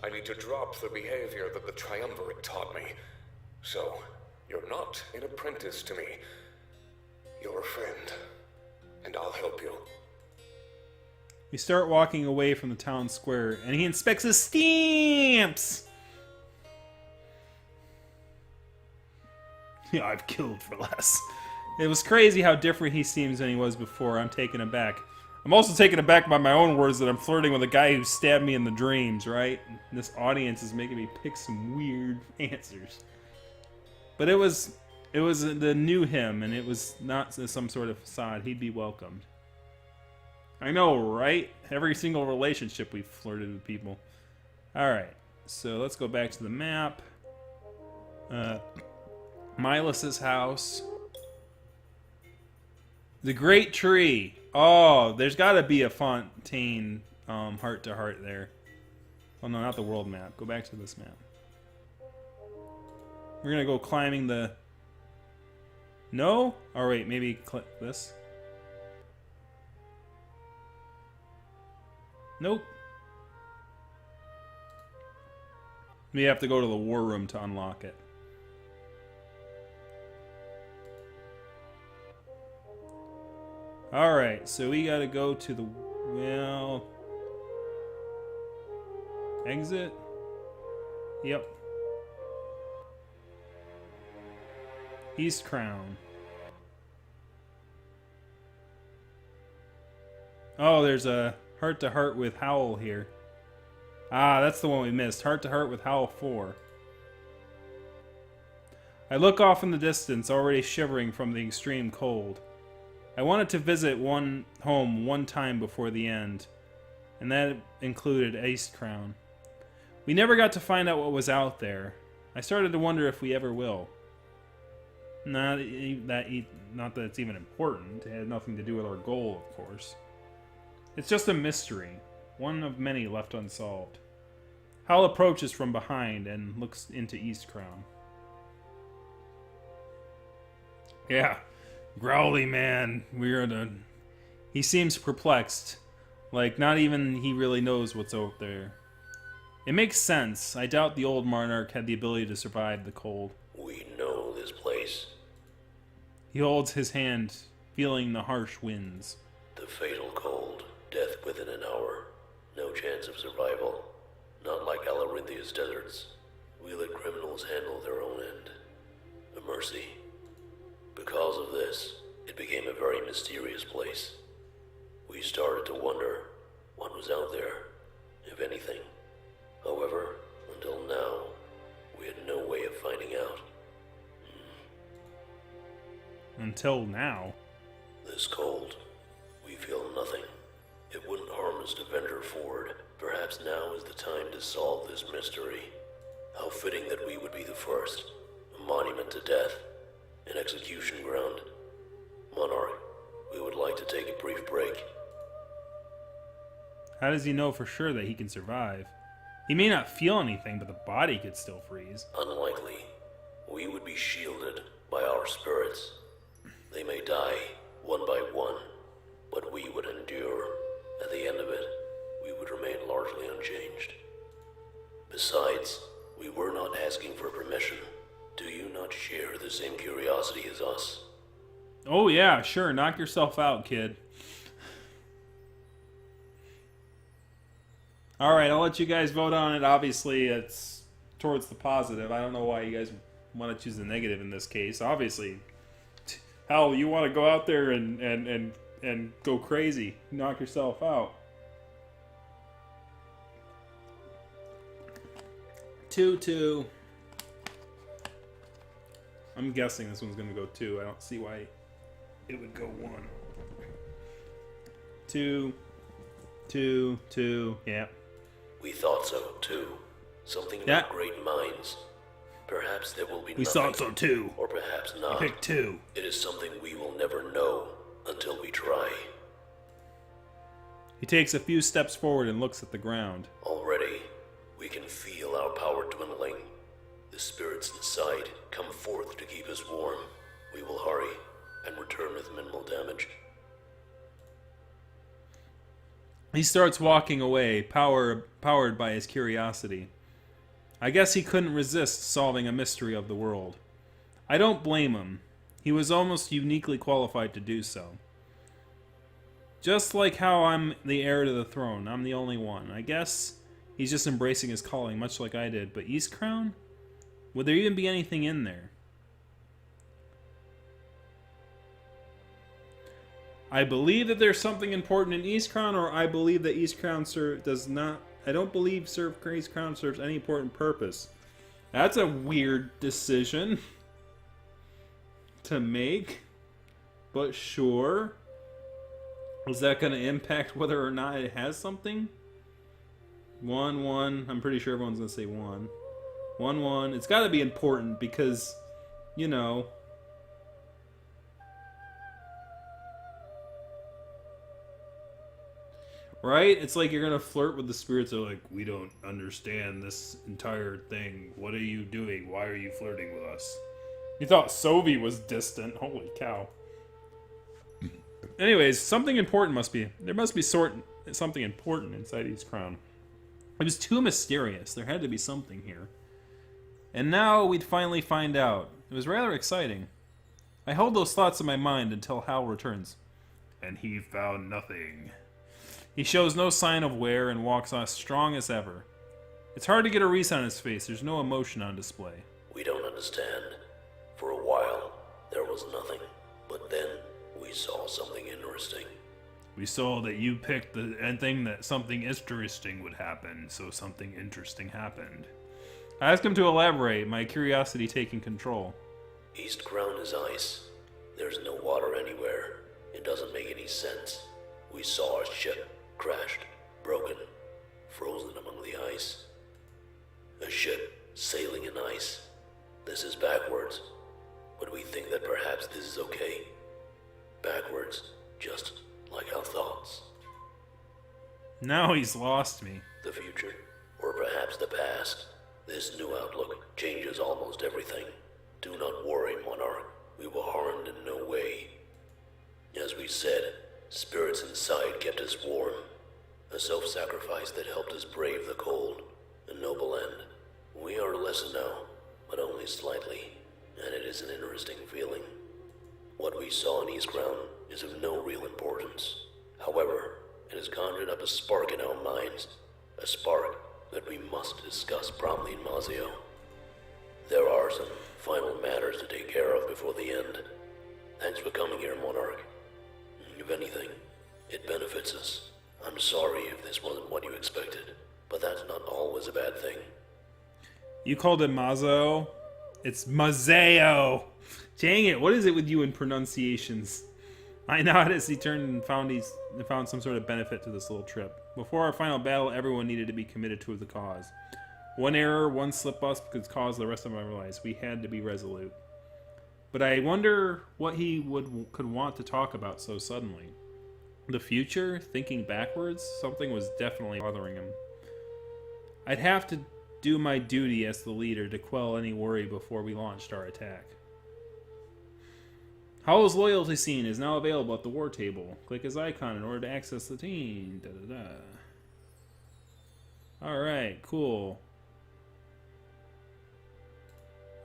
I need to drop the behavior that the Triumvirate taught me. So, you're not an apprentice to me. You're a friend, and I'll help you. We start walking away from the town square, and he inspects his stamps! Yeah, I've killed for less. It was crazy how different he seems than he was before. I'm taken aback. I'm also taken aback by my own words that I'm flirting with a guy who stabbed me in the dreams, right? This audience is making me pick some weird answers. But it was the new him, and it was not some sort of facade. He'd be welcomed. I know, right? Every single relationship we've flirted with people. Alright, so let's go back to the map. Milas's house. The Great Tree. Oh, there's got to be a Fontaine heart-to-heart there. Oh, no, not the world map. Go back to this map. We're going to go climbing the... No? Oh, wait, maybe click this. Nope. We have to go to the war room to unlock it. Alright, so we gotta go to the... Well... Exit? Yep. East Crown. Oh, there's a heart-to-heart with Howl here. Ah, that's the one we missed. Heart-to-heart with Howl 4. I look off in the distance, already shivering from the extreme cold. I wanted to visit home one time before the end, and that included East Crown. We never got to find out what was out there. I started to wonder if we ever will. Not that it's even important. It had nothing to do with our goal, of course. It's just a mystery, one of many left unsolved. Hal approaches from behind and looks into East Crown. Yeah, growly man, weird. He seems perplexed, like not even he really knows what's out there. It makes sense. I doubt the old monarch had the ability to survive the cold. We know this place. He holds his hand, feeling the harsh winds. The fatal cold, death within an hour, no chance of survival. Not like Alerinthia's deserts. We let criminals handle their own end. A mercy. Because of this, it became a very mysterious place. We started to wonder what was out there, if anything. However, until now, we had no way of finding out. Until now? This cold, we feel nothing. It wouldn't harm us to venture forward. Perhaps now is the time to solve this mystery. How fitting that we would be the first. A monument to death. An execution ground. Monarch, we would like to take a brief break. How does he know for sure that he can survive? He may not feel anything, but the body could still freeze. Unlikely. We would be shielded by our spirits. They may die, one by one, but we would endure. At the end of it, we would remain largely unchanged. Besides, we were not asking for permission. Do you not share the same curiosity as us? Oh yeah, sure. Knock yourself out, kid. Alright, I'll let you guys vote on it. Obviously, it's towards the positive. I don't know why you guys want to choose the negative in this case. Obviously, hell, you want to go out there and go crazy. Knock yourself out. 2-2. I'm guessing this one's going to go 2. I don't see why it would go 1. 2, 2, 2. Yeah. We thought so, too. Something about great minds. Perhaps there will be We nothing, thought so, too. or perhaps not. Pick 2. It is something we will never know until we try. He takes a few steps forward and looks at the ground. Already, we can feel our power dwindling. The spirits inside come forth to keep us warm. We will hurry and return with minimal damage. He starts walking away, powered by his curiosity. I guess he couldn't resist solving a mystery of the world. I don't blame him. He was almost uniquely qualified to do so. Just like how I'm the heir to the throne, I'm the only one. I guess he's just embracing his calling, much like I did. But East Crown? Would there even be anything in there? I believe that there's something important in East Crown, or I believe that East Crown does not... I don't believe East Crown serves any important purpose. That's a weird decision. to make, but sure. Is that going to impact whether or not it has something? 1, 1. I'm pretty sure everyone's going to say 1. 1, 1. It's got to be important because, you know. Right? It's like you're going to flirt with the spirits. They're like, we don't understand this entire thing. What are you doing? Why are you flirting with us? You thought Sovi was distant. Holy cow. Anyways, something important must be. There must be something important inside East Crown. It was too mysterious. There had to be something here. And now we'd finally find out. It was rather exciting. I hold those thoughts in my mind until Hal returns. And he found nothing. He shows no sign of wear and walks on strong as ever. It's hard to get a read on his face. There's no emotion on display. We don't understand. For a while, there was nothing. But then, we saw something interesting. We saw that you picked the thing that something interesting would happen, so something interesting happened. I asked him to elaborate, my curiosity taking control. East Crown is ice. There's no water anywhere. It doesn't make any sense. We saw a ship, crashed, broken, frozen among the ice. A ship sailing in ice. This is backwards. But we think that perhaps this is okay. Backwards, just like our thoughts. Now he's lost me. The future, or perhaps the past. This new outlook changes almost everything. Do not worry, Monarch. We were harmed in no way. As we said, spirits inside kept us warm. A self-sacrifice that helped us brave the cold. A noble end. We are lesser now, but only slightly, and it is an interesting feeling. What we saw in East Crown is of no real importance. However, it has conjured up a spark in our minds. A spark that we must discuss promptly in Mazio. There are some final matters to take care of before the end. Thanks for coming here, Monarch. If anything, it benefits us. I'm sorry if this wasn't what you expected, but that's not always a bad thing. You called it Mazo? It's Mazeo! Dang it, what is it with you in pronunciations? I noticed he turned and found some sort of benefit to this little trip. Before our final battle, everyone needed to be committed to the cause. One error, one slip-up could cause the rest of our lives. We had to be resolute. But I wonder what he could want to talk about so suddenly. The future? Thinking backwards? Something was definitely bothering him. I'd have to do my duty as the leader to quell any worry before we launched our attack. Hollow's loyalty scene is now available at the war table. Click his icon in order to access the team. Alright, cool.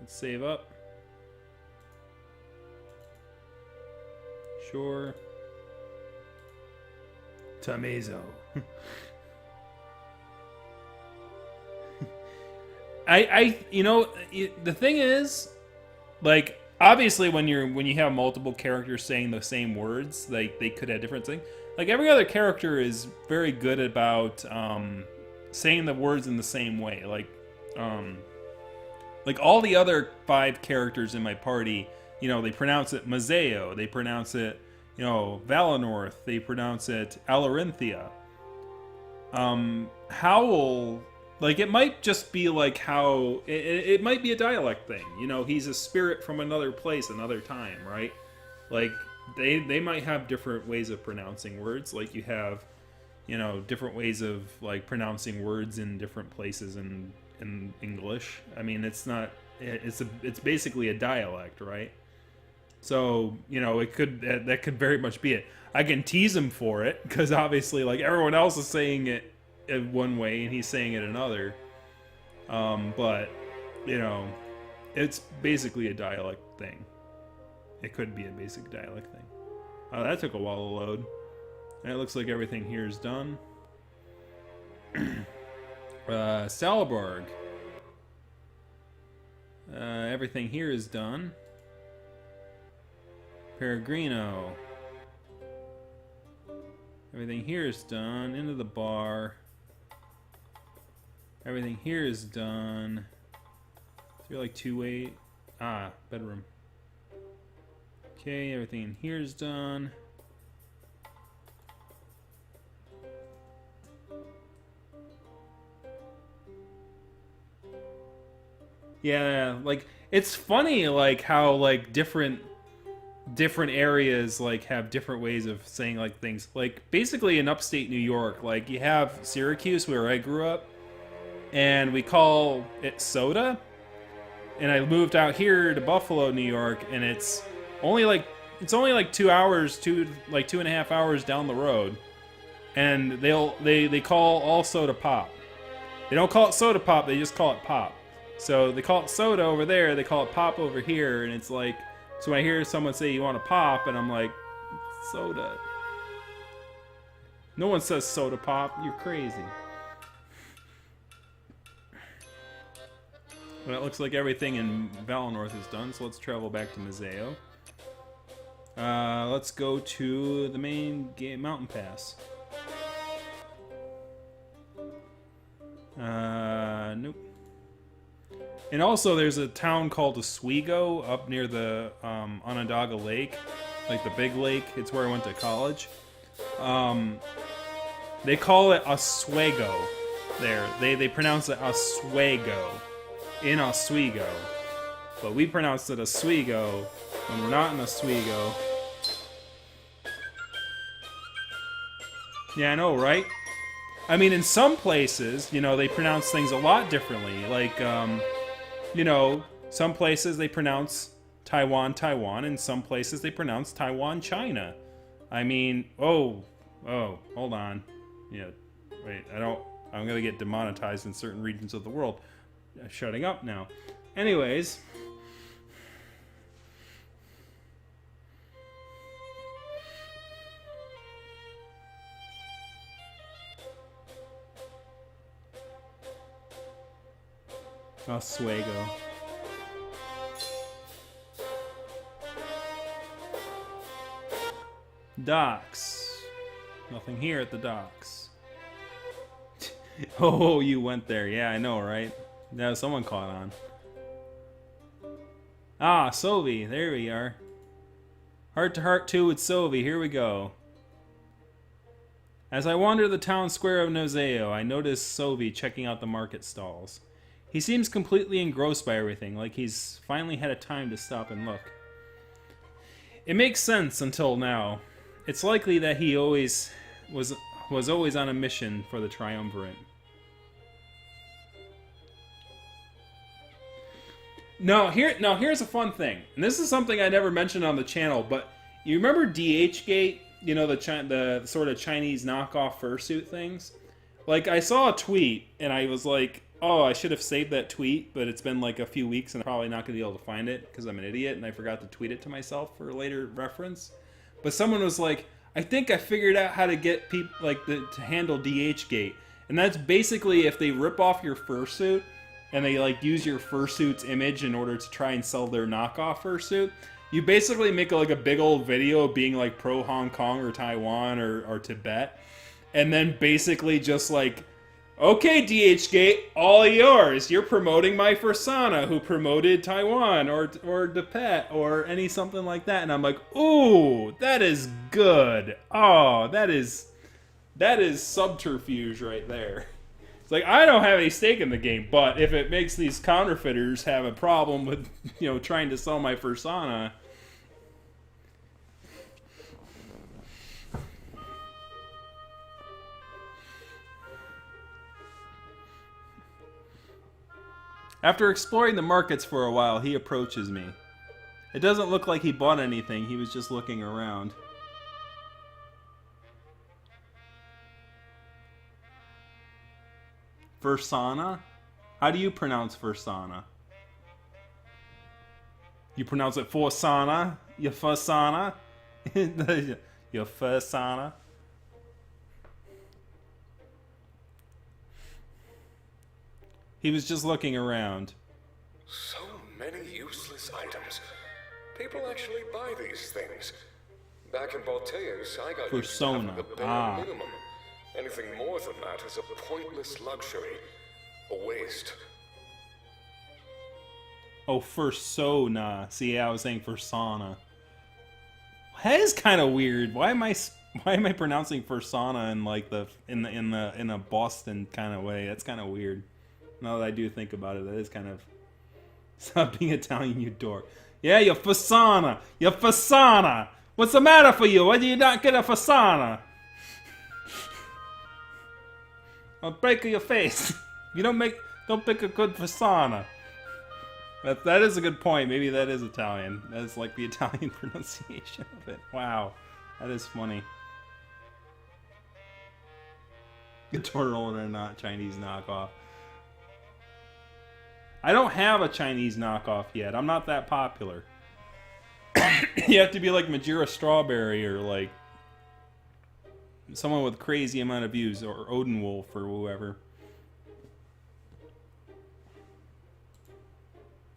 Let's save up. Sure. Tamazo. The thing is, like, obviously when you have multiple characters saying the same words, like, they could have different things. Like, every other character is very good about saying the words in the same way. Like all the other 5 characters in my party, they pronounce it Mazeo, they pronounce it, Valenorth, they pronounce it Alerinthia. Howl, like, it might just be like how it might be a dialect thing. He's a spirit from another place, another time, right? Like, they might have different ways of pronouncing words. Like, you have, different ways of, like, pronouncing words in different places in English. I mean, it's basically a dialect, right? So, that could very much be it. I can tease him for it, because obviously, like, everyone else is saying it in one way, and he's saying it another. But, it's basically a dialect thing. It could be a basic dialect thing. Oh, that took a while to load. And it looks like everything here is done. Salborg. Everything here is done. Peregrino. Everything here is done. Into the bar. Everything here is done. Is there like 2-way? Bedroom. Okay, everything in here is done. Yeah, like it's funny like how like different areas like have different ways of saying like things. Like basically in upstate New York, like you have Syracuse where I grew up and we call it soda. And I moved out here to Buffalo, New York, and it's only like 2 hours, 2.5 hours down the road. And they call all soda pop. They don't call it soda pop, they just call it pop. So they call it soda over there, they call it pop over here, and it's like, so when I hear someone say you want a pop, and I'm like, soda. No one says soda pop, you're crazy. Well, it looks like everything in Valinor is done, so let's travel back to Mazeo. Let's go to the main mountain pass. Nope. And also, there's a town called Oswego up near the Onondaga Lake, like the big lake. It's where I went to college. They call it Oswego there. They pronounce it Oswego in Oswego. But we pronounce it Oswego when we're not in Oswego. Yeah, I know, right? I mean, in some places, you know, they pronounce things a lot differently. Like, you know, some places they pronounce Taiwan, Taiwan, and some places they pronounce Taiwan, China. I mean, hold on. Yeah, wait, I'm gonna get demonetized in certain regions of the world. Shutting up now. Anyways. Oswego. Docks. Nothing here at the docks. Oh, you went there. Yeah, I know, right? Yeah, someone caught on. Ah, Sovi. There we are. Heart to Heart 2 with Sovi. Here we go. As I wander the town square of Nozeo, I notice Sovi checking out the market stalls. He seems completely engrossed by everything, like he's finally had a time to stop and look. It makes sense until now. It's likely that he always was always on a mission for the Triumvirate. Now here's a fun thing, and this is something I never mentioned on the channel, but you remember DHgate? You know, the sort of Chinese knockoff fursuit things? Like, I saw a tweet, and I was like, oh, I should have saved that tweet, but it's been like a few weeks, and I'm probably not going to be able to find it, because I'm an idiot, and I forgot to tweet it to myself for later reference. But someone was like, I think I figured out how to get people, like, to handle DHgate. And that's basically if they rip off your fursuit, and they, like, use your fursuit's image in order to try and sell their knockoff fursuit, you basically make, like, a big old video being, like, pro-Hong Kong or Taiwan or Tibet, and then basically just, like, okay, DHgate, all yours. You're promoting my Fursana, who promoted Taiwan or Tibet or any something like that. And I'm like, ooh, that is good. Oh, that is subterfuge right there. It's like, I don't have any stake in the game, but if it makes these counterfeiters have a problem with, you know, trying to sell my Fursana. After exploring the markets for a while, he approaches me. It doesn't look like he bought anything, he was just looking around. Fursana? How do you pronounce Fursana? You pronounce it Fursana? Your Fursana? Your Fursana? He was just looking around. So many useless items. People actually buy these things. Back in Balteus, I got used to having the bare minimum. Anything more than that is a pointless luxury. A waste. Oh, Fursona. See, I was saying Fursana. That is kind of weird. Why am I pronouncing Fursana in like in a Boston kind of way? That's kind of weird. Now that I do think about it, that is kind of... Stop being Italian, you dork. Yeah, you Fursana. You Fursana. What's the matter for you? Why do you not get a Fursana? I'll break your face. You don't pick a good Fursana. That is a good point. Maybe that is Italian. That is like the Italian pronunciation of it. Wow. That is funny. Guitar roller or not, Chinese knockoff. I don't have a Chinese knockoff yet. I'm not that popular. You have to be like Majira Strawberry or like someone with crazy amount of views, or Odin Wolf or whoever.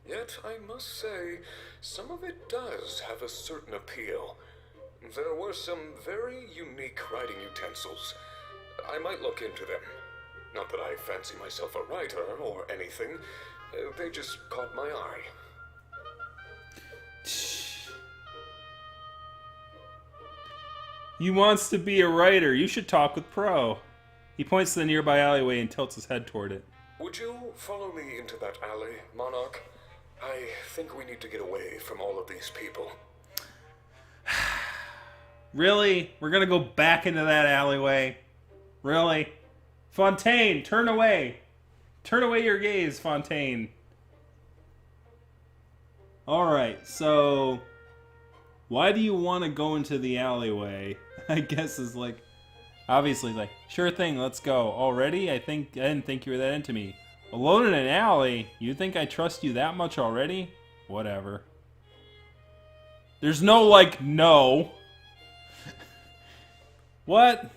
Yet, I must say, some of it does have a certain appeal. There were some very unique writing utensils. I might look into them. Not that I fancy myself a writer or anything. They just caught my eye. You wants to be a writer. You should talk with Pro. He points to the nearby alleyway and tilts his head toward it. Would you follow me into that alley, Monarch? I think we need to get away from all of these people. Really? We're gonna go back into that alleyway? Really? Fontaine, turn away! Turn away your gaze, Fontaine. Alright, so... why do you want to go into the alleyway? I guess is like... obviously, like, sure thing, let's go. Already? I didn't think you were that into me. Alone in an alley? You think I trust you that much already? Whatever. There's no, like, no. What?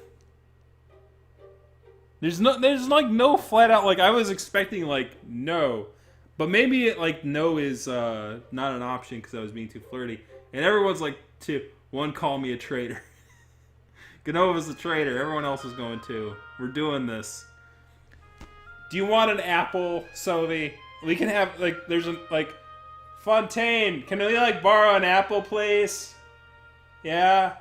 There's like no flat out, like, I was expecting, like, no. But maybe it, like, no is not an option because I was being too flirty. And everyone's like, one, call me a traitor. Ganova's a traitor. Everyone else is going to. We're doing this. Do you want an apple, Sophie? We can have, like, there's a, like, Fontaine, can we, like, borrow an apple, please? Yeah?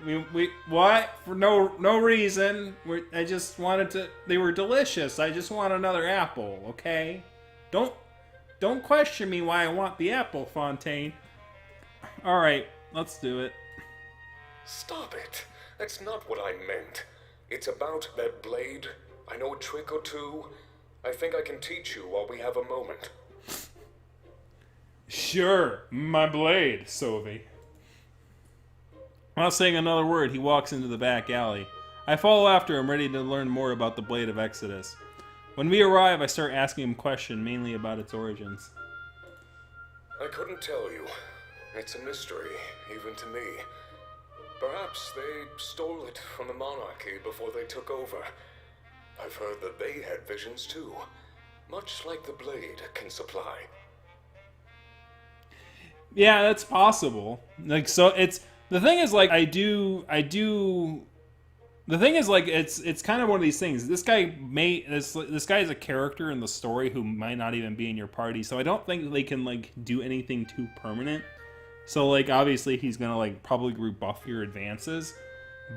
We what? For no reason. I just wanted to, they were delicious. I just want another apple, okay? Don't question me why I want the apple, Fontaine. Alright, let's do it. Stop it. That's not what I meant. It's about that blade. I know a trick or two. I think I can teach you while we have a moment. Sure, my blade, Sophie. Without saying another word, he walks into the back alley. I follow after him, ready to learn more about the Blade of Exodus. When we arrive, I start asking him questions, mainly about its origins. I couldn't tell you. It's a mystery, even to me. Perhaps they stole it from the monarchy before they took over. I've heard that they had visions too, much like the blade can supply. Yeah, that's possible. Like, so it's, the thing is, like, the thing is, like, it's kind of one of these things. This guy this guy is a character in the story who might not even be in your party, so I don't think they can, like, do anything too permanent. So, like, obviously he's gonna, like, probably rebuff your advances,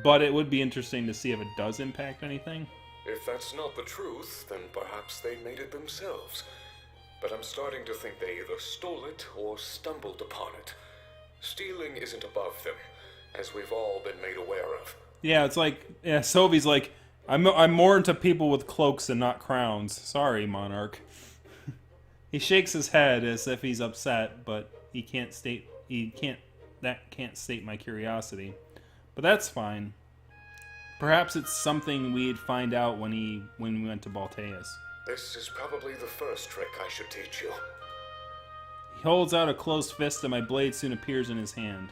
but it would be interesting to see if it does impact anything. If that's not the truth, then perhaps they made it themselves. But I'm starting to think they either stole it or stumbled upon it. Stealing isn't above them, as we've all been made aware of. Yeah, it's like, yeah, Sophie's like, I'm more into people with cloaks and not crowns. Sorry, Monarch. He shakes his head as if he's upset, but that can't state my curiosity. But that's fine. Perhaps it's something we'd find out when we went to Balteus. This is probably the first trick I should teach you. He holds out a closed fist and my blade soon appears in his hand.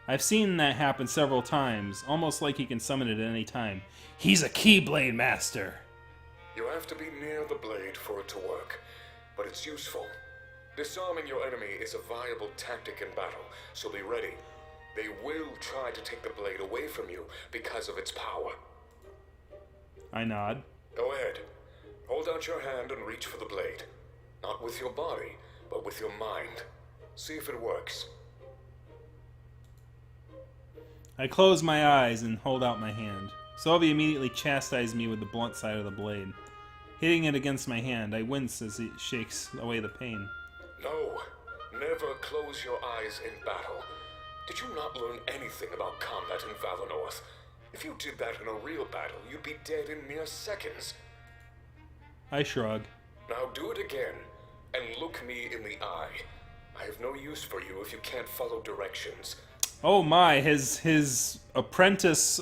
I've seen that happen several times, almost like he can summon it at any time. He's a Keyblade Master! You have to be near the blade for it to work, but it's useful. Disarming your enemy is a viable tactic in battle, so be ready. They will try to take the blade away from you because of its power. I nod. Go ahead. Hold out your hand and reach for the blade. Not with your body, but with your mind. See if it works. I close my eyes and hold out my hand. Sylvie immediately chastised me with the blunt side of the blade. Hitting it against my hand, I wince as it shakes away the pain. No, never close your eyes in battle. Did you not learn anything about combat in Valinor? If you did that in a real battle, you'd be dead in mere seconds. I shrug. Now do it again, and look me in the eye. I have no use for you if you can't follow directions. Oh my, his apprentice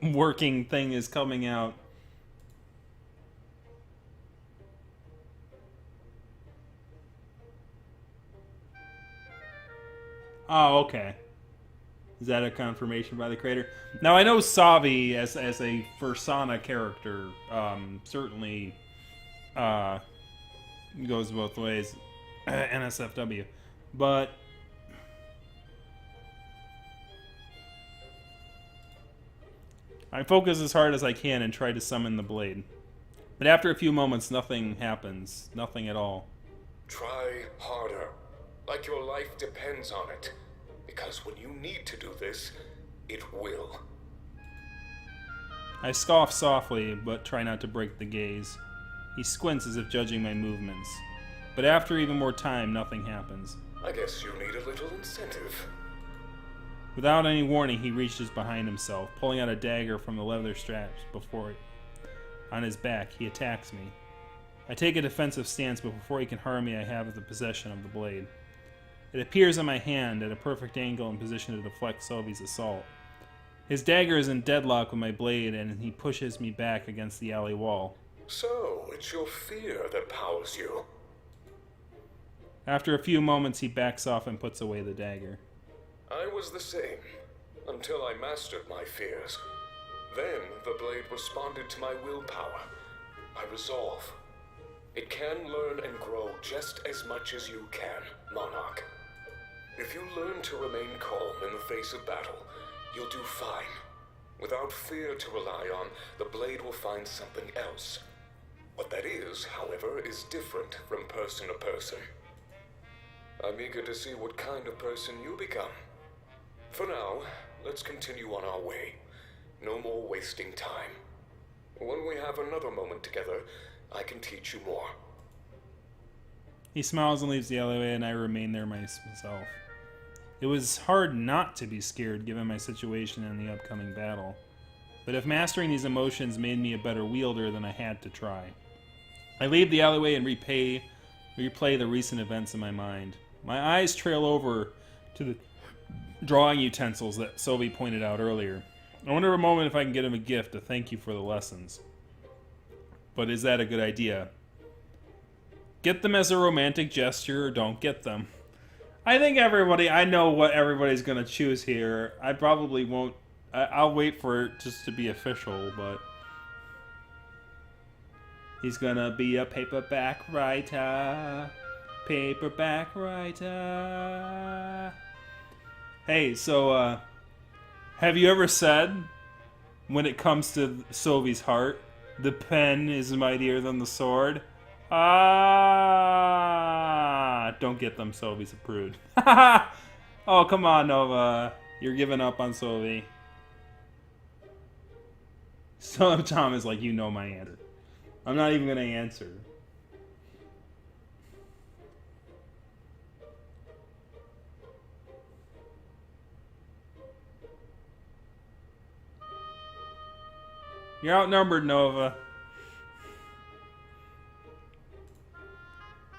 working thing is coming out. Oh, okay. Is that a confirmation by the creator? Now I know Savi as a Persona character certainly goes both ways, NSFW, but I focus as hard as I can and try to summon the blade. But after a few moments, nothing happens. Nothing at all. Try harder, like your life depends on it. Because when you need to do this, it will. I scoff softly, but try not to break the gaze. He squints as if judging my movements. But after even more time, nothing happens. I guess you need a little incentive. Without any warning, he reaches behind himself, pulling out a dagger from the leather straps before it. On his back, he attacks me. I take a defensive stance, but before he can harm me, I have the possession of the blade. It appears in my hand at a perfect angle in position to deflect Sylvie's assault. His dagger is in deadlock with my blade, and he pushes me back against the alley wall. So, it's your fear that powers you. After a few moments, he backs off and puts away the dagger. I was the same, until I mastered my fears. Then the blade responded to my willpower, my resolve. It can learn and grow just as much as you can, Monarch. If you learn to remain calm in the face of battle, you'll do fine. Without fear to rely on, the blade will find something else. What that is, however, is different from person to person. I'm eager to see what kind of person you become. For now, let's continue on our way. No more wasting time. When we have another moment together, I can teach you more. He smiles and leaves the alleyway, and I remain there myself. It was hard not to be scared given my situation in the upcoming battle. But if mastering these emotions made me a better wielder, then I had to try. I leave the alleyway and replay the recent events in my mind. My eyes trail over to the drawing utensils that Sylvie pointed out earlier. I wonder a moment if I can get him a gift to thank you for the lessons. But is that a good idea? Get them as a romantic gesture or don't get them. I think I know what everybody's going to choose here. I probably won't. I'll wait for it just to be official, but he's going to be a paperback writer. Paperback writer. Hey, so, have you ever said, when it comes to Sylvie's heart, the pen is mightier than the sword? Don't get them, Sylvie's a prude. Oh, come on, Nova. You're giving up on Sylvie. So Tom is like, you know my answer. I'm not even going to answer. You're outnumbered, Nova.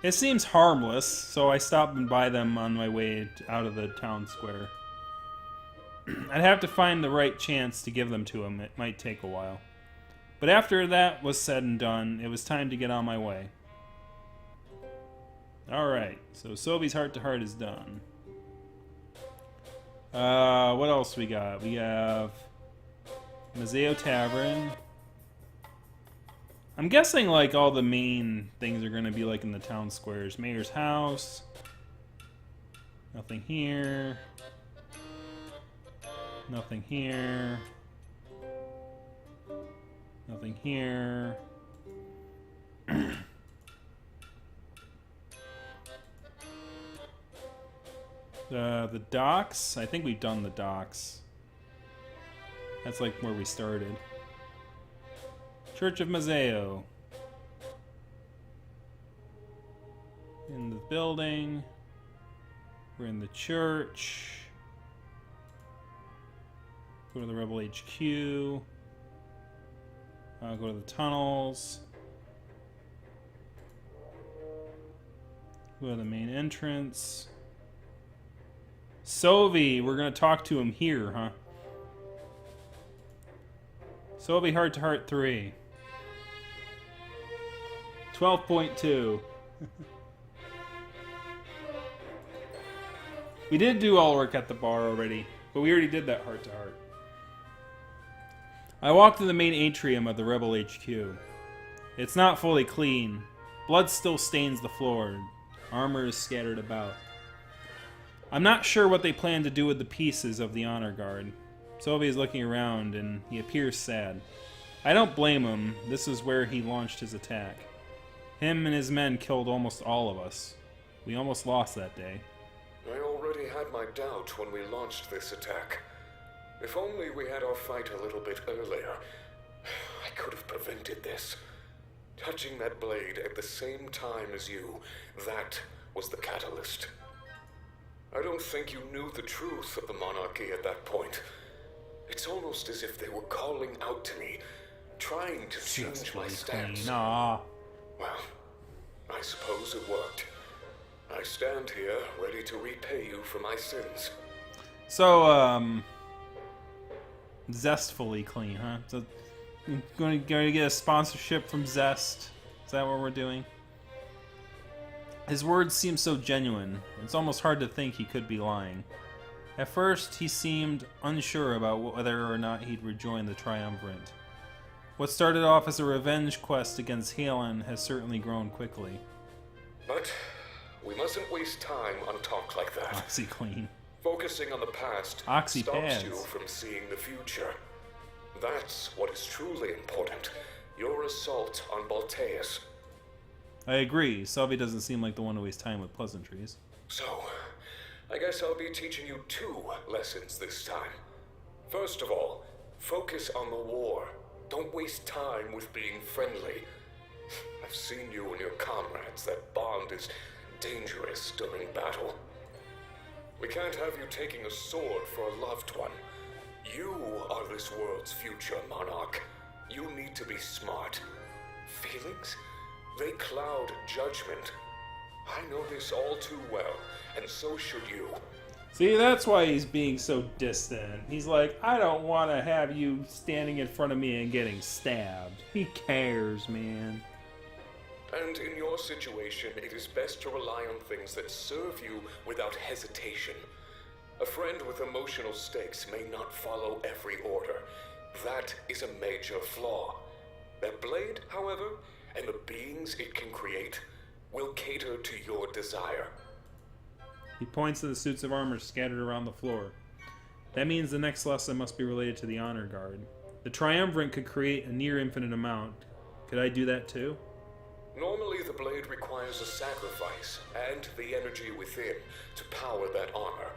It seems harmless, so I stop and buy them on my way out of the town square. I'd have to find the right chance to give them to him. It might take a while. But after that was said and done, it was time to get on my way. Alright, so Sylvie's heart-to-heart is done. What else we got? We have Museo Tavern. I'm guessing like all the main things are going to be like in the town squares. Mayor's house. Nothing here. Nothing here. Nothing here. The docks. I think we've done the docks. That's like where we started. Church of Mazeo. In the building. We're in the church. Go to the Rebel HQ. Go to the tunnels. Go to the main entrance. Sovi, we're gonna talk to him here, huh? Sovi Heart to Heart 3. 12.2. We did do Ulric at the bar already, but we already did that Heart to Heart. I walked to the main atrium of the Rebel HQ. It's not fully clean. Blood still stains the floor. Armor is scattered about. I'm not sure what they plan to do with the pieces of the honor guard. Sovi is looking around, and he appears sad. I don't blame him. This is where he launched his attack. Him and his men killed almost all of us. We almost lost that day. I already had my doubt when we launched this attack. If only we had our fight a little bit earlier. I could have prevented this. Touching that blade at the same time as you, that was the catalyst. I don't think you knew the truth of the monarchy at that point. It's almost as if they were calling out to me, trying to change my stance. Nah. Well, I suppose it worked. I stand here ready to repay you for my sins. So, zestfully clean, huh? So, going to get a sponsorship from Zest. Is that what we're doing? His words seem so genuine. It's almost hard to think he could be lying. At first, he seemed unsure about whether or not he'd rejoin the Triumvirate. What started off as a revenge quest against Halen has certainly grown quickly. But we mustn't waste time on talk like that. OxyClean. Focusing on the past Oxy stops pads. you from seeing the future. That's what is truly important. Your assault on Balteus. I agree. Sovi doesn't seem like the one to waste time with pleasantries. So, I guess I'll be teaching you 2 lessons this time. First of all, focus on the war. Don't waste time with being friendly. I've seen you and your comrades. That bond is dangerous during battle. We can't have you taking a sword for a loved one. You are this world's future, Monarch. You need to be smart. Feelings? They cloud judgment. I know this all too well, and so should you. See, that's why he's being so distant. He's like, I don't want to have you standing in front of me and getting stabbed. He cares, man. And in your situation, it is best to rely on things that serve you without hesitation. A friend with emotional stakes may not follow every order. That is a major flaw. That blade, however, and the beings it can create, will cater to your desire. He points to the suits of armor scattered around the floor. That means the next lesson must be related to the honor guard. The Triumvirate could create a near infinite amount. Could I do that too? Normally, the blade requires a sacrifice and the energy within to power that honor.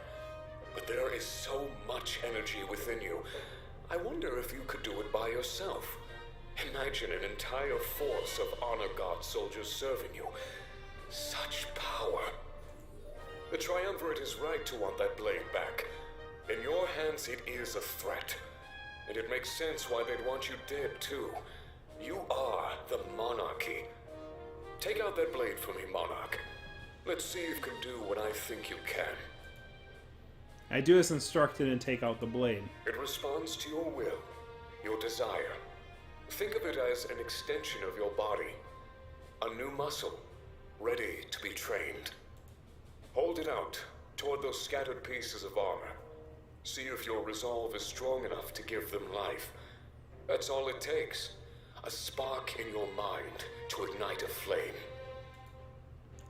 But there is so much energy within you. I wonder if you could do it by yourself. Imagine an entire force of honor guard soldiers serving you. Such power. The Triumvirate is right to want that blade back. In your hands, it is a threat. And it makes sense why they'd want you dead, too. You are the monarchy. Take out that blade for me, Monarch. Let's see if you can do what I think you can. I do as instructed and take out the blade. It responds to your will, your desire. Think of it as an extension of your body. A new muscle, ready to be trained. Hold it out toward those scattered pieces of armor. See if your resolve is strong enough to give them life. That's all it takes. A spark in your mind to ignite a flame.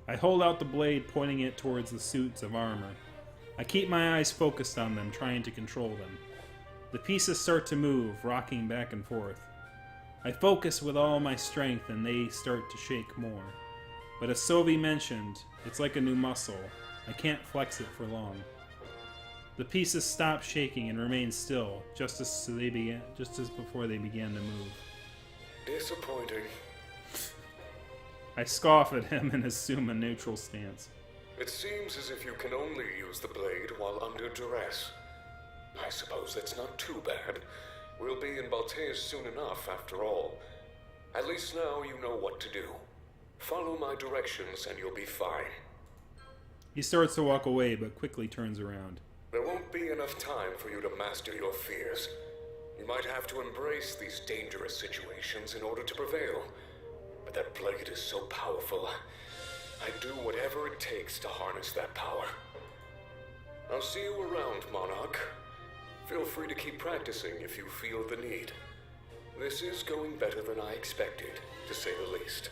I hold out the blade, pointing it towards the suits of armor. I keep my eyes focused on them, trying to control them. The pieces start to move, rocking back and forth. I focus with all my strength and they start to shake more. But as Sovi mentioned, it's like a new muscle. I can't flex it for long. The pieces stopped shaking and remained still, just as before they began to move. Disappointing. I scoff at him and assume a neutral stance. It seems as if you can only use the blade while under duress. I suppose that's not too bad. We'll be in Baltaeus soon enough, after all. At least now you know what to do. Follow my directions and you'll be fine. He starts to walk away, but quickly turns around. There won't be enough time for you to master your fears. You might have to embrace these dangerous situations in order to prevail. But that blade is so powerful, I'd do whatever it takes to harness that power. I'll see you around, Monarch. Feel free to keep practicing if you feel the need. This is going better than I expected, to say the least.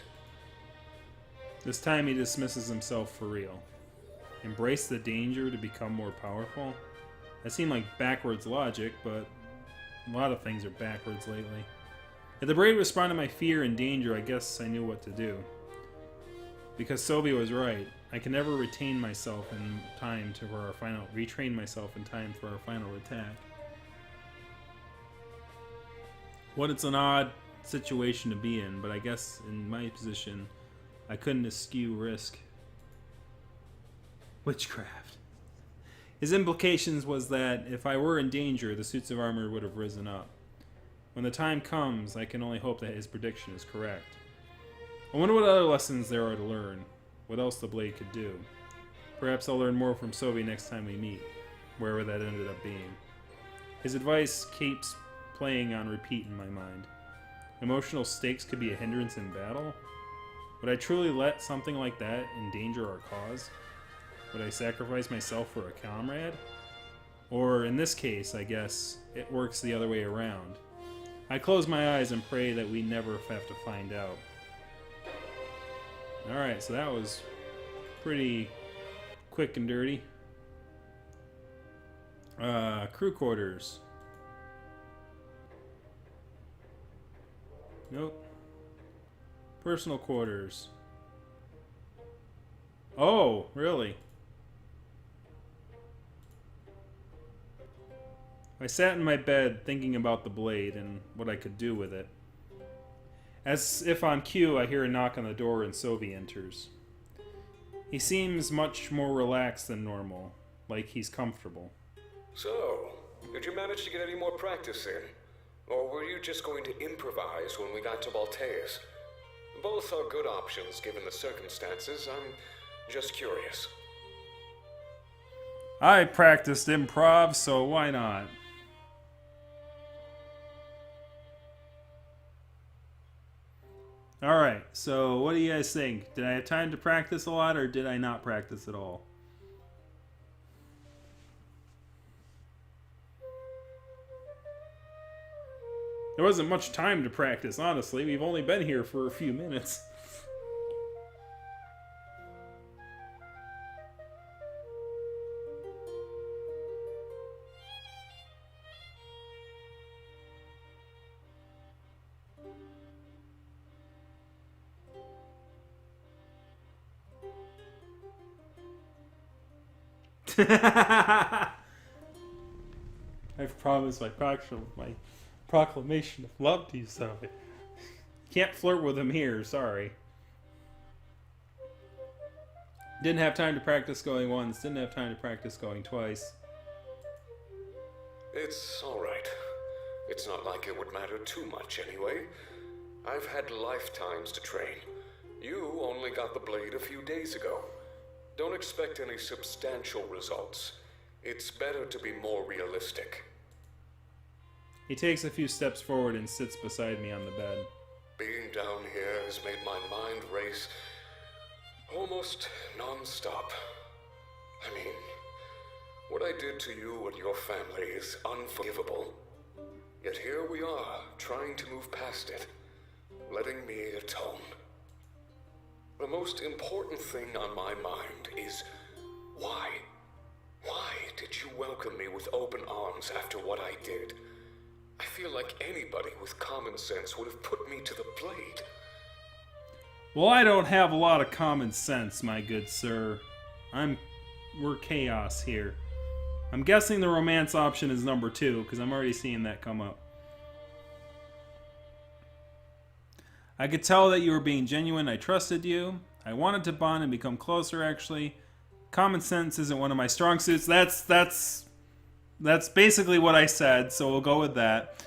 This time he dismisses himself for real. Embrace the danger to become more powerful? That seemed like backwards logic, but a lot of things are backwards lately. If the blade responded to my fear and danger, I guess I knew what to do. Because Sylvia was right. I can never retrain myself in time for our final attack. What it's an odd situation to be in, but I guess in my position, I couldn't eschew risk. Witchcraft. His implications was that if I were in danger, the suits of armor would have risen up. When the time comes, I can only hope that his prediction is correct. I wonder what other lessons there are to learn, what else the blade could do. Perhaps I'll learn more from Sophie next time we meet, wherever that ended up being. His advice keeps playing on repeat in my mind. Emotional stakes could be a hindrance in battle? Would I truly let something like that endanger our cause? Would I sacrifice myself for a comrade? Or, in this case, I guess, it works the other way around. I close my eyes and pray that we never have to find out. Alright, so that was pretty quick and dirty. Crew quarters. Nope. Personal quarters. Oh, really? I sat in my bed thinking about the blade and what I could do with it. As if on cue, I hear a knock on the door and Sophie enters. He seems much more relaxed than normal, like he's comfortable. So, did you manage to get any more practice in? Or were you just going to improvise when we got to Baltaeus? Both are good options given the circumstances. I'm just curious. I practiced improv, so why not? Alright, so what do you guys think? Did I have time to practice a lot, or did I not practice at all? There wasn't much time to practice, honestly. We've only been here for a few minutes. I've promised my proclamation of love to you, Sophie. Can't flirt with him here, sorry. Didn't have time to practice going once, didn't have time to practice going twice. It's alright. It's not like it would matter too much anyway. I've had lifetimes to train. You only got the blade a few days ago. Don't expect any substantial results. It's better to be more realistic. He takes a few steps forward and sits beside me on the bed. Being down here has made my mind race almost non-stop. I mean, what I did to you and your family is unforgivable. Yet here we are, trying to move past it, letting me atone. The most important thing on my mind is why? Why did you welcome me with open arms after what I did? I feel like anybody with common sense would have put me to the blade. Well, I don't have a lot of common sense, my good sir. We're chaos here. I'm guessing the romance option is number 2, because I'm already seeing that come up. I could tell that you were being genuine. I trusted you. I wanted to bond and become closer, actually. Common sense isn't one of my strong suits. That's basically what I said, so we'll go with that.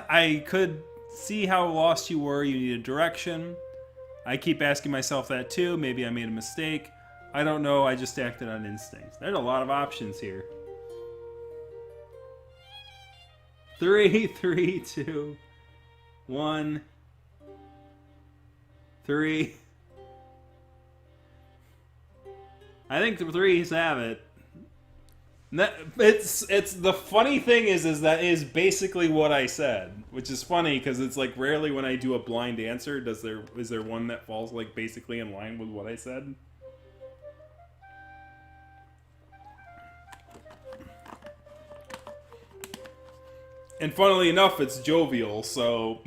I could see how lost you were. You needed direction. I keep asking myself that too. Maybe I made a mistake. I don't know. I just acted on instinct. There's a lot of options here. 3, 3, 2, 1, 3. I think the 3s have it. It's the funny thing is that is basically what I said, which is funny because it's like rarely when I do a blind answer is there one that falls like basically in line with what I said. And funnily enough, it's jovial, so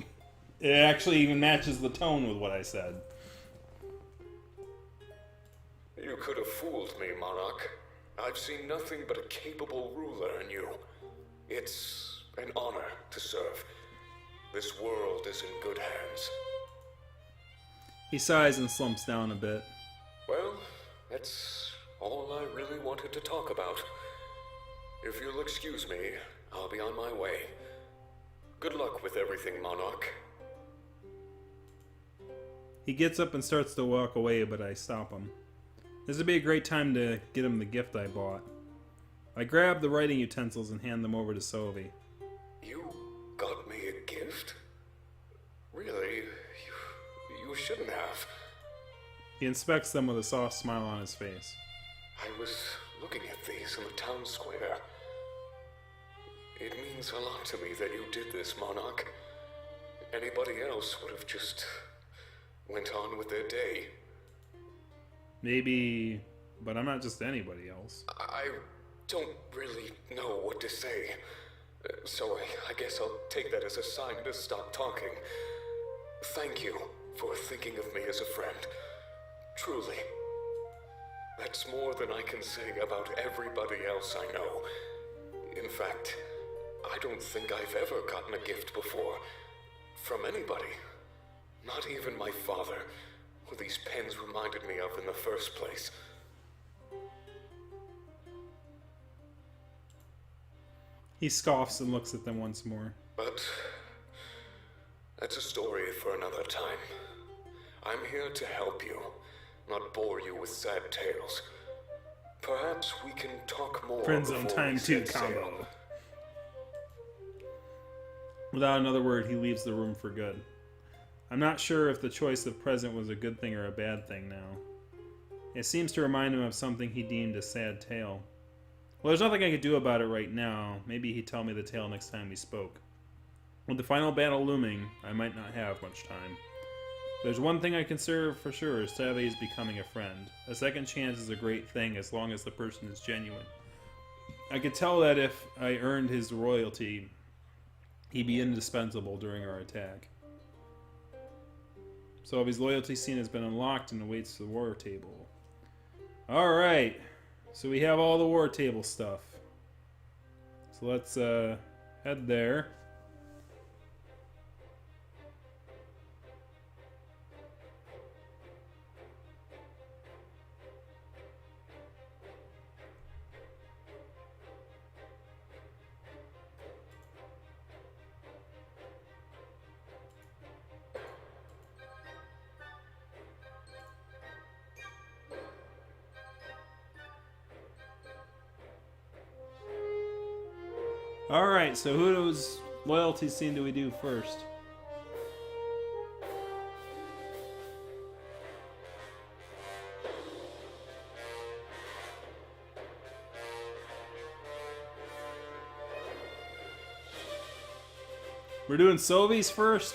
it actually even matches the tone with what I said. You could have fooled me, Monarch. I've seen nothing but a capable ruler in you. It's an honor to serve. This world is in good hands. He sighs and slumps down a bit. Well, that's all I really wanted to talk about. If you'll excuse me, I'll be on my way. Good luck with everything, Monarch. He gets up and starts to walk away, but I stop him. This would be a great time to get him the gift I bought. I grab the writing utensils and hand them over to Sylvie. You got me a gift? Really? You shouldn't have. He inspects them with a soft smile on his face. I was looking at these in the town square. It means a lot to me that you did this, Monarch. Anybody else would have just went on with their day. Maybe, but I'm not just anybody else. I don't really know what to say. So I guess I'll take that as a sign to stop talking. Thank you for thinking of me as a friend. Truly. That's more than I can say about everybody else I know. In fact, I don't think I've ever gotten a gift before. From anybody. Not even my father, who these pens reminded me of in the first place. He scoffs and looks at them once more. But that's a story for another time. I'm here to help you, not bore you with sad tales. Perhaps we can talk more. Friends on time 2 combo. Without another word, he leaves the room for good. I'm not sure if the choice of present was a good thing or a bad thing now. It seems to remind him of something he deemed a sad tale. Well, there's nothing I could do about it right now. Maybe he'd tell me the tale next time we spoke. With the final battle looming, I might not have much time. There's one thing I consider for sure, Savvy is becoming a friend. A second chance is a great thing as long as the person is genuine. I could tell that if I earned his loyalty, he'd be indispensable during our attack. So his loyalty scene has been unlocked and awaits the war table. Alright, so we have all the war table stuff. So let's head there. Alright, so whose loyalty scene do we do first? We're doing Sylvie's first?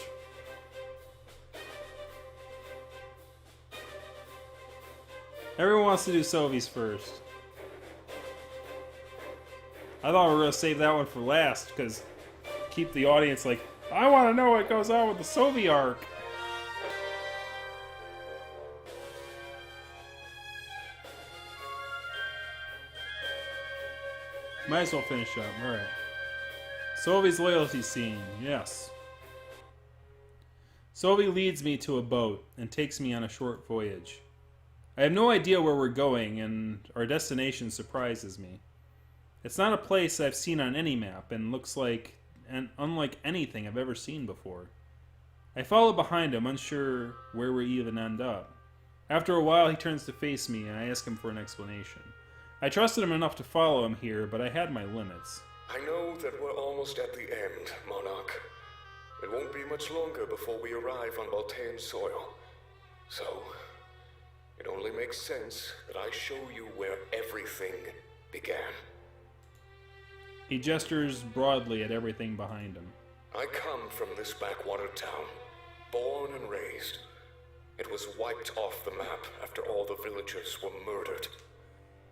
Everyone wants to do Sylvie's first. I thought we were going to save that one for last, because keep the audience like, I want to know what goes on with the Sylvie arc. Might as well finish up. Alright. Sylvie's loyalty scene. Yes. Sylvie leads me to a boat and takes me on a short voyage. I have no idea where we're going, and our destination surprises me. It's not a place I've seen on any map, and looks like unlike anything I've ever seen before. I follow behind him, unsure where we even end up. After a while, he turns to face me, and I ask him for an explanation. I trusted him enough to follow him here, but I had my limits. I know that we're almost at the end, Monarch. It won't be much longer before we arrive on Baltan soil. So, it only makes sense that I show you where everything began. He gestures broadly at everything behind him. I come from this backwater town, born and raised. It was wiped off the map after all the villagers were murdered.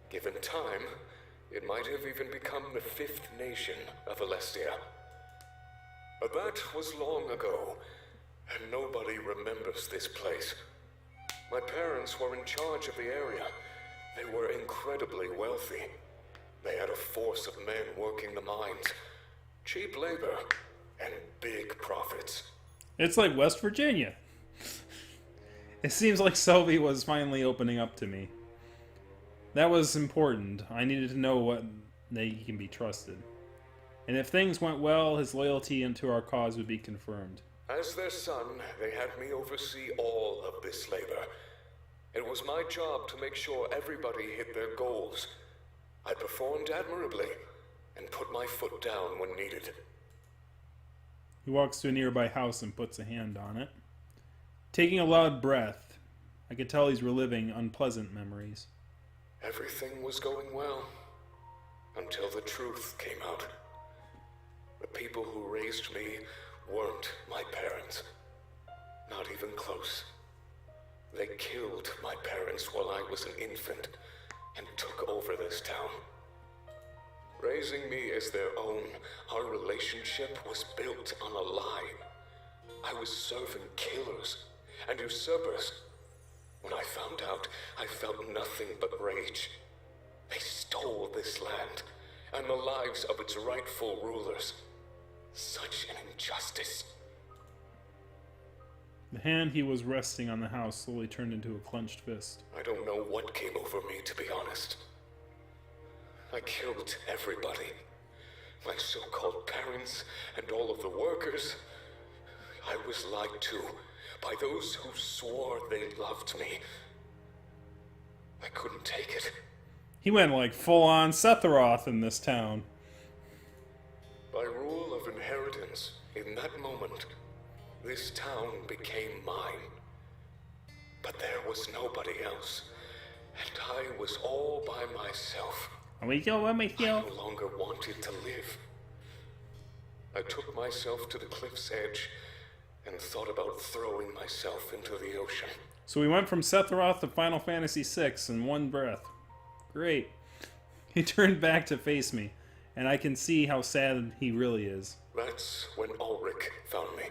Given time, it might have even become the 5th nation of Alestia. But that was long ago, and nobody remembers this place. My parents were in charge of the area. They were incredibly wealthy. They had a force of men working the mines, cheap labor, and big profits. It's like West Virginia. It seems like Sylvie was finally opening up to me. That was important. I needed to know that he can be trusted. And if things went well, his loyalty into our cause would be confirmed. As their son, they had me oversee all of this labor. It was my job to make sure everybody hit their goals. I performed admirably and put my foot down when needed. He walks to a nearby house and puts a hand on it. Taking a loud breath, I could tell he's reliving unpleasant memories. Everything was going well until the truth came out. The people who raised me weren't my parents. Not even close. They killed my parents while I was an infant and took over this town. Raising me as their own, our relationship was built on a lie. I was serving killers and usurpers. When I found out, I felt nothing but rage. They stole this land and the lives of its rightful rulers. Such an injustice. The hand he was resting on the house slowly turned into a clenched fist. I don't know what came over me, to be honest. I killed everybody. My so-called parents and all of the workers. I was lied to by those who swore they loved me. I couldn't take it. He went like full-on Sephiroth in this town. By rule of inheritance, in that moment, this town became mine. But there was nobody else, and I was all by myself. I no longer wanted to live. I took myself to the cliff's edge and thought about throwing myself into the ocean. So we went from Sephiroth to Final Fantasy VI in one breath. Great. He turned back to face me, and I can see how sad he really is. That's when Ulric found me.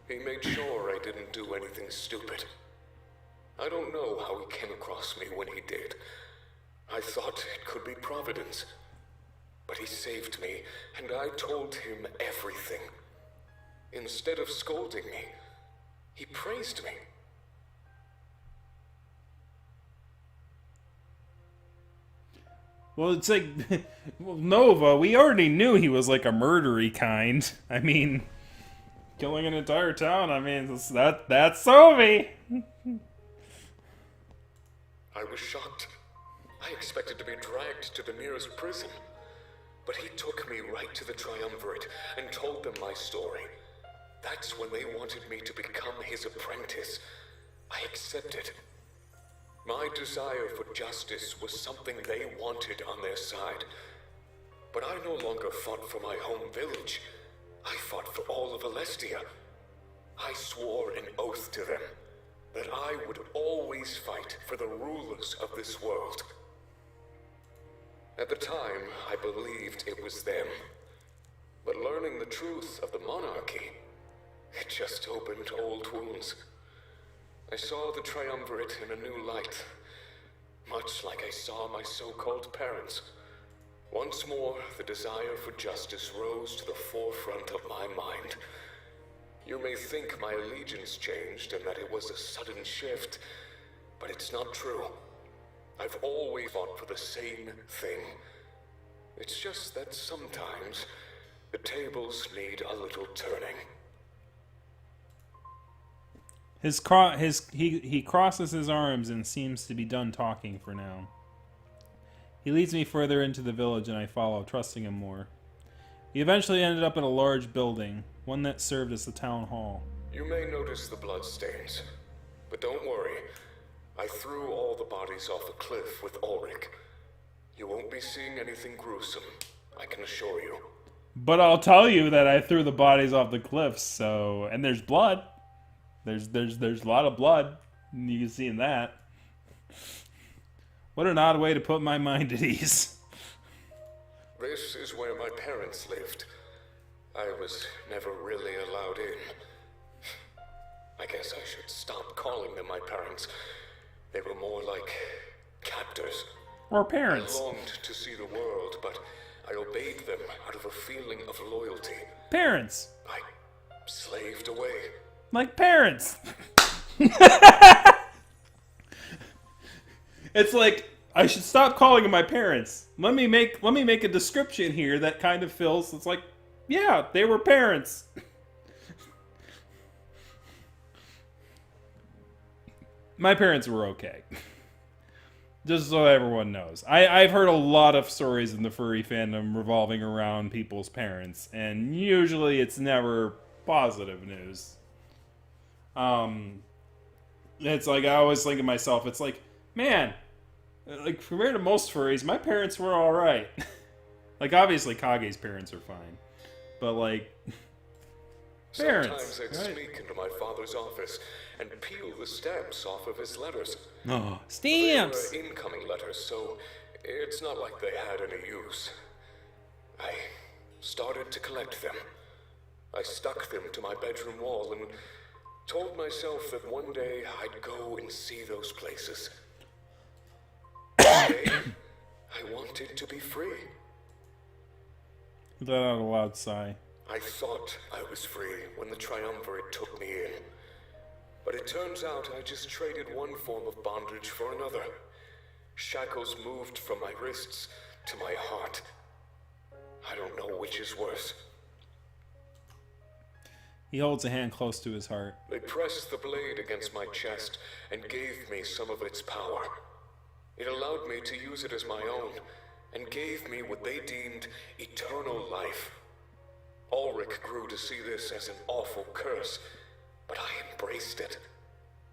He made sure I didn't do anything stupid. I don't know how he came across me when he did. I thought it could be Providence. But he saved me, and I told him everything. Instead of scolding me, he praised me. Well, it's like, well, Nova, we already knew he was like a murdery kind. I mean, killing an entire town, I mean, that's Sylvie. I was shocked. I expected to be dragged to the nearest prison. But he took me right to the Triumvirate and told them my story. That's when they wanted me to become his apprentice. I accepted. My desire for justice was something they wanted on their side. But I no longer fought for my home village. I fought for all of Alestia. I swore an oath to them that I would always fight for the rulers of this world. At the time, I believed it was them. But learning the truth of the monarchy, it just opened old wounds. I saw the Triumvirate in a new light, much like I saw my so-called parents. Once more, the desire for justice rose to the forefront of my mind. You may think my allegiance changed and that it was a sudden shift, but it's not true. I've always fought for the same thing. It's just that sometimes the tables need a little turning. He crosses his arms and seems to be done talking for now. He leads me further into the village and I follow, trusting him more. He eventually ended up in a large building, one that served as the town hall. You may notice the bloodstains, but don't worry. I threw all the bodies off a cliff with Ulric. You won't be seeing anything gruesome, I can assure you. But I'll tell you that I threw the bodies off the cliffs, so... And there's blood. There's a lot of blood. You can see in that. What an odd way to put my mind at ease. This is where my parents lived. I was never really allowed in. I guess I should stop calling them my parents. They were more like captors. Or parents. I longed to see the world, but I obeyed them out of a feeling of loyalty. Parents. I slaved away. Like parents. It's like, I should stop calling them my parents. Let me make a description here that kind of feels, it's like, yeah, they were parents. My parents were okay. Just so everyone knows. I've heard a lot of stories in the furry fandom revolving around people's parents, and usually it's never positive news. It's like, I always think to myself, it's like, man, like, compared to most furries, my parents were alright. Like, obviously Kage's parents are fine. But, like, parents. Sometimes I'd sneak into my father's office and peel the stamps off of his letters. Oh, stamps! They were incoming letters, so it's not like they had any use. I started to collect them. I stuck them to my bedroom wall and told myself that one day I'd go and see those places. One day, I wanted to be free. Let out a loud sigh. I thought I was free when the Triumvirate took me in. But it turns out I just traded one form of bondage for another. Shackles moved from my wrists to my heart. I don't know which is worse. He holds a hand close to his heart. They pressed the blade against my chest and gave me some of its power. It allowed me to use it as my own, and gave me what they deemed eternal life. Ulric grew to see this as an awful curse, but I embraced it.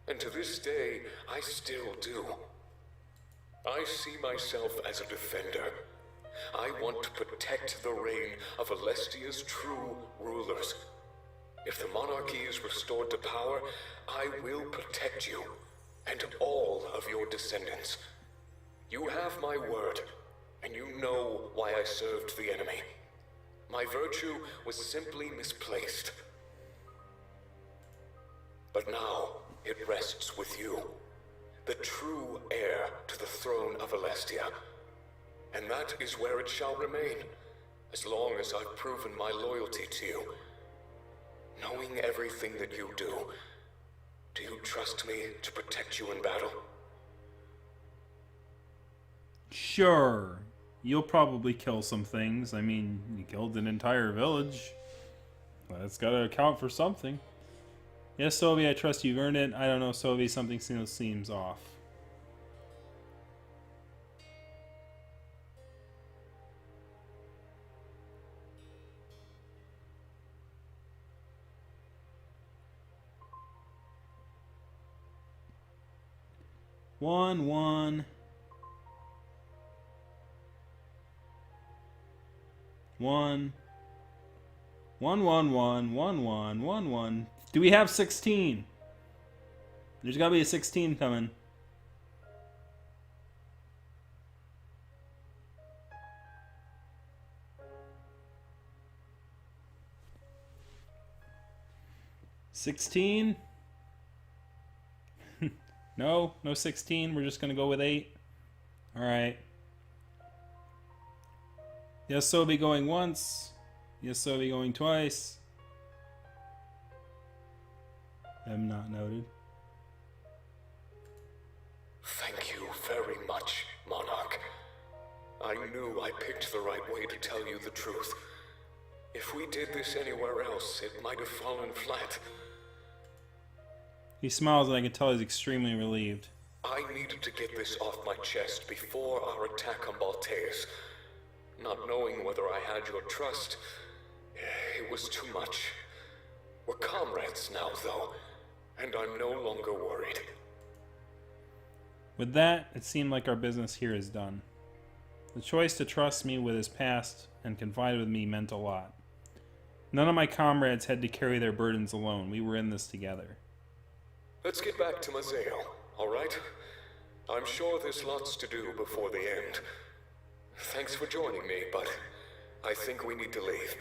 And to this day, I still do. I see myself as a defender. I want to protect the reign of Alestia's true rulers. If the monarchy is restored to power, I will protect you, and all of your descendants. You have my word, and you know why I served the enemy. My virtue was simply misplaced. But now it rests with you, the true heir to the throne of Alestia. And that is where it shall remain, as long as I've proven my loyalty to you. Knowing everything that you do you trust me to protect you in battle? Sure. You'll probably kill some things. I mean, you killed an entire village. That's gotta account for something. Yes, Sovi, I trust you've earned it. I don't know, Sovi, something still seems off. One. 1 1 1 1 1 1 1. Do we have 16? There's gotta be a 16 coming. $16? No 16. We're just gonna go with 8. All right. Yasobi going once. Yasobi going twice. M not noted. Thank you very much, Monarch. I knew I picked the right way to tell you the truth. If we did this anywhere else, it might have fallen flat. He smiles and I can tell he's extremely relieved. I needed to get this off my chest before our attack on Balteus. Not knowing whether I had your trust, it was too much. We're comrades now, though, and I'm no longer worried. With that, it seemed like our business here is done. The choice to trust me with his past and confide with me meant a lot. None of my comrades had to carry their burdens alone. We were in this together. Let's get back to Mazeo, all right? I'm sure there's lots to do before the end. Thanks for joining me, but I think we need to leave.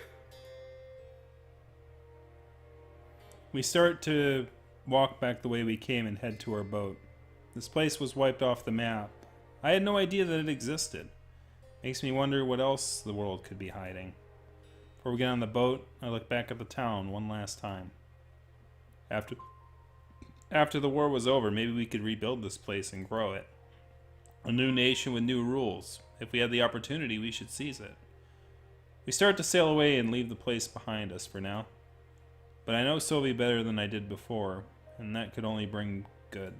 We start to walk back the way we came and head to our boat. This place was wiped off the map. I had no idea that it existed. Makes me wonder what else the world could be hiding. Before we get on the boat, I look back at the town one last time. After the war was over, maybe we could rebuild this place and grow it. A new nation with new rules. If we had the opportunity, we should seize it. We start to sail away and leave the place behind us for now. But I know Sylvie better than I did before, and that could only bring good.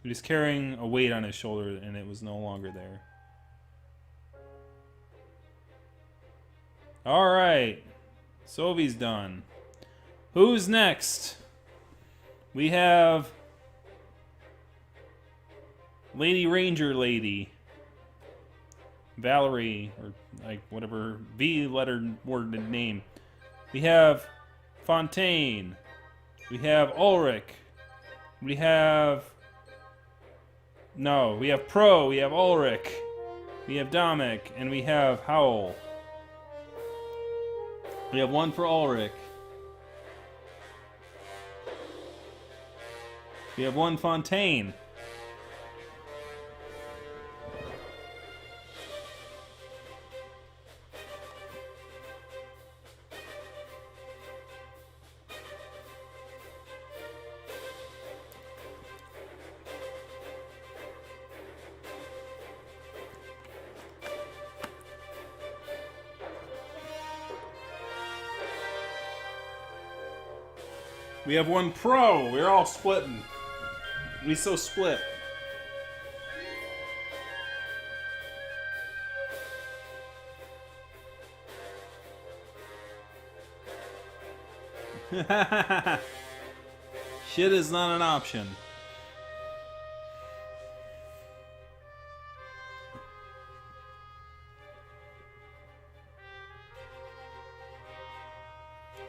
He was carrying a weight on his shoulder, and it was no longer there. Alright. Sylvie's done. Who's next? We have Lady Ranger Lady. Valerie, or like whatever V-letter worded name. We have Fontaine. We have Ulric. We have Pro, we have Ulric. We have Domic, and we have Howl. We have one for Ulric. We have one Fontaine. We have one Pro. We're all splitting. We so split. Shit is not an option.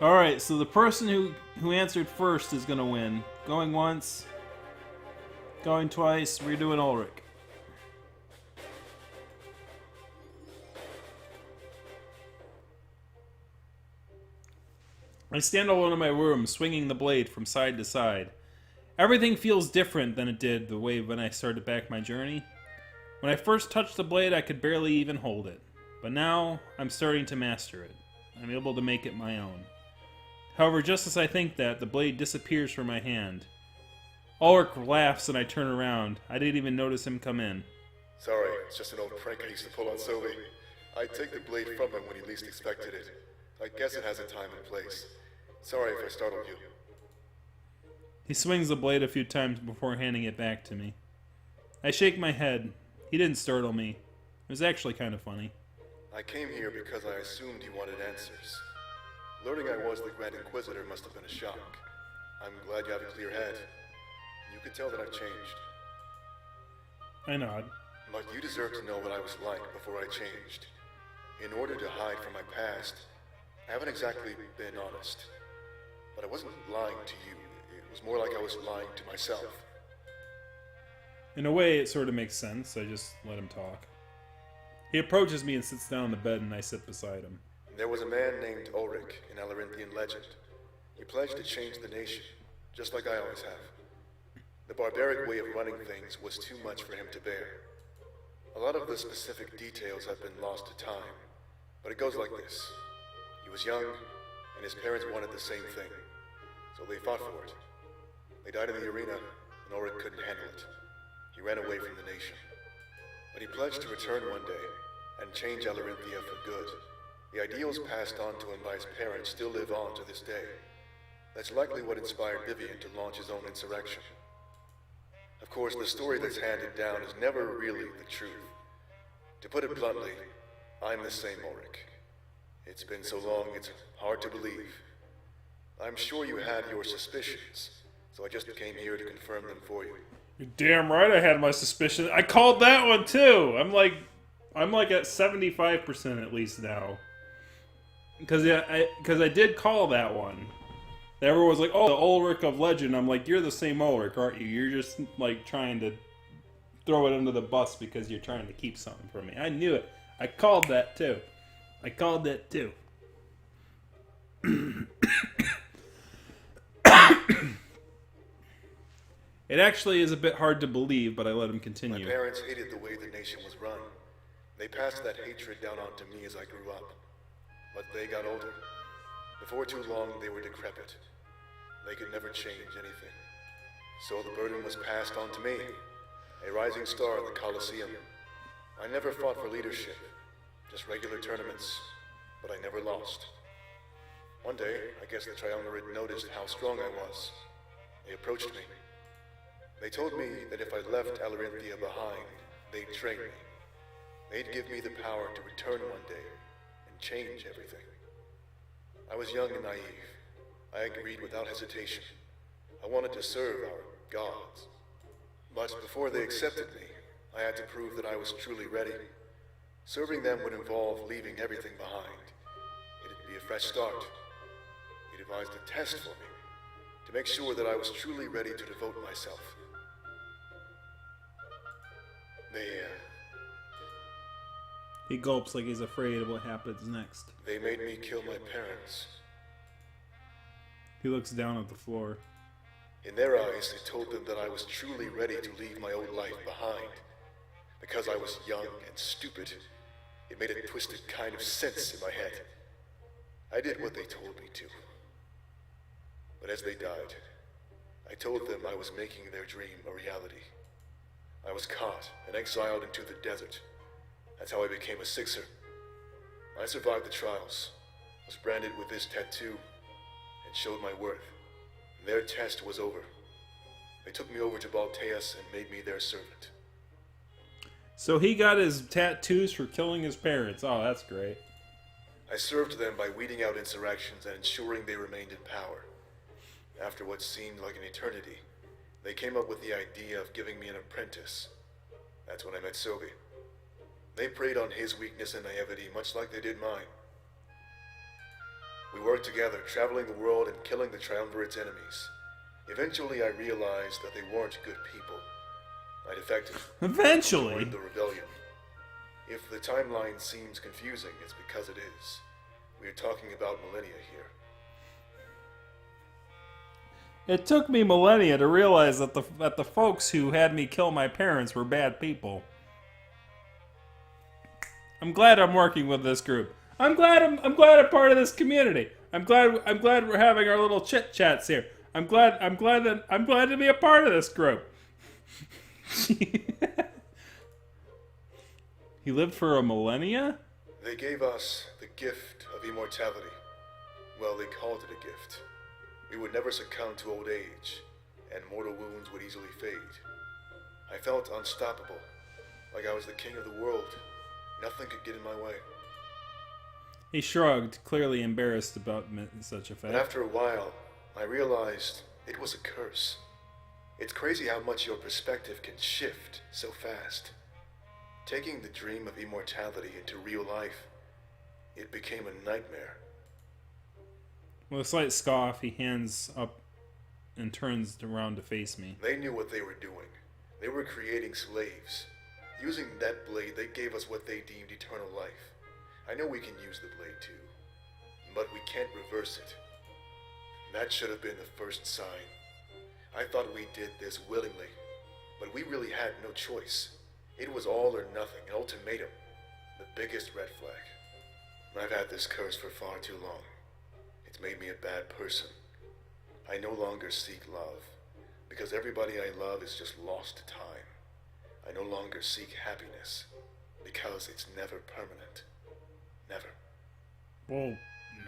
Alright, so the person who answered first is gonna win. Going once. Going twice. We're doing Ulric. I stand alone in my room, swinging the blade from side to side. Everything feels different than it did the way when I started back my journey. When I first touched the blade, I could barely even hold it. But now, I'm starting to master it. I'm able to make it my own. However, just as I think that, the blade disappears from my hand. Ulric laughs and I turn around. I didn't even notice him come in. Sorry, it's just an old prank I used to pull on Sylvie. I take the blade from him when he least expected it. I guess it has a time and place. Sorry if I startled you. He swings the blade a few times before handing it back to me. I shake my head. He didn't startle me. It was actually kind of funny. I came here because I assumed you wanted answers. Learning I was the Grand Inquisitor must have been a shock. I'm glad you have a clear head. You could tell that I've changed. I nod. But you deserve to know what I was like before I changed. In order to hide from my past, I haven't exactly been honest. But I wasn't lying to you. It was more like I was lying to myself. In a way, it sort of makes sense. I just let him talk. He approaches me and sits down on the bed, and I sit beside him. There was a man named Ulric in Alerinthian legend. He pledged to change the nation, just like I always have. The barbaric way of running things was too much for him to bear. A lot of the specific details have been lost to time, but it goes like this. He was young, and his parents wanted the same thing, so they fought for it. They died in the arena, and Ulric couldn't handle it. He ran away from the nation. But he pledged to return one day, and change Alerinthia for good. The ideals passed on to him by his parents still live on to this day. That's likely what inspired Vivian to launch his own insurrection. Of course, the story that's handed down is never really the truth. To put it bluntly, I'm the same Ulric. It's been so long, it's hard to believe. I'm sure you had your suspicions, so I just came here to confirm them for you. You're damn right I had my suspicion. I called that one too. I'm like at 75% at least now. Because I did call that one. Everyone was like, oh, the Ulric of legend. I'm like, you're the same Ulric, aren't you? You're just like trying to throw it under the bus because you're trying to keep something from me. I knew it. I called that too. It actually is a bit hard to believe, but I let him continue. My parents hated the way the nation was run. They passed that hatred down onto me as I grew up. But they got older. Before too long, they were decrepit. They could never change anything. So the burden was passed on to me, a rising star in the Colosseum. I never fought for leadership, just regular tournaments, but I never lost. One day, I guess the Triumvirate noticed how strong I was. They approached me. They told me that if I left Alerinthia behind, they'd train me. They'd give me the power to return one day and change everything. I was young and naive. I agreed without hesitation. I wanted to serve our gods. But before they accepted me, I had to prove that I was truly ready. Serving them would involve leaving everything behind. It'd be a fresh start. They devised a test for me, to make sure that I was truly ready to devote myself. He gulps like he's afraid of what happens next. They made me kill my parents. He looks down at the floor. In their eyes, I told them that I was truly ready to leave my old life behind. Because I was young and stupid, it made a twisted kind of sense in my head. I did what they told me to. But as they died, I told them I was making their dream a reality. I was caught and exiled into the desert. That's how I became a Sixer. I survived the trials, was branded with this tattoo, and showed my worth. Their test was over. They took me over to Balteus and made me their servant. So he got his tattoos for killing his parents. Oh, that's great. I served them by weeding out insurrections and ensuring they remained in power. After what seemed like an eternity, they came up with the idea of giving me an apprentice. That's when I met Sobi. They preyed on his weakness and naivety, much like they did mine. We worked together, traveling the world and killing the Triumvirate's enemies. Eventually, I realized that they weren't good people. I defected. Eventually? Joined the rebellion. If the timeline seems confusing, it's because it is. We are talking about millennia here. It took me millennia to realize that the folks who had me kill my parents were bad people. I'm glad I'm working with this group. I'm glad I'm part of this community. I'm glad we're having our little chit chats here. I'm glad to be a part of this group. He lived for a millennia? They gave us the gift of immortality. Well, they called it a gift. We would never succumb to old age, and mortal wounds would easily fade. I felt unstoppable, like I was the king of the world. Nothing could get in my way. He shrugged, clearly embarrassed about such a fact. But after a while, I realized it was a curse. It's crazy how much your perspective can shift so fast. Taking the dream of immortality into real life, it became a nightmare. With a slight scoff, he hands up and turns around to face me. They knew what they were doing. They were creating slaves. Using that blade, they gave us what they deemed eternal life. I know we can use the blade too, but we can't reverse it. That should have been the first sign. I thought we did this willingly, but we really had no choice. It was all or nothing, an ultimatum. The biggest red flag. I've had this curse for far too long. It's made me a bad person. I no longer seek love, because everybody I love is just lost to time. I no longer seek happiness, because it's never permanent. Never. Well,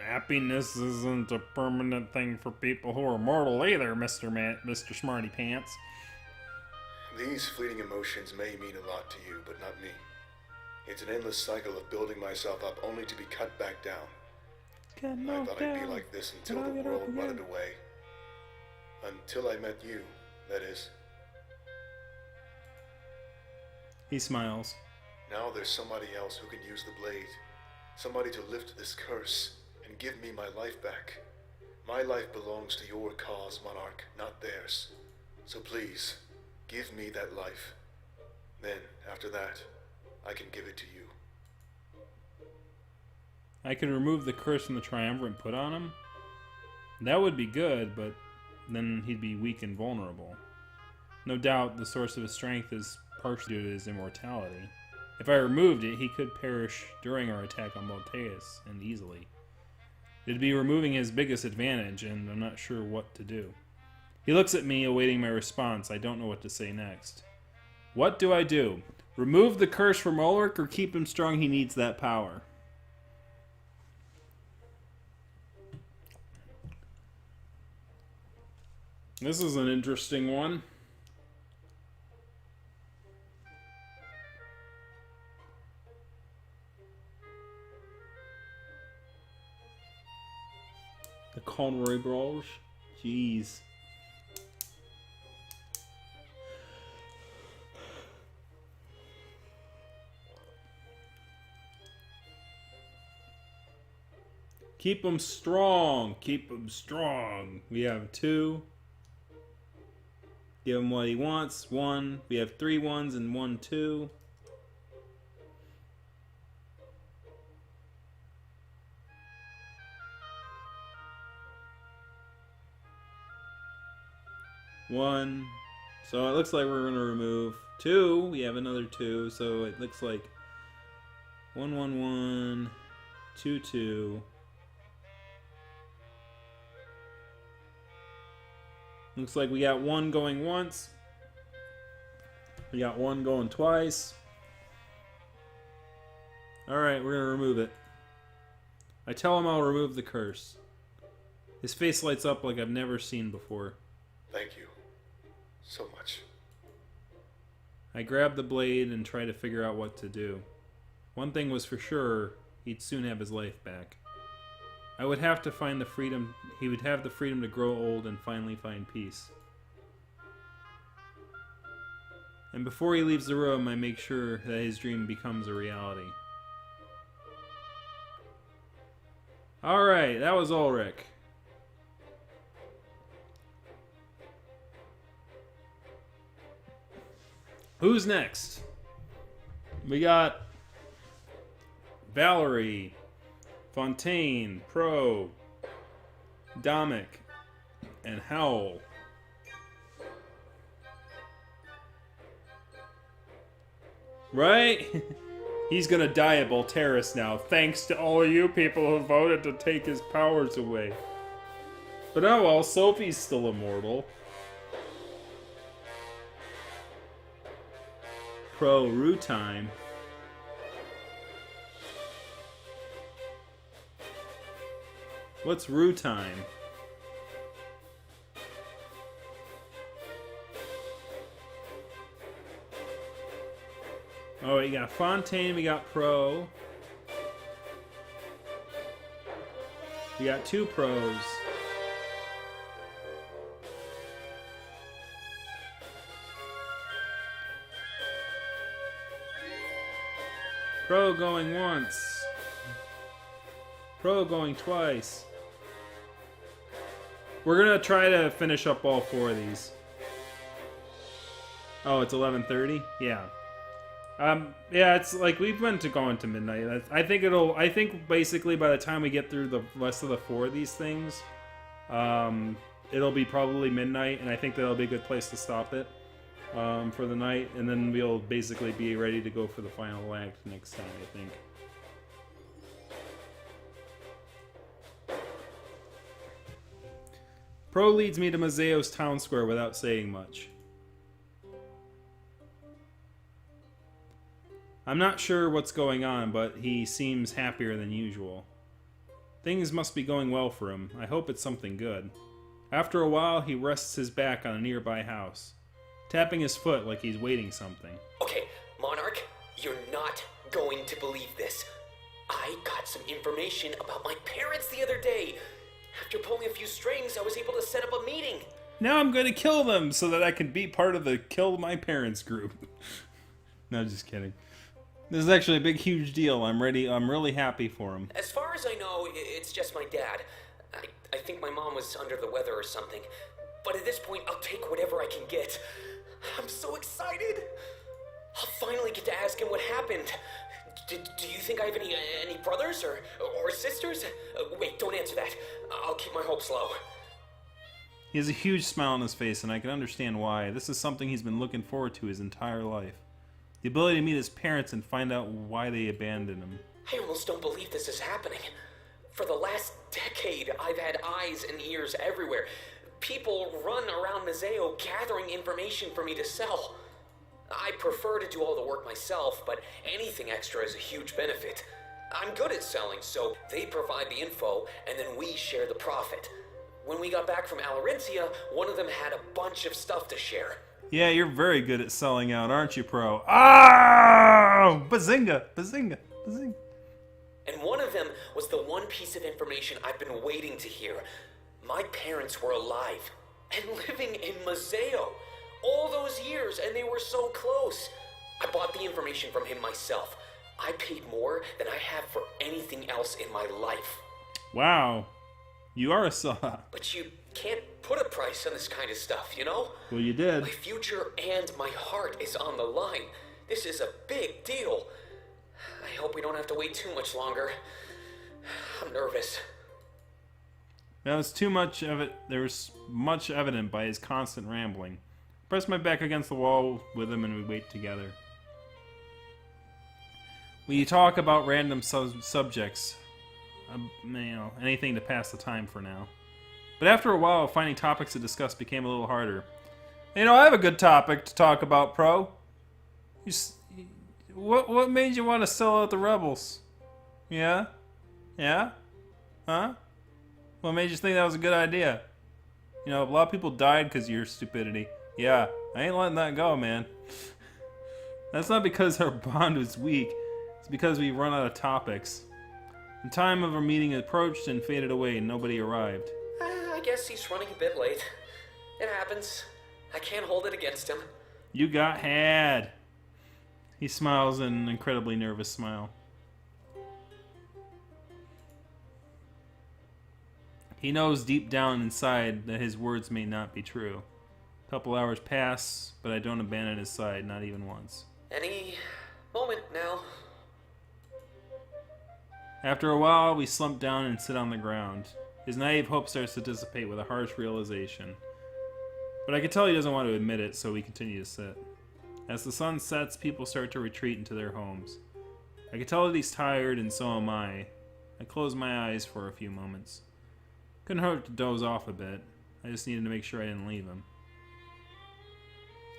happiness isn't a permanent thing for people who are mortal either, Mr. Smarty Pants. These fleeting emotions may mean a lot to you, but not me. It's an endless cycle of building myself up only to be cut back down. I thought I'd be like this until the world rotted away. Until I met you, that is. He smiles. Now there's somebody else who can use the blade. Somebody to lift this curse and give me my life back. My life belongs to your cause, Monarch, not theirs. So please, give me that life. Then, after that, I can give it to you. I could remove the curse from the Triumvirate put on him? That would be good, but then he'd be weak and vulnerable. No doubt the source of his strength is partially due to his immortality. If I removed it, he could perish during our attack on Malteus, and easily. It'd be removing his biggest advantage, and I'm not sure what to do. He looks at me, awaiting my response. I don't know what to say next. What do I do? Remove the curse from Ulric or keep him strong? He needs that power. This is an interesting one. The Conroy Brawls? Jeez. Keep them strong. Keep them strong. We have 2. Give him what he wants. 1. We have 3 1s and 1 2. One. So it looks like we're going to remove 2. We have another 2. So it looks like 1 1 1 2 2. Looks like we got 1 going once. We got 1 going twice. Alright, we're going to remove it. I tell him I'll remove the curse. His face lights up like I've never seen before. Thank you. So much. I grab the blade and try to figure out what to do. One thing was for sure, he'd soon have his life back. I would have to find the freedom. He would have the freedom to grow old and finally find peace. And before he leaves the room, I make sure that his dream becomes a reality. Alright, that was Ulric. Who's next? We got Valerie, Fontaine, Pro, Domic, and Howl. Right? He's gonna die at Bolteris now, thanks to all of you people who voted to take his powers away. But oh well, Sophie's still immortal. Pro Rue time. What's Rue time? Oh, we got Fontaine, we got Pro. We got 2 pros. Pro going once. Pro going twice. We're gonna try to finish up all 4 of these. Oh, it's 11:30? Yeah. Yeah, it's like we've been to going to midnight. I think basically by the time we get through the rest of the 4 of these things, it'll be probably midnight, and I think that'll be a good place to stop it. for the night, and then we'll basically be ready to go for the final act next time, I think. Pro leads me to Mazeo's town square without saying much. I'm not sure what's going on, but he seems happier than usual. Things must be going well for him. I hope it's something good. After a while, he rests his back on a nearby house, tapping his foot like he's waiting something. Okay, Monarch, you're not going to believe this. I got some information about my parents the other day. After pulling a few strings, I was able to set up a meeting. Now I'm going to kill them so that I can be part of the Kill My Parents group. No, just kidding. This is actually a big, huge deal. I'm really happy for him. As far as I know, it's just my dad. I think my mom was under the weather or something. But at this point, I'll take whatever I can get. I'm so excited. I'll finally get to ask him what happened. Do you think I have any brothers or sisters? Wait, don't answer that. I'll keep my hopes low. He has a huge smile on his face, and I can understand why. This is something he's been looking forward to his entire life. The ability to meet his parents and find out why they abandoned him. I almost don't believe this is happening. For the last decade, I've had eyes and ears everywhere. People run around Mazeo gathering information for me to sell. I prefer to do all the work myself, but anything extra is a huge benefit. I'm good at selling, so they provide the info, and then we share the profit. When we got back from Alerinthia, one of them had a bunch of stuff to share. Yeah, you're very good at selling out, aren't you, Pro? Oh! Bazinga! Bazinga! Bazinga! And one of them was the one piece of information I've been waiting to hear. My parents were alive and living in Mazeo all those years, and they were so close. I bought the information from him myself. I paid more than I have for anything else in my life. Wow. You are a sellout. But you can't put a price on this kind of stuff, you know? Well, you did. My future and my heart is on the line. This is a big deal. I hope we don't have to wait too much longer. I'm nervous. That was too much of it. There was much evident by his constant rambling. Press my back against the wall with him and we wait together. We talk about random subjects. Anything to pass the time for now. But after a while, finding topics to discuss became a little harder. I have a good topic to talk about, Pro. What made you want to sell out the rebels? Yeah? Yeah? Huh? What made you think that was a good idea? A lot of people died because of your stupidity. Yeah, I ain't letting that go, man. That's not because our bond was weak. It's because we run out of topics. The time of our meeting approached and faded away, and nobody arrived. I guess he's running a bit late. It happens. I can't hold it against him. You got had. He smiles an incredibly nervous smile. He knows deep down inside that his words may not be true. A couple hours pass, but I don't abandon his side, not even once. Any moment now. After a while, we slump down and sit on the ground. His naive hope starts to dissipate with a harsh realization. But I can tell he doesn't want to admit it, so we continue to sit. As the sun sets, people start to retreat into their homes. I can tell that he's tired, and so am I. I close my eyes for a few moments. Couldn't hurt to doze off a bit. I just needed to make sure I didn't leave him.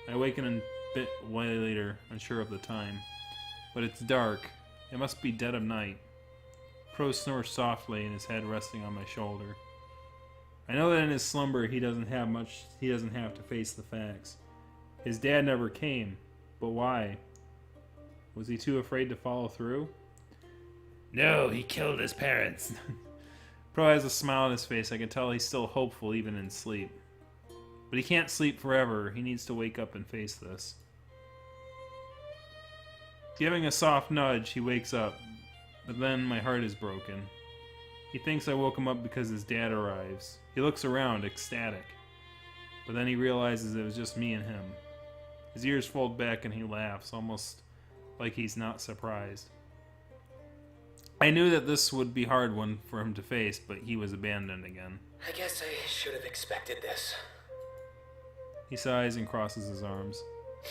I awaken a bit later, unsure of the time. But it's dark. It must be dead of night. Pro snores softly and his head resting on my shoulder. I know that in his slumber he doesn't have to face the facts. His dad never came, but why? Was he too afraid to follow through? No, he killed his parents. Pro has a smile on his face. I can tell he's still hopeful even in sleep. But he can't sleep forever. He needs to wake up and face this. Giving a soft nudge, he wakes up. But then my heart is broken. He thinks I woke him up because his dad arrives. He looks around, ecstatic. But then he realizes it was just me and him. His ears fold back and he laughs, almost like he's not surprised. I knew that this would be a hard one for him to face, but he was abandoned again. I guess I should have expected this. He sighs and crosses his arms.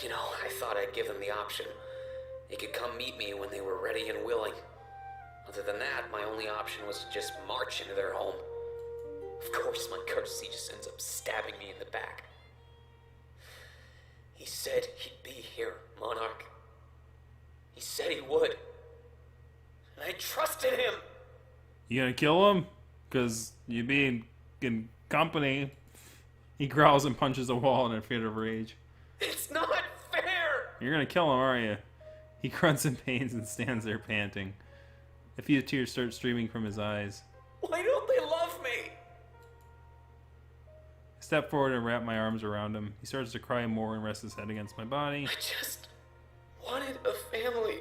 You know, I thought I'd give them the option. They could come meet me when they were ready and willing. Other than that, my only option was to just march into their home. Of course, my courtesy just ends up stabbing me in the back. He said he'd be here, Monarch. He said he would. And I trusted him. You gonna kill him? Because you being in company. He growls and punches a wall in a fit of rage. It's not fair! You're gonna kill him, aren't you? He grunts in pain and stands there panting. A few tears start streaming from his eyes. Why don't they love me? I step forward and wrap my arms around him. He starts to cry more and rests his head against my body. I just wanted a family.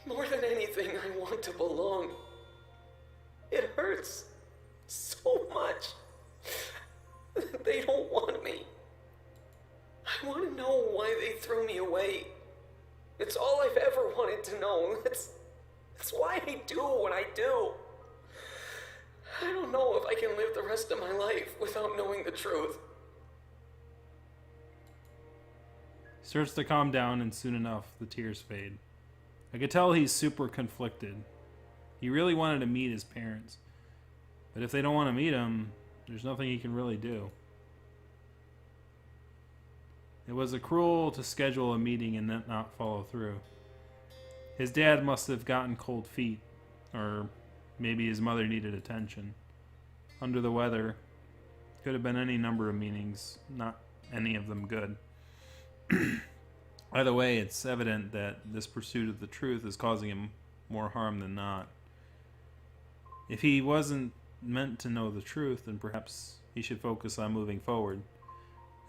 More than anything, I want to belong. It hurts so much. They don't want me. I want to know why they threw me away. It's all I've ever wanted to know. That's why I do what I do. I don't know if I can live the rest of my life without knowing the truth. He starts to calm down, and soon enough, the tears fade. I could tell he's super conflicted. He really wanted to meet his parents. But if they don't want to meet him, there's nothing he can really do. It was cruel to schedule a meeting and then not follow through. His dad must have gotten cold feet, or maybe his mother needed attention. Under the weather. Could have been any number of meanings, not any of them good. Either way, it's evident that this pursuit of the truth is causing him more harm than not. If he wasn't meant to know the truth, then perhaps he should focus on moving forward.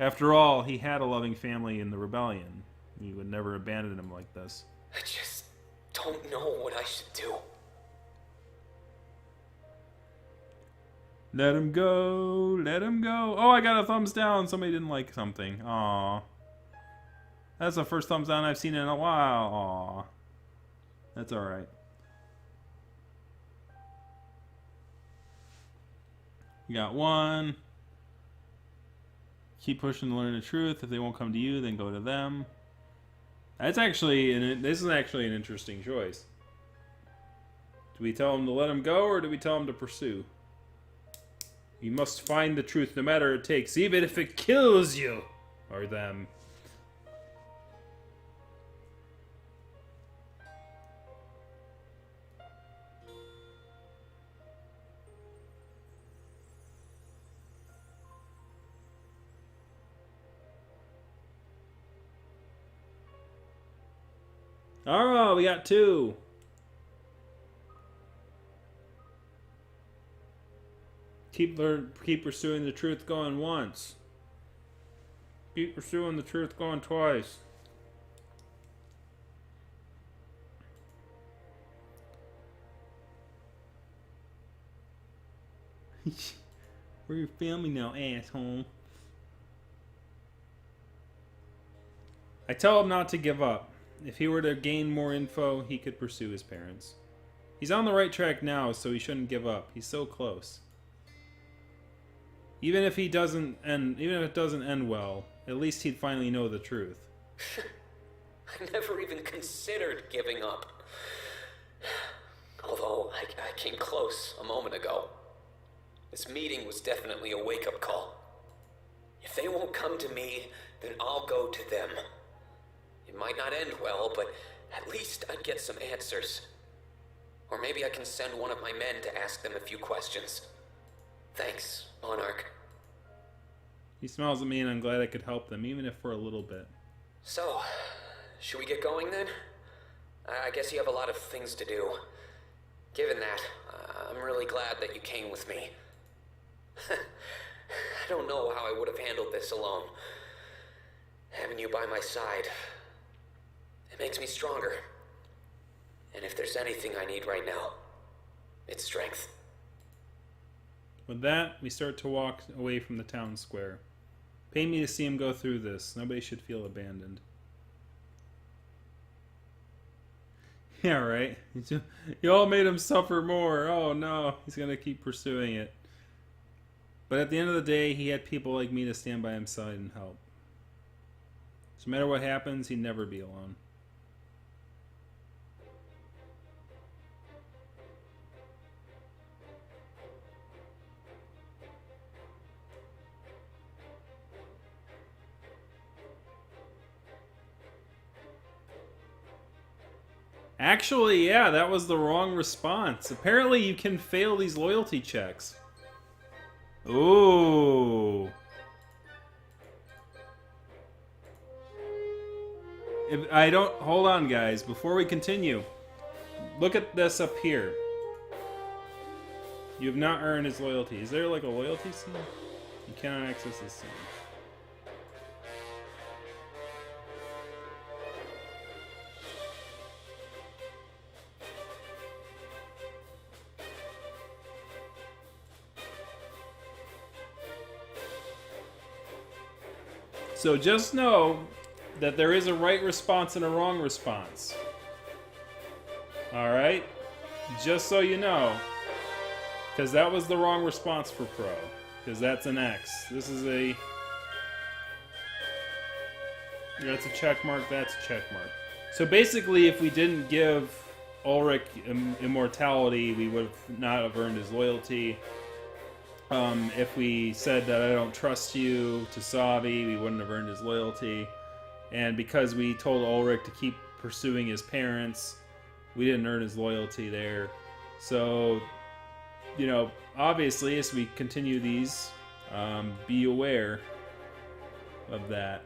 After all, he had a loving family in the rebellion. He would never abandon him like this. I just don't know what I should do. Let him go, let him go. Oh, I got a thumbs down. Somebody didn't like something. Aww. That's the first thumbs down I've seen in a while. Aww. That's alright. You got one. Keep pushing to learn the truth. If they won't come to you, then go to them. That's actually, this is actually an interesting choice. Do we tell them to let him go, or do we tell them to pursue? You must find the truth no matter what it takes, even if it kills you. Or them. Alright, we got two. Keep pursuing the truth going once. Keep pursuing the truth going twice. We're your family now, asshole. I tell him not to give up. If he were to gain more info, he could pursue his parents. He's on the right track now, so he shouldn't give up. He's so close. Even if it doesn't end well, at least he'd finally know the truth. I never even considered giving up. Although I came close a moment ago. This meeting was definitely a wake-up call. If they won't come to me, then I'll go to them. It might not end well, but at least I'd get some answers. Or maybe I can send one of my men to ask them a few questions. Thanks, Monarch. He smiles at me, and I'm glad I could help them, even if for a little bit. So, should we get going then? I guess you have a lot of things to do. Given that, I'm really glad that you came with me. I don't know how I would have handled this alone. Having you by my side, it makes me stronger. And if there's anything I need right now, it's strength. With that, we start to walk away from the town square. Pay me to see him go through this. Nobody should feel abandoned. Yeah, right. You all made him suffer more. Oh no, he's gonna keep pursuing it. But at the end of the day, he had people like me to stand by his side and help. So no matter what happens, he'd never be alone. Actually, yeah, that was the wrong response. Apparently, you can fail these loyalty checks. Ooh. If I don't... Hold on, guys. Before we continue, look at this up here. You have not earned his loyalty. Is there like a loyalty scene? You cannot access this scene. So just know that there is a right response and a wrong response. Alright? Just so you know. Because that was the wrong response for Pro. Because that's an X. This is a... That's a check mark, that's a check mark. So basically, if we didn't give Ulric immortality, we would not have earned his loyalty. If we said that I don't trust you to Savi, we wouldn't have earned his loyalty. And because we told Ulric to keep pursuing his parents, we didn't earn his loyalty there. So, you know, obviously, as we continue these, be aware of that.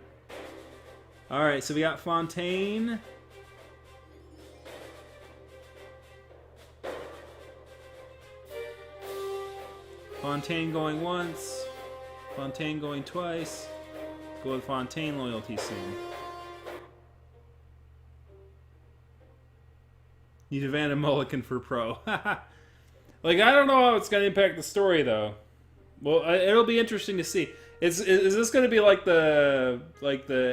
Alright, so we got Fontaine. Fontaine going once. Fontaine going twice. Let's go with Fontaine loyalty soon. Need a Van Mulligan for Pro. Like, I don't know how it's going to impact the story, though. Well, it'll be interesting to see. Is this going to be like the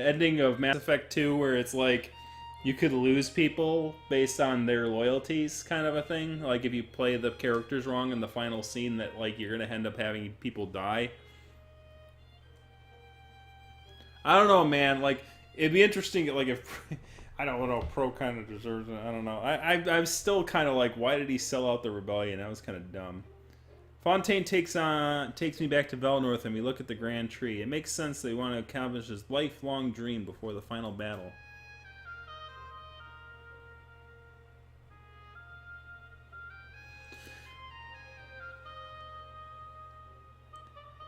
ending of Mass Effect 2, where it's like you could lose people based on their loyalties, kind of a thing? Like if you play the characters wrong in the final scene, that like you're going to end up having people die. I don't know, man. Like it'd be interesting. Like if I don't know, Pro kind of deserves it. I don't know. I'm still kind of like, why did he sell out the rebellion? That was kind of dumb. Fontaine takes me back to Velnorth, and we look at the Grand Tree. It makes sense they want to accomplish his lifelong dream before the final battle.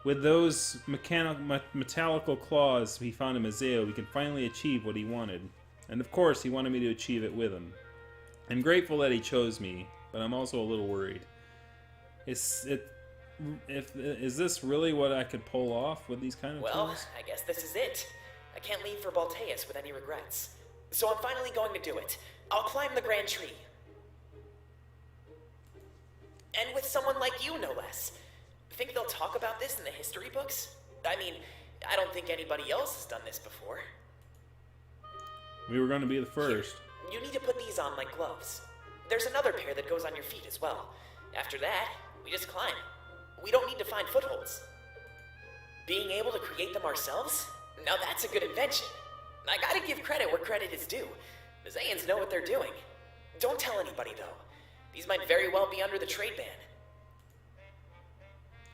With those metallical claws he found in Mazeo, we can finally achieve what he wanted. And of course, he wanted me to achieve it with him. I'm grateful that he chose me, but I'm also a little worried. Is this really what I could pull off with these kind of tools? I guess this is it. I can't leave for Balteus with any regrets. So I'm finally going to do it. I'll climb the Grand Tree. And with someone like you, no less. Think they'll talk about this in the history books? I mean, I don't think anybody else has done this before. We were going to be the first. Here, you need to put these on like gloves. There's another pair that goes on your feet as well. After that, we just climb. We don't need to find footholds. Being able to create them ourselves? Now that's a good invention. I gotta give credit where credit is due. The Zayans know what they're doing. Don't tell anybody, though. These might very well be under the trade ban.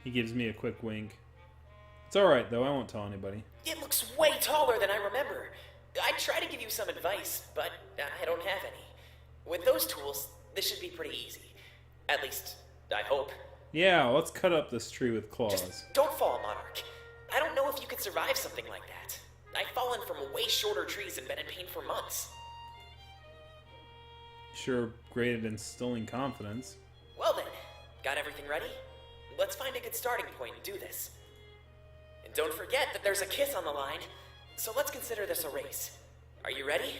He gives me a quick wink. It's alright, though. I won't tell anybody. It looks way taller than I remember. I'd try to give you some advice, but I don't have any. With those tools, this should be pretty easy. At least, I hope. Yeah, let's cut up this tree with claws. Just don't fall, Monarch. I don't know if you could survive something like that. I've fallen from way shorter trees and been in pain for months. Sure, great at instilling confidence. Well then, got everything ready? Let's find a good starting point and do this. And don't forget that there's a kiss on the line, so let's consider this a race. Are you ready?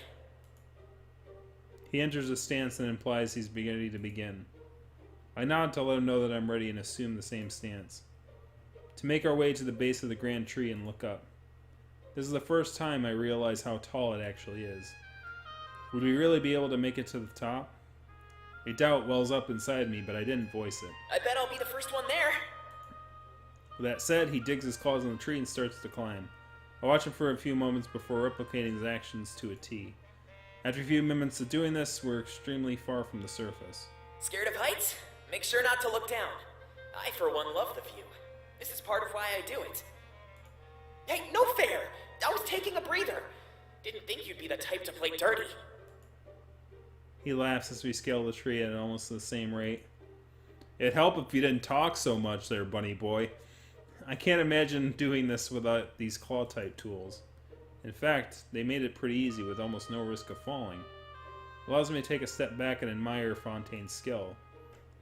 He enters a stance that implies he's beginning to begin. I nod to let him know that I'm ready and assume the same stance. To make our way to the base of the grand tree and look up. This is the first time I realize how tall it actually is. Would we really be able to make it to the top? A doubt wells up inside me, but I didn't voice it. I bet I'll be the first one there. With that said, he digs his claws in the tree and starts to climb. I watch him for a few moments before replicating his actions to a T. After a few minutes of doing this, we're extremely far from the surface. Scared of heights? Make sure not to look down. I, for one, love the view. This is part of why I do it. Hey, no fair! I was taking a breather. Didn't think you'd be the type to play dirty. He laughs as we scale the tree at almost the same rate. It'd help if you didn't talk so much there, bunny boy. I can't imagine doing this without these claw-type tools. In fact, they made it pretty easy with almost no risk of falling. It allows me to take a step back and admire Fontaine's skill.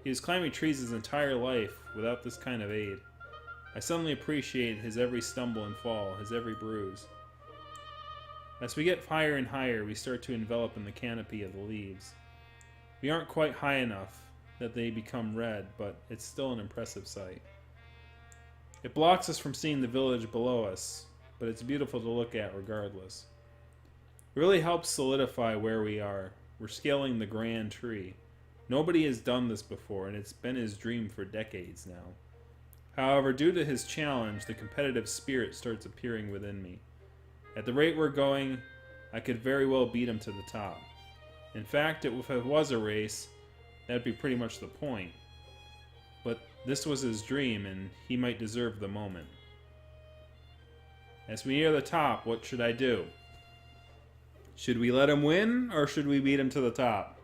He was climbing trees his entire life without this kind of aid. I suddenly appreciate his every stumble and fall, his every bruise. As we get higher and higher, we start to envelop in the canopy of the leaves. We aren't quite high enough that they become red, but it's still an impressive sight. It blocks us from seeing the village below us, but it's beautiful to look at regardless. It really helps solidify where we are. We're scaling the grand tree. Nobody has done this before, and it's been his dream for decades now. However, due to his challenge, the competitive spirit starts appearing within me. At the rate we're going, I could very well beat him to the top. In fact, if it was a race, that'd be pretty much the point. But this was his dream, and he might deserve the moment. As we near the top, what should I do? Should we let him win, or should we beat him to the top?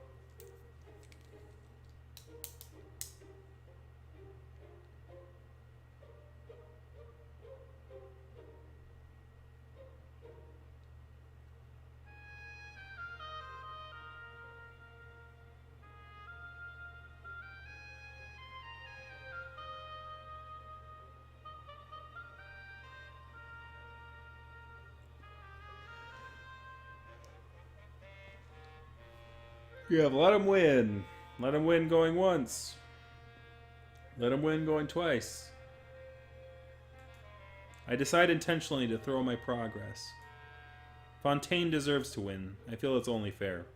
Yeah, let him win. Let him win going once. Let him win going twice. I decide intentionally to throw my progress. Fontaine deserves to win. I feel it's only fair.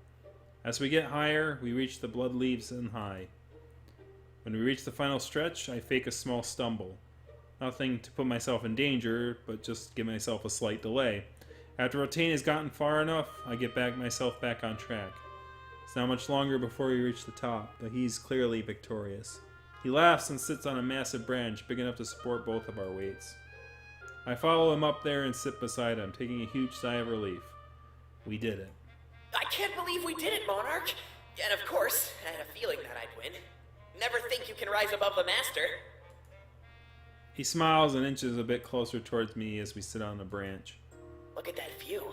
As we get higher, we reach the blood leaves and high. When we reach the final stretch, I fake a small stumble. Nothing to put myself in danger, but just give myself a slight delay. After Fontaine has gotten far enough, I get myself back on track. It's not much longer before we reach the top, but he's clearly victorious. He laughs and sits on a massive branch, big enough to support both of our weights. I follow him up there and sit beside him, taking a huge sigh of relief. We did it. I can't believe we did it, Monarch. And of course, I had a feeling that I'd win. Never think you can rise above the master. He smiles and inches a bit closer towards me as we sit on the branch. Look at that view.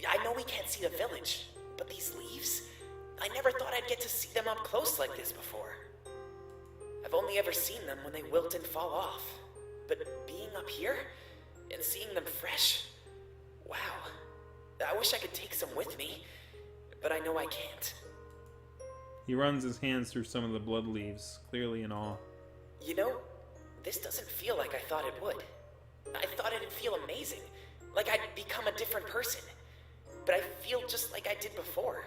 I know we can't see the village, but these leaves? I never thought I'd get to see them up close like this before. I've only ever seen them when they wilt and fall off. But being up here and seeing them fresh, wow. I wish I could take some with me, but I know I can't. He runs his hands through some of the blood leaves, clearly in awe. You know, this doesn't feel like I thought it would. I thought it'd feel amazing, like I'd become a different person. But I feel just like I did before.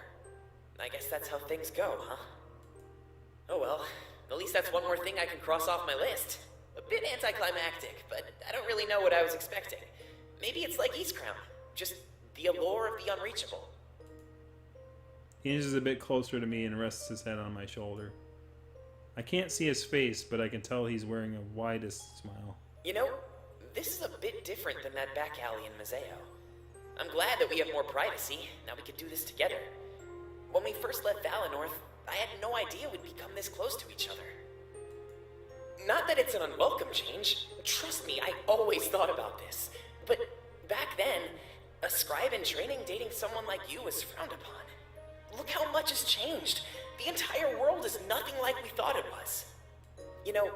I guess that's how things go, huh? Oh well, at least that's one more thing I can cross off my list. A bit anticlimactic, but I don't really know what I was expecting. Maybe it's like Eastcrown, just the allure of the unreachable. He inches a bit closer to me and rests his head on my shoulder. I can't see his face, but I can tell he's wearing a widest smile. You know, this is a bit different than that back alley in Mazeo. I'm glad that we have more privacy, now we could do this together. When we first left Valenorth, I had no idea we'd become this close to each other. Not that it's an unwelcome change. Trust me, I always thought about this. But back then, a scribe in training dating someone like you was frowned upon. Look how much has changed. The entire world is nothing like we thought it was. You know,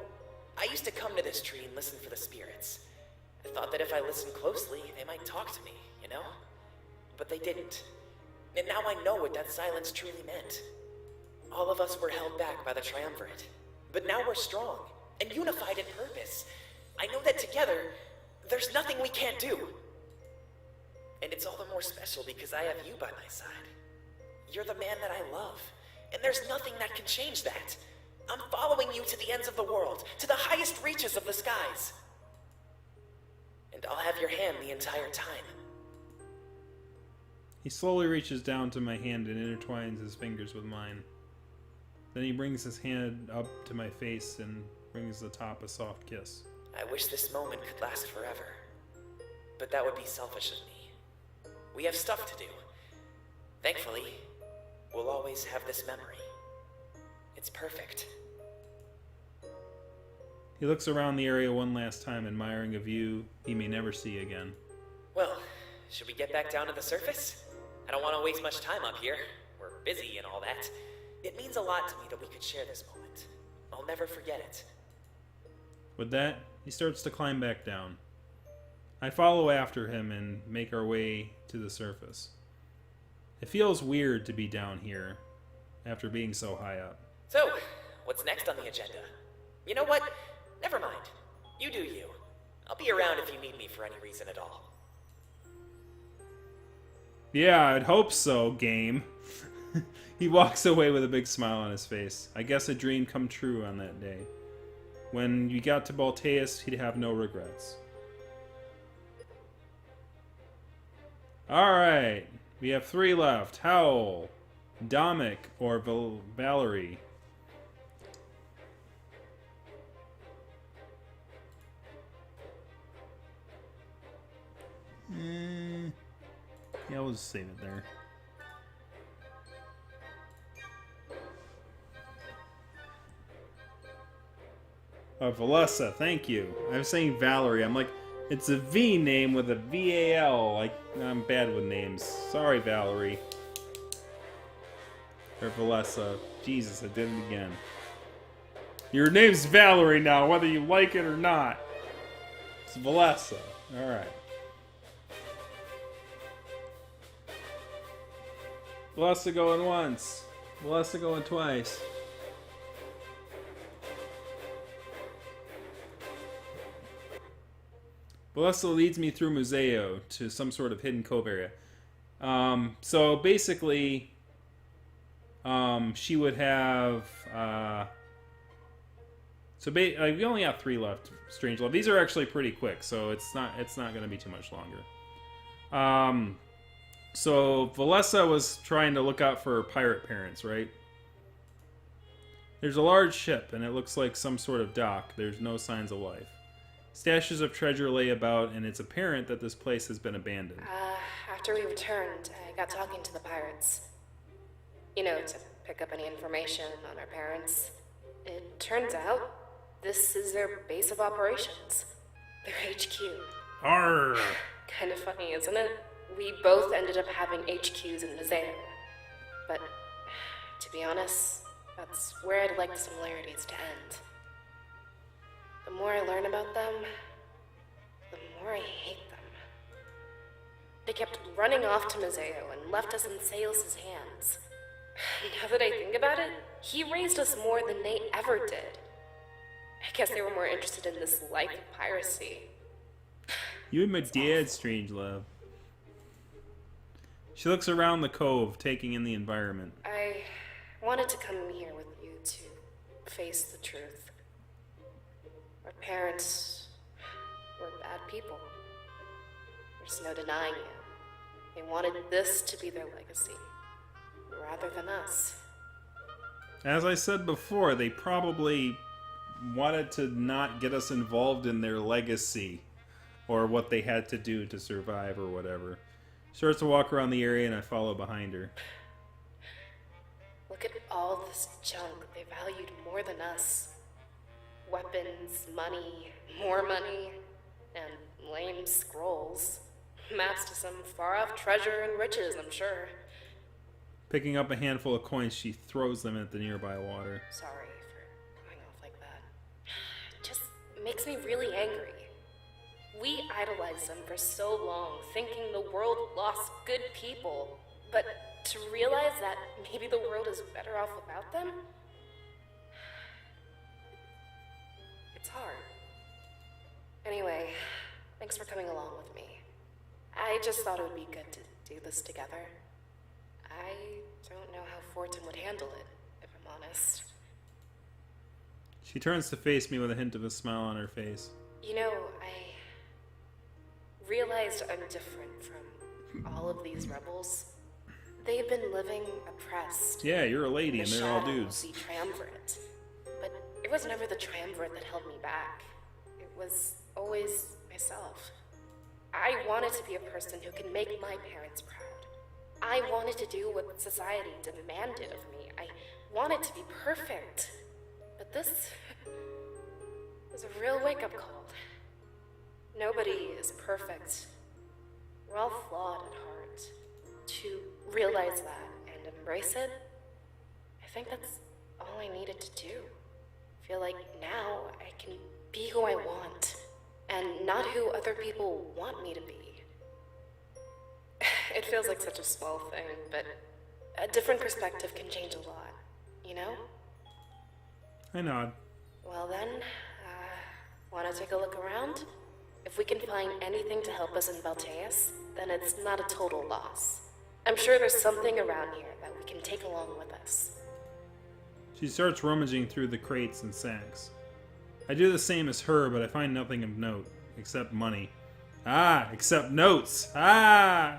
I used to come to this tree and listen for the spirits. I thought that if I listened closely, they might talk to me, you know? But they didn't. And now I know what that silence truly meant. All of us were held back by the triumvirate. But now we're strong and unified in purpose. I know that together, there's nothing we can't do. And it's all the more special because I have you by my side. You're the man that I love, and there's nothing that can change that. I'm following you to the ends of the world, to the highest reaches of the skies. And and I'll have your hand the entire time. He slowly reaches down to my hand and intertwines his fingers with mine. Then he brings his hand up to my face and brings atop a soft kiss. I wish this moment could last forever, but that would be selfish of me. We have stuff to do. Thankfully, we'll always have this memory. It's perfect. He looks around the area one last time, admiring a view he may never see again. Well, should we get back down to the surface? I don't want to waste much time up here. We're busy and all that. It means a lot to me that we could share this moment. I'll never forget it. With that, he starts to climb back down. I follow after him and make our way to the surface. It feels weird to be down here after being so high up. So, what's next on the agenda? You know what? Never mind. You do you. I'll be around if you need me for any reason at all. Yeah, I'd hope so, game. He walks away with a big smile on his face. I guess a dream come true on that day. When you got to Balteus, he'd have no regrets. Alright, we have 3 left. Howl, Domic, or Valerie. Yeah, we'll just save it there. Valessa, thank you. I was saying Valerie. I'm like, it's a V name with a V-A-L. Like, I'm bad with names. Sorry, Valerie. Or Valessa. Jesus, I did it again. Your name's Valerie now, whether you like it or not. It's Valessa. Alright. Valessa going once. Valessa going twice. Valessa leads me through Museo to some sort of hidden cove area. So basically, she would have. We only have 3 left. Strangelove. These are actually pretty quick, so it's not going to be too much longer. So Valessa was trying to look out for her pirate parents, right? There's a large ship, and it looks like some sort of dock. There's no signs of life. Stashes of treasure lay about, and it's apparent that this place has been abandoned. After we returned, I got talking to the pirates. You know, to pick up any information on our parents. It turns out, this is their base of operations. Their HQ. Arr! Kind of funny, isn't it? We both ended up having HQs in Museo. But, to be honest, that's where I'd like the similarities to end. The more I learn about them, the more I hate them. They kept running off to Museo and left us in Sales's hands. Now that I think about it, he raised us more than they ever did. I guess they were more interested in this life of piracy. You and my dad, Strangelove. She looks around the cove, taking in the environment. I wanted to come here with you to face the truth. Our parents were bad people. There's no denying it. They wanted this to be their legacy, rather than us. As I said before, they probably wanted to not get us involved in their legacy, or what they had to do to survive, or whatever. She starts to walk around the area, and I follow behind her. Look at all this junk they valued more than us. Weapons, money, more money, and lame scrolls. Maps to some far-off treasure and riches, I'm sure. Picking up a handful of coins, she throws them at the nearby water. Sorry for going off like that. It just makes me really angry. We idolized them for so long, thinking the world lost good people. But to realize that maybe the world is better off without them? It's hard. Anyway, thanks for coming along with me. I just thought it would be good to do this together. I don't know how Fortin would handle it, if I'm honest. She turns to face me with a hint of a smile on her face. You know, realized I'm different from all of these rebels. They've been living oppressed. Yeah, you're a lady in and the they're all shadow of dudes. the triumvirate. But it was never the triumvirate that held me back. It was always myself. I wanted to be a person who can make my parents proud. I wanted to do what society demanded of me. I wanted to be perfect. But this was a real wake-up call. Nobody is perfect. We're all flawed at heart. To realize that and embrace it, I think that's all I needed to do. I feel like now I can be who I want, and not who other people want me to be. It feels like such a small thing, but a different perspective can change a lot, you know? I nod. Well then, wanna take a look around? If we can find anything to help us in Valteus, then it's not a total loss. I'm sure there's something around here that we can take along with us. She starts rummaging through the crates and sacks. I do the same as her, but I find nothing of note, except money. Ah, except notes. Ah!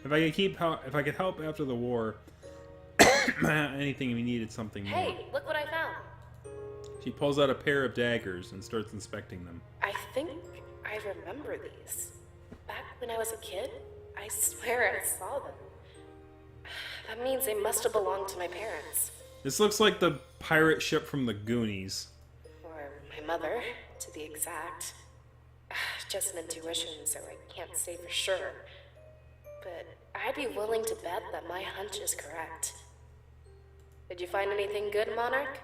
If I could help after the war, anything we needed something more. Hey, look what I found! She pulls out a pair of daggers and starts inspecting them. I think I remember these. Back when I was a kid, I swear I saw them. That means they must have belonged to my parents. This looks like the pirate ship from the Goonies. Or my mother, to be exact. Just an intuition, so I can't say for sure. But I'd be willing to bet that my hunch is correct. Did you find anything good, Monarch?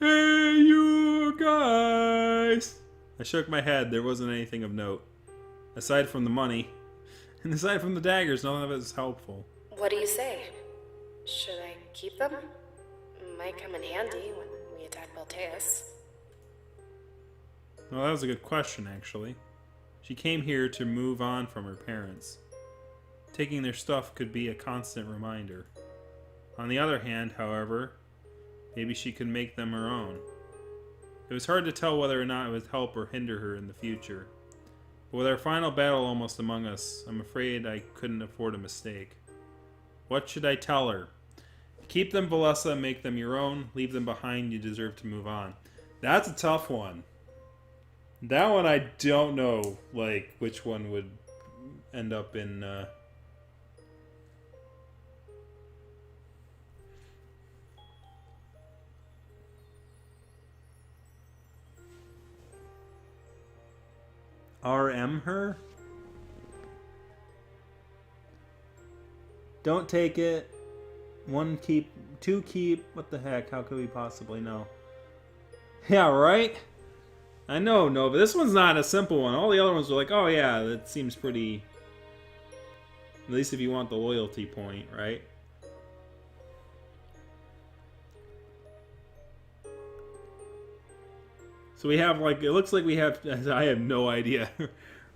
Hey, you guys! I shook my head. There wasn't anything of note. Aside from the money. And aside from the daggers, none of it is helpful. What do you say? Should I keep them? Might come in handy when we attack Valteus. Well, that was a good question, actually. She came here to move on from her parents. Taking their stuff could be a constant reminder. On the other hand, however, maybe she could make them her own. It was hard to tell whether or not it would help or hinder her in the future. But with our final battle almost among us, I'm afraid I couldn't afford a mistake. What should I tell her? Keep them, Valessa, make them your own. Leave them behind, you deserve to move on. That's a tough one. That one I don't know, like, which one would end up in, RM her? Don't take it. One keep, two keep. What the heck? How could we possibly know? Yeah, right? I know, no, but this one's not a simple one. All the other ones are like, oh yeah, that seems pretty... At least if you want the loyalty point, right? So we have, like, it looks like we have... I have no idea,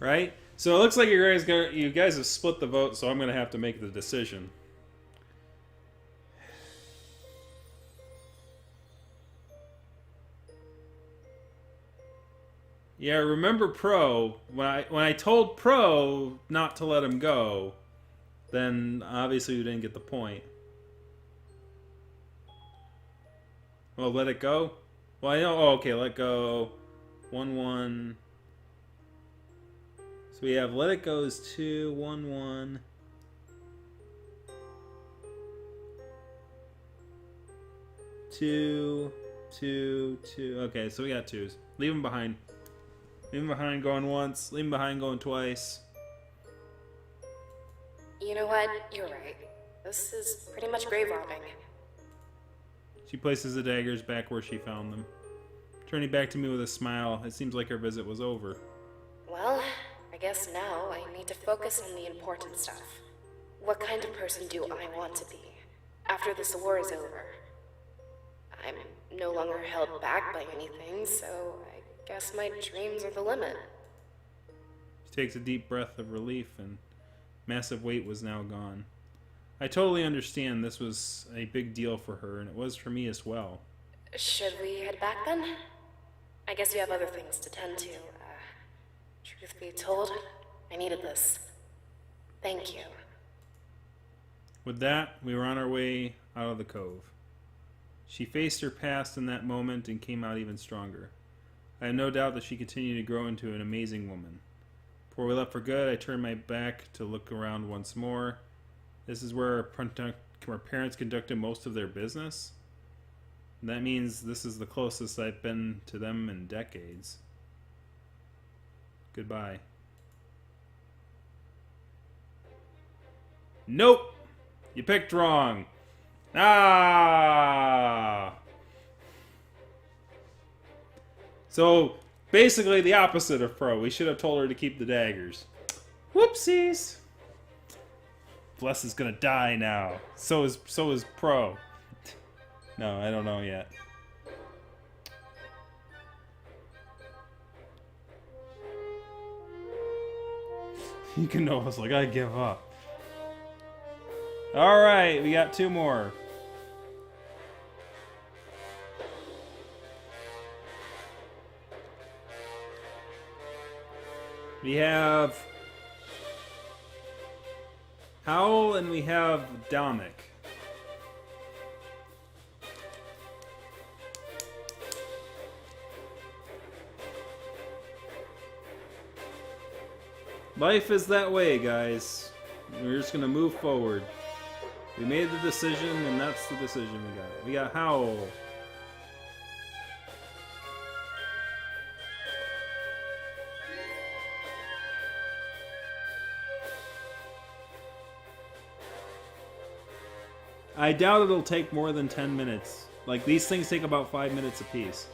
right? So it looks like you guys have split the vote, so I'm going to have to make the decision. Yeah, remember Pro, when I told Pro not to let him go, then obviously we didn't get the point. Well, let it go? Well, I know, oh, okay, let go. 1-1. So we have let it go is 2, 1-1. 2, 2, 2. Okay, so we got twos. Leave him behind. Leave him behind going once. Leave him behind going twice. You know what? You're right. This is pretty much grave robbing. She places the daggers back where she found them. Turning back to me with a smile, it seems like her visit was over. Well, I guess now I need to focus on the important stuff. What kind of person do I want to be after this war is over? I'm no longer held back by anything, so I guess my dreams are the limit. She takes a deep breath of relief, and massive weight was now gone. I totally understand this was a big deal for her, and it was for me as well. Should we head back then? I guess you have other things to tend to. Truth be told, I needed this. Thank you. With that, we were on our way out of the cove. She faced her past in that moment and came out even stronger. I have no doubt that she continued to grow into an amazing woman. Before we left for good, I turned my back to look around once more. This is where our parents conducted most of their business. And that means this is the closest I've been to them in decades. Goodbye. Nope! You picked wrong. Ah! So, basically the opposite of Pro. We should have told her to keep the daggers. Whoopsies! Bless is gonna die now. So is Pro. No, I don't know yet. You can know, I was like, I give up. Alright, we got 2 more. We have Howl and we have Dominic. Life is that way, guys. We're just gonna move forward. We made the decision, and that's the decision we got. We got Howl. I doubt it'll take more than 10 minutes. Like, these things take about 5 minutes apiece.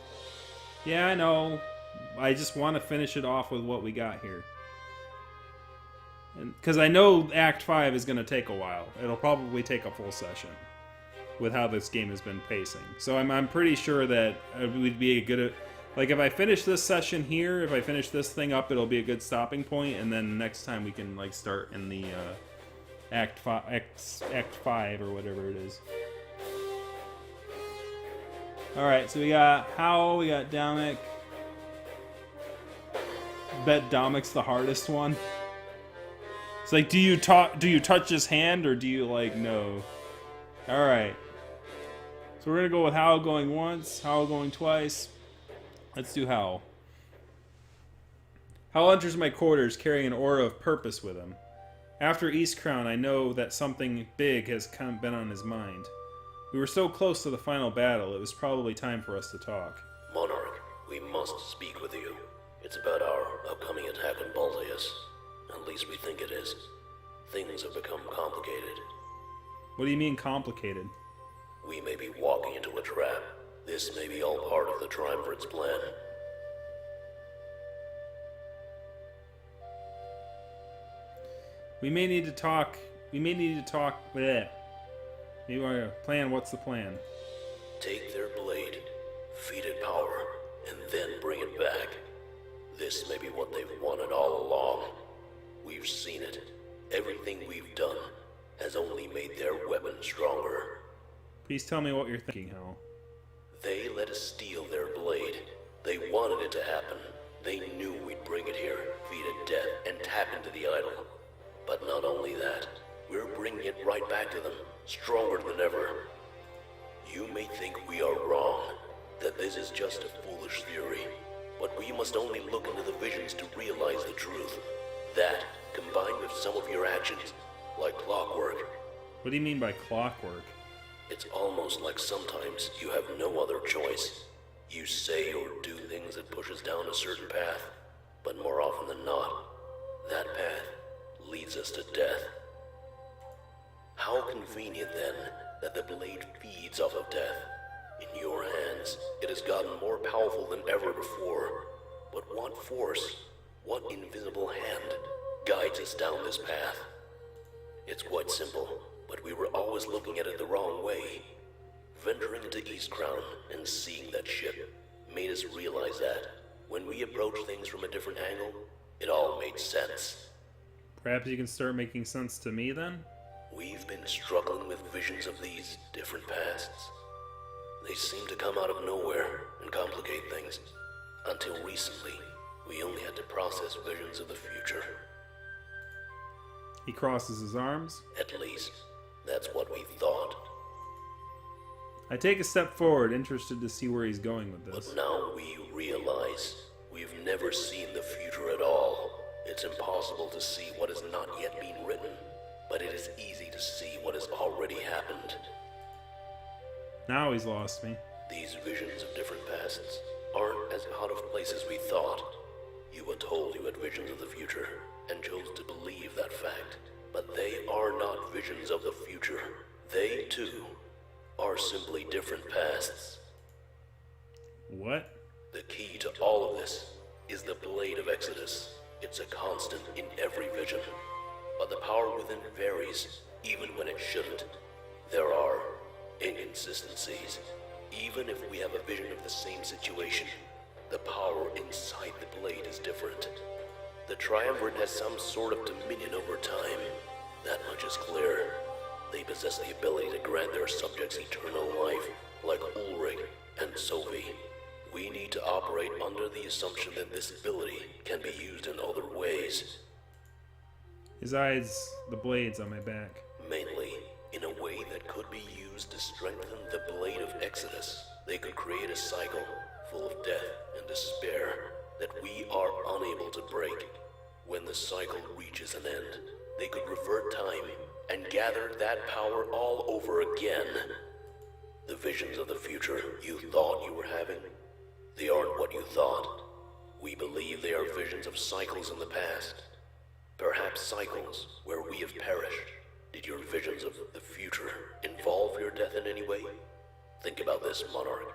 Yeah, I know. I just want to finish it off with what we got here. Because I know Act 5 is going to take a while. It'll probably take a full session with how this game has been pacing. So I'm pretty sure that it would be a good... Like, if I finish this session here, if I finish this thing up, it'll be a good stopping point, and then next time we can, like, start in the Act 5 or whatever it is. Alright, so we got Howl, we got Dominic. Bet Domic's the hardest one. It's like, do you touch his hand, or do you, like, no? Alright. So we're gonna go with Howl going once, Howl going twice. Let's do Howl. Howl enters my quarters carrying an aura of purpose with him. After East Crown, I know that something big has been on his mind. We were so close to the final battle, it was probably time for us to talk. Monarch, we must speak with you. It's about our upcoming attack on Balteus. At least we think it is. Things have become complicated. What do you mean complicated? We may be walking into a trap. This may be all part of the Triumvirate's plan. We may need to talk. Bleh. Maybe our plan. What's the plan? Take their blade, feed it power, and then bring it back. This may be what they've wanted all along. We've seen it. Everything we've done has only made their weapon stronger. Please tell me what you're thinking, Hal. They let us steal their blade. They wanted it to happen. They knew we'd bring it here, feed it death, and tap into the idol. But not only that, we're bringing it right back to them, stronger than ever. You may think we are wrong, that this is just a foolish theory, but we must only look into the visions to realize the truth. That, combined with some of your actions, like clockwork. What do you mean by clockwork? It's almost like sometimes you have no other choice. You say or do things that push us down a certain path, but more often than not, that path leads us to death. How convenient then that the blade feeds off of death. In your hands, it has gotten more powerful than ever before. But what force, what invisible hand guides us down this path? It's quite simple, but we were always looking at it the wrong way. Venturing into East Crown and seeing that ship made us realize that when we approach things from a different angle, it all made sense. Perhaps you can start making sense to me then? We've been struggling with visions of these different pasts. They seem to come out of nowhere and complicate things. Until recently, We only had to process visions of the future. He crosses his arms. At least, that's what we thought. I take a step forward, interested to see where he's going with this. But now we realize we've never seen the future at all. It's impossible to see what has not yet been written, but it is easy to see what has already happened. Now he's lost me. These visions of different pasts aren't as out of place as we thought. You were told you had visions of the future, and chose to believe that fact. But they are not visions of the future. They, too, are simply different pasts. What? The key to all of this is the Blade of Exodus. It's a constant in every vision, but the power within varies, even when it shouldn't. There are inconsistencies. Even if we have a vision of the same situation, the power inside the blade is different. The Triumvirate has some sort of dominion over time. That much is clear. They possess the ability to grant their subjects eternal life, like Ulric and Sophie. We need to operate under the assumption that this ability can be used in other ways. His eyes, the blades on my back. Mainly, in a way that could be used to strengthen the Blade of Exodus. They could create a cycle full of death and despair that we are unable to break. When the cycle reaches an end, they could revert time and gather that power all over again. The visions of the future you thought you were having, they aren't what you thought. We believe they are visions of cycles in the past. Perhaps cycles where we have perished. Did your visions of the future involve your death in any way? Think about this, Monarch.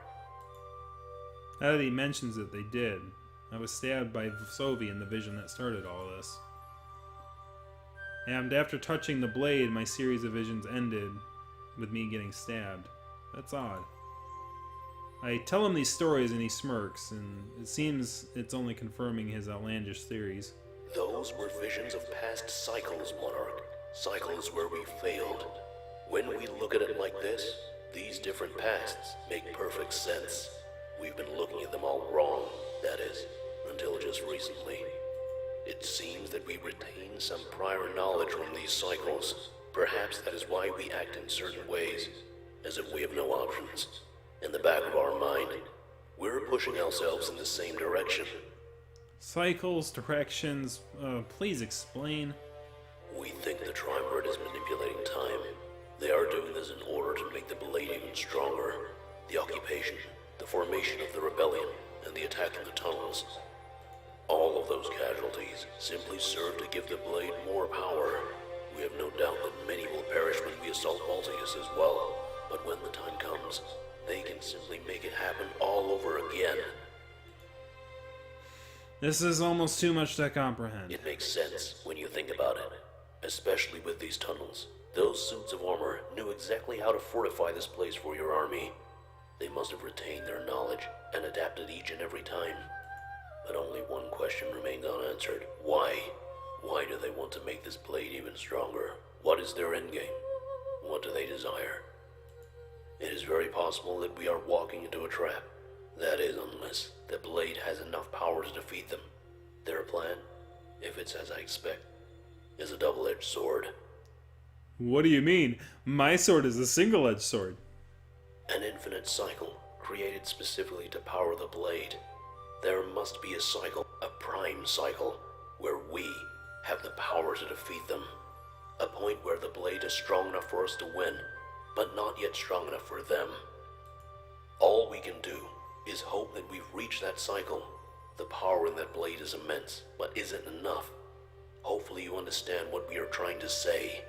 Now that he mentions it, they did. I was stabbed by Sophie in the vision that started all this. And after touching the blade, my series of visions ended with me getting stabbed. That's odd. I tell him these stories and he smirks, and it seems it's only confirming his outlandish theories. Those were visions of past cycles, Monarch. Cycles where we failed. When we look at it like this, these different pasts make perfect sense. We've been looking at them all wrong, that is, until just recently. It seems that we retain some prior knowledge from these cycles. Perhaps that is why we act in certain ways, as if we have no options. In the back of our mind, we're pushing ourselves in the same direction. Cycles, directions, please explain. We think the Triumvirate is manipulating time. They are doing this in order to make the blade even stronger. The occupation, the formation of the rebellion, and the attack in the tunnels. All of those casualties simply serve to give the blade more power. We have no doubt that many will perish when we assault Maltius as well. But when the time comes, they can simply make it happen all over again. This is almost too much to comprehend. It makes sense when you think about it, especially with these tunnels. Those suits of armor knew exactly how to fortify this place for your army. They must have retained their knowledge and adapted each and every time. But only one question remains unanswered. Why? Why do they want to make this blade even stronger? What is their endgame? What do they desire? It is very possible that we are walking into a trap. That is, unless the blade has enough power to defeat them. Their plan, if it's as I expect, is a double-edged sword. What do you mean? My sword is a single-edged sword. An infinite cycle, created specifically to power the blade. There must be a cycle, a prime cycle, where we have the power to defeat them. A point where the blade is strong enough for us to win, but not yet strong enough for them. All we can do is hope that we've reached that cycle. The power in that blade is immense, but isn't enough. Hopefully you understand what we are trying to say.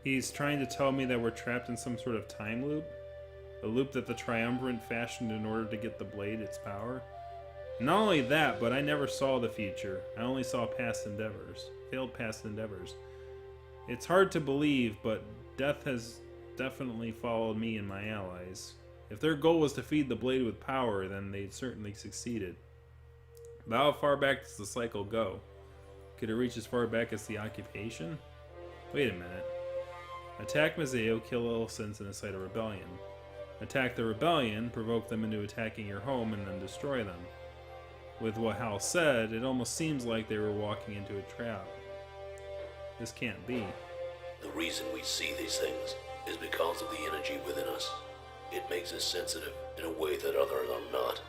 He's trying to tell me that we're trapped in some sort of time loop? A loop that the Triumvirate fashioned in order to get the blade its power? Not only that, but I never saw the future. I only saw past endeavors. Failed past endeavors. It's hard to believe, but death has definitely followed me and my allies. If their goal was to feed the blade with power, then they'd certainly succeeded. But how far back does the cycle go? Could it reach as far back as the occupation? Wait a minute. Attack Mazeo, kill Illicents, and incite a rebellion. Attack the rebellion, provoke them into attacking your home, and then destroy them. with what Hal said, it almost seems like they were walking into a trap. This can't be. The reason we see these things is because of the energy within us. It makes us sensitive in a way that others are not.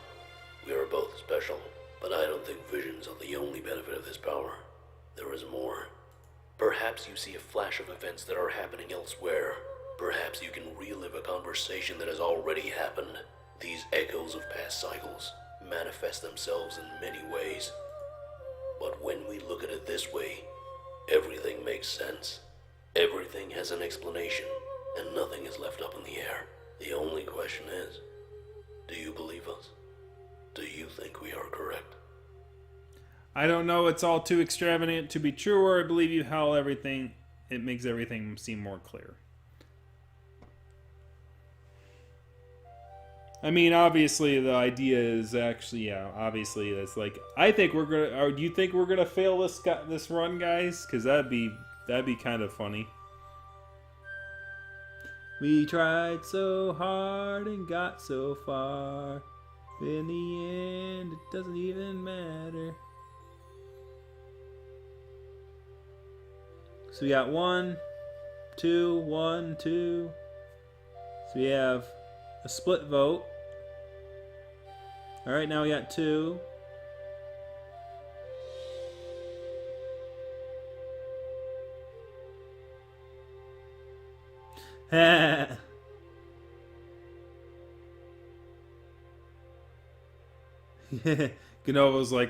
We are both special, but I don't think visions are the only benefit of this power. There is more. Perhaps you see a flash of events that are happening elsewhere. Perhaps you can relive a conversation that has already happened. These echoes of past cycles manifest themselves in many ways. But when we look at it this way, everything makes sense. Everything has an explanation, and nothing is left up in the air. The only question is, do you believe us? Do you think we are correct? I don't know, it's all too extravagant to be true, or I believe you how everything, it makes everything seem more clear. I mean, obviously the idea is actually, yeah, obviously it's like, I think we're gonna, or do you think we're gonna fail this run, guys? Because that'd be kind of funny. We tried so hard and got so far. In the end, it doesn't even matter. So we got 1, 2, 1, 2. So we have a split vote. Alright, now we got 2. Ganova's like,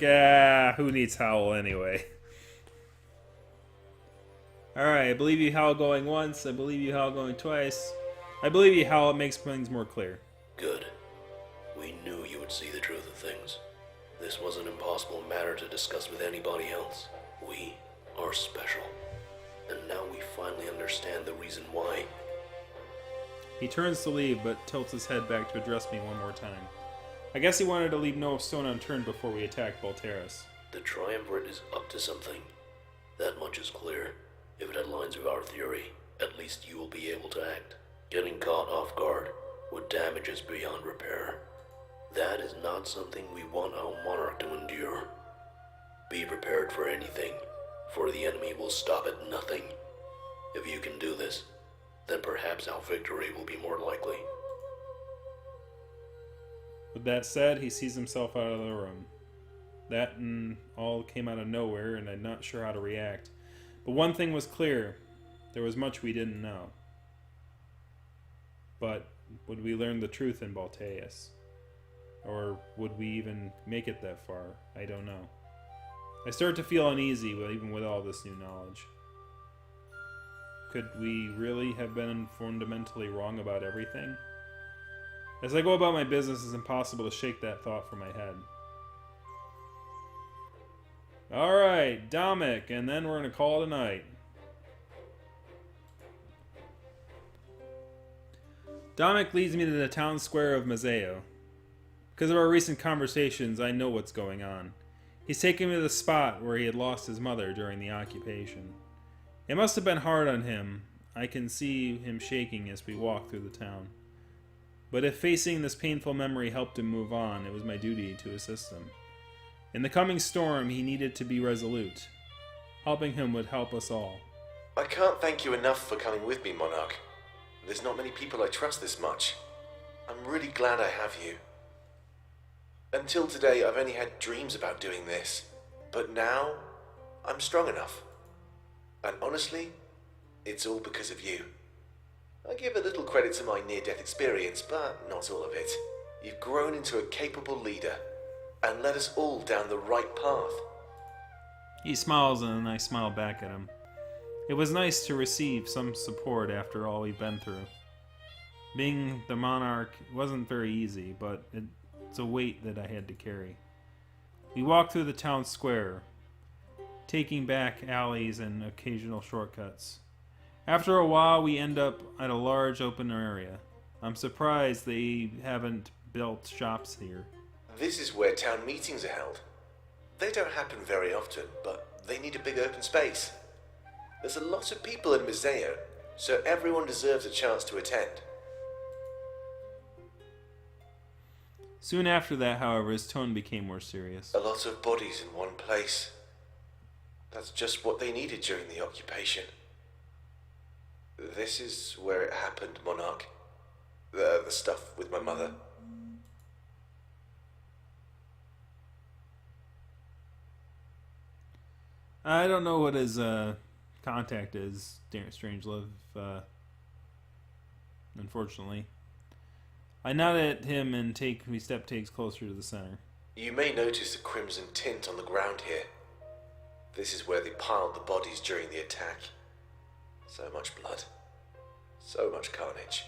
who needs Howl anyway? Alright, I believe you, Howl, going once. I believe you, Howl, going twice. I believe you, Howl. It makes things more clear. Good. We knew you would see the truth of things. This was an impossible matter to discuss with anybody else. We are special. And now we finally understand the reason why. He turns to leave, but tilts his head back to address me one more time. I guess he wanted to leave no stone unturned before we attacked Volterus. The Triumvirate is up to something. That much is clear. If it aligns with our theory, at least you will be able to act. Getting caught off guard would damage us beyond repair. That is not something we want our monarch to endure. Be prepared for anything, for the enemy will stop at nothing. If you can do this, then perhaps our victory will be more likely. With that said, he sees himself out of the room. That and all came out of nowhere, and I'm not sure how to react. But one thing was clear. There was much we didn't know. But would we learn the truth in Balteus? Or would we even make it that far? I don't know. I start to feel uneasy, even with all this new knowledge. Could we really have been fundamentally wrong about everything? As I go about my business, it's impossible to shake that thought from my head. Alright, Dominic, and then we're going to call it a night. Dominic leads me to the town square of Mazeo. Because of our recent conversations, I know what's going on. He's taken me to the spot where he had lost his mother during the occupation. It must have been hard on him. I can see him shaking as we walk through the town. But if facing this painful memory helped him move on, it was my duty to assist him. In the coming storm, he needed to be resolute. Helping him would help us all. I can't thank you enough for coming with me, Monarch. There's not many people I trust this much. I'm really glad I have you. Until today, I've only had dreams about doing this. But now, I'm strong enough. And honestly, it's all because of you. I give a little credit to my near-death experience, but not all of it. You've grown into a capable leader, and led us all down the right path. He smiles, and I smile back at him. It was nice to receive some support after all we've been through. Being the monarch wasn't very easy, but it's a weight that I had to carry. We walked through the town square, taking back alleys and occasional shortcuts. After a while, we end up at a large open area. I'm surprised they haven't built shops here. This is where town meetings are held. They don't happen very often, but they need a big open space. There's a lot of people in Mazeo, so everyone deserves a chance to attend. Soon after that, however, his tone became more serious. A lot of bodies in one place. That's just what they needed during the occupation. This is where it happened, Monarch. The stuff with my mother. I don't know what his contact is, Strangelove, unfortunately. I nod at him and we step takes closer to the center. You may notice a crimson tint on the ground here. This is where they piled the bodies during the attack. So much blood. So much carnage.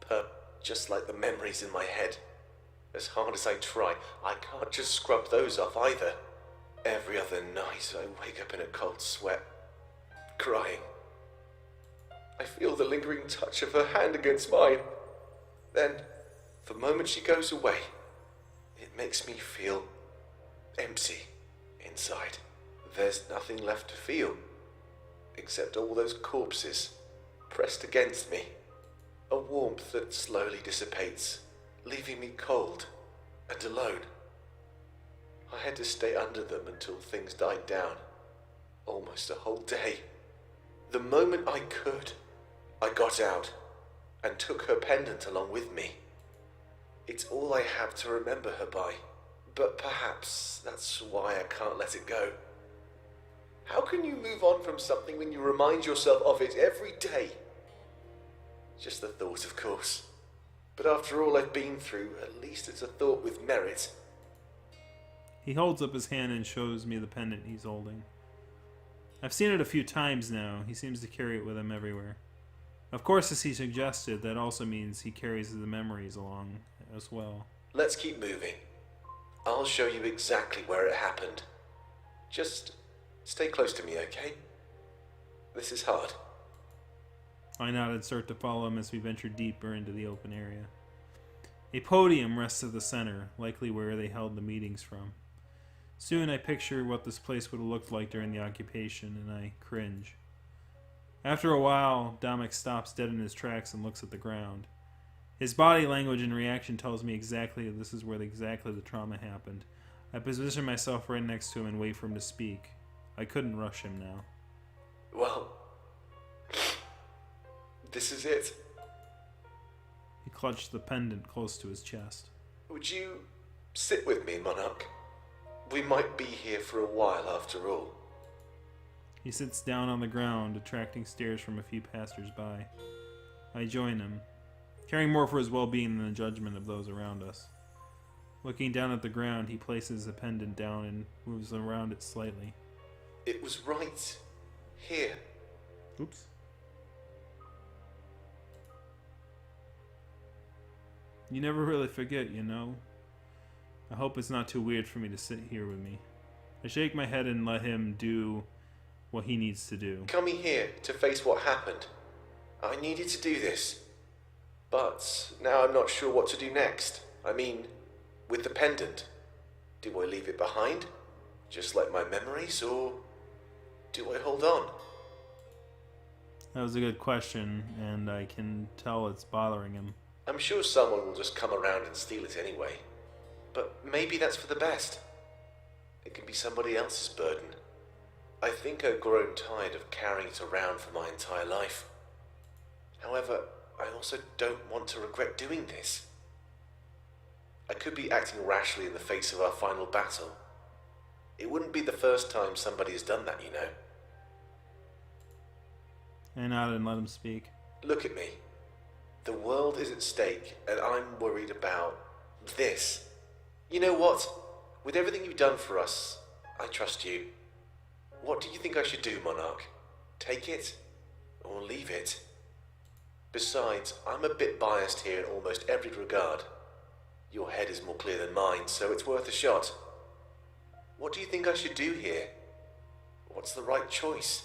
But just like the memories in my head, as hard as I try, I can't just scrub those off either. Every other night I wake up in a cold sweat, crying. I feel the lingering touch of her hand against mine. Then, the moment she goes away, it makes me feel empty inside. There's nothing left to feel, except all those corpses pressed against me. A warmth that slowly dissipates, leaving me cold and alone. I had to stay under them until things died down. Almost a whole day. The moment I could, I got out and took her pendant along with me. It's all I have to remember her by, but perhaps that's why I can't let it go. How can you move on from something when you remind yourself of it every day? Just the thought, of course. But after all I've been through, at least it's a thought with merit. He holds up his hand and shows me the pendant he's holding. I've seen it a few times now. He seems to carry it with him everywhere. Of course, as he suggested, that also means he carries the memories along as well. Let's keep moving. I'll show you exactly where it happened. Just stay close to me, okay? This is hard. I nod and start to follow him as we venture deeper into the open area. A podium rests at the center, likely where they held the meetings from. Soon I picture what this place would have looked like during the occupation, and I cringe. After a while, Dominic stops dead in his tracks and looks at the ground. His body language and reaction tells me exactly this is where exactly the trauma happened. I position myself right next to him and wait for him to speak. I couldn't rush him now. Well, this is it. He clutched the pendant close to his chest. Would you sit with me, Monarch? We might be here for a while after all. He sits down on the ground, attracting stares from a few passers-by. I join him, caring more for his well-being than the judgment of those around us. Looking down at the ground, he places the pendant down and moves around it slightly. It was right here. Oops. You never really forget, you know. I hope it's not too weird for me to sit here with me. I shake my head and let him do what he needs to do. Coming here to face what happened. I needed to do this. But now I'm not sure what to do next. I mean, with the pendant. Do I leave it behind? Just like my memories, or do I hold on? That was a good question, and I can tell it's bothering him. I'm sure someone will just come around and steal it anyway. But maybe that's for the best. It can be somebody else's burden. I think I've grown tired of carrying it around for my entire life. However, I also don't want to regret doing this. I could be acting rashly in the face of our final battle. It wouldn't be the first time somebody has done that, you know. I nodded and let him speak. Look at me. The world is at stake, and I'm worried about this. You know what? With everything you've done for us, I trust you. What do you think I should do, Monarch? Take it, or leave it? Besides, I'm a bit biased here in almost every regard. Your head is more clear than mine, so it's worth a shot. What do you think I should do here? What's the right choice?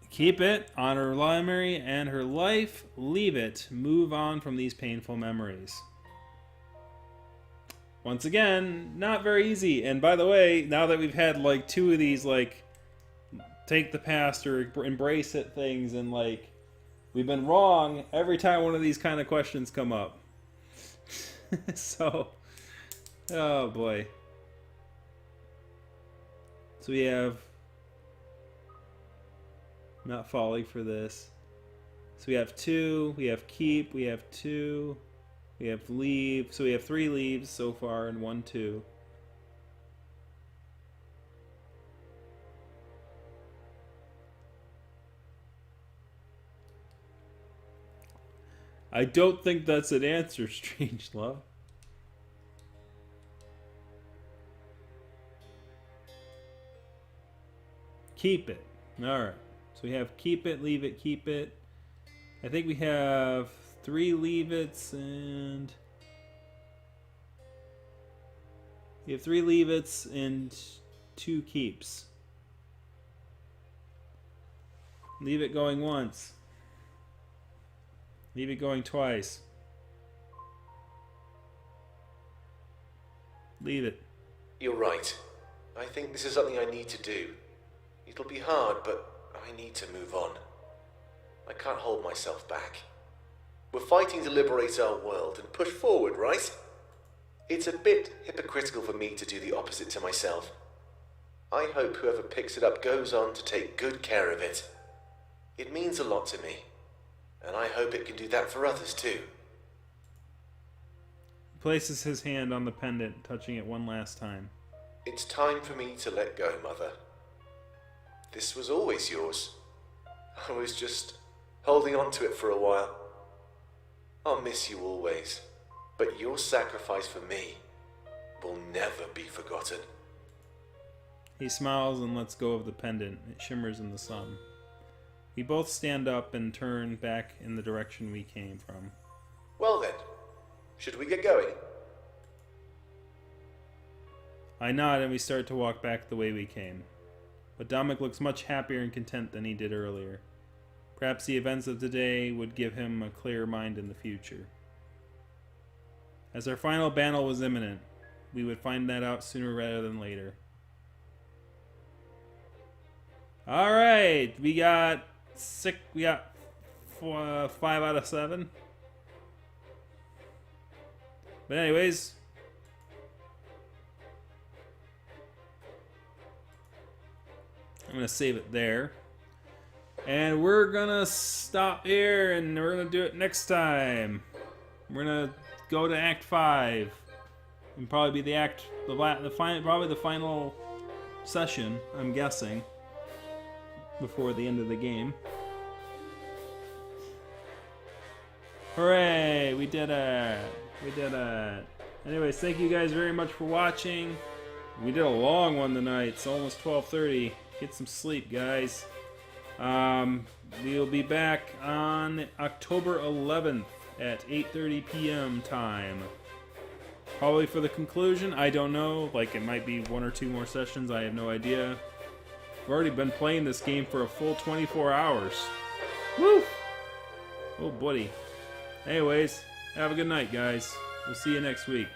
Keep it, honor memory and her life, leave it, move on from these painful memories. Once again, not very easy. And by the way, now that we've had like two of these like take the past or embrace it things, and like We've been wrong every time one of these kind of questions come up. So, oh boy. So we have not folly for this. So we have 2, we have keep, we have 2, we have leave. So we have 3 leaves so far and 1 2. I don't think that's an answer, Strangelove. Keep it. Alright. So we have keep it, leave it, keep it. I think we have 3 leave it's and... We have 3 leave it's and 2 keeps. Leave it going once. Leave it going twice. Leave it. You're right. I think this is something I need to do. It'll be hard, but I need to move on. I can't hold myself back. We're fighting to liberate our world and push forward, right? It's a bit hypocritical for me to do the opposite to myself. I hope whoever picks it up goes on to take good care of it. It means a lot to me. And I hope it can do that for others too. He places his hand on the pendant, touching it one last time. It's time for me to let go, Mother. This was always yours. I was just holding on to it for a while. I'll miss you always, but your sacrifice for me will never be forgotten. He smiles and lets go of the pendant. It shimmers in the sun. We both stand up and turn back in the direction we came from. Well then, should we get going? I nod and we start to walk back the way we came. But Dominic looks much happier and content than he did earlier. Perhaps the events of today would give him a clearer mind in the future. As our final battle was imminent, we would find that out sooner rather than later. Alright, we got 5 out of 7. But anyways, I'm going to save it there. And we're going to stop here and we're going to do it next time. We're going to go to Act 5. And probably be probably the final session, I'm guessing, before the end of the game. Hooray! We did it! We did it! Anyways, thank you guys very much for watching. We did a long one tonight. It's almost 12:30. Get some sleep, guys. We'll be back on October 11th at 8:30 p.m. time. Probably for the conclusion. I don't know. Like, it might be 1 or 2 more sessions. I have no idea. I've already been playing this game for a full 24 hours. Woo! Oh, buddy. Anyways, have a good night, guys. We'll see you next week.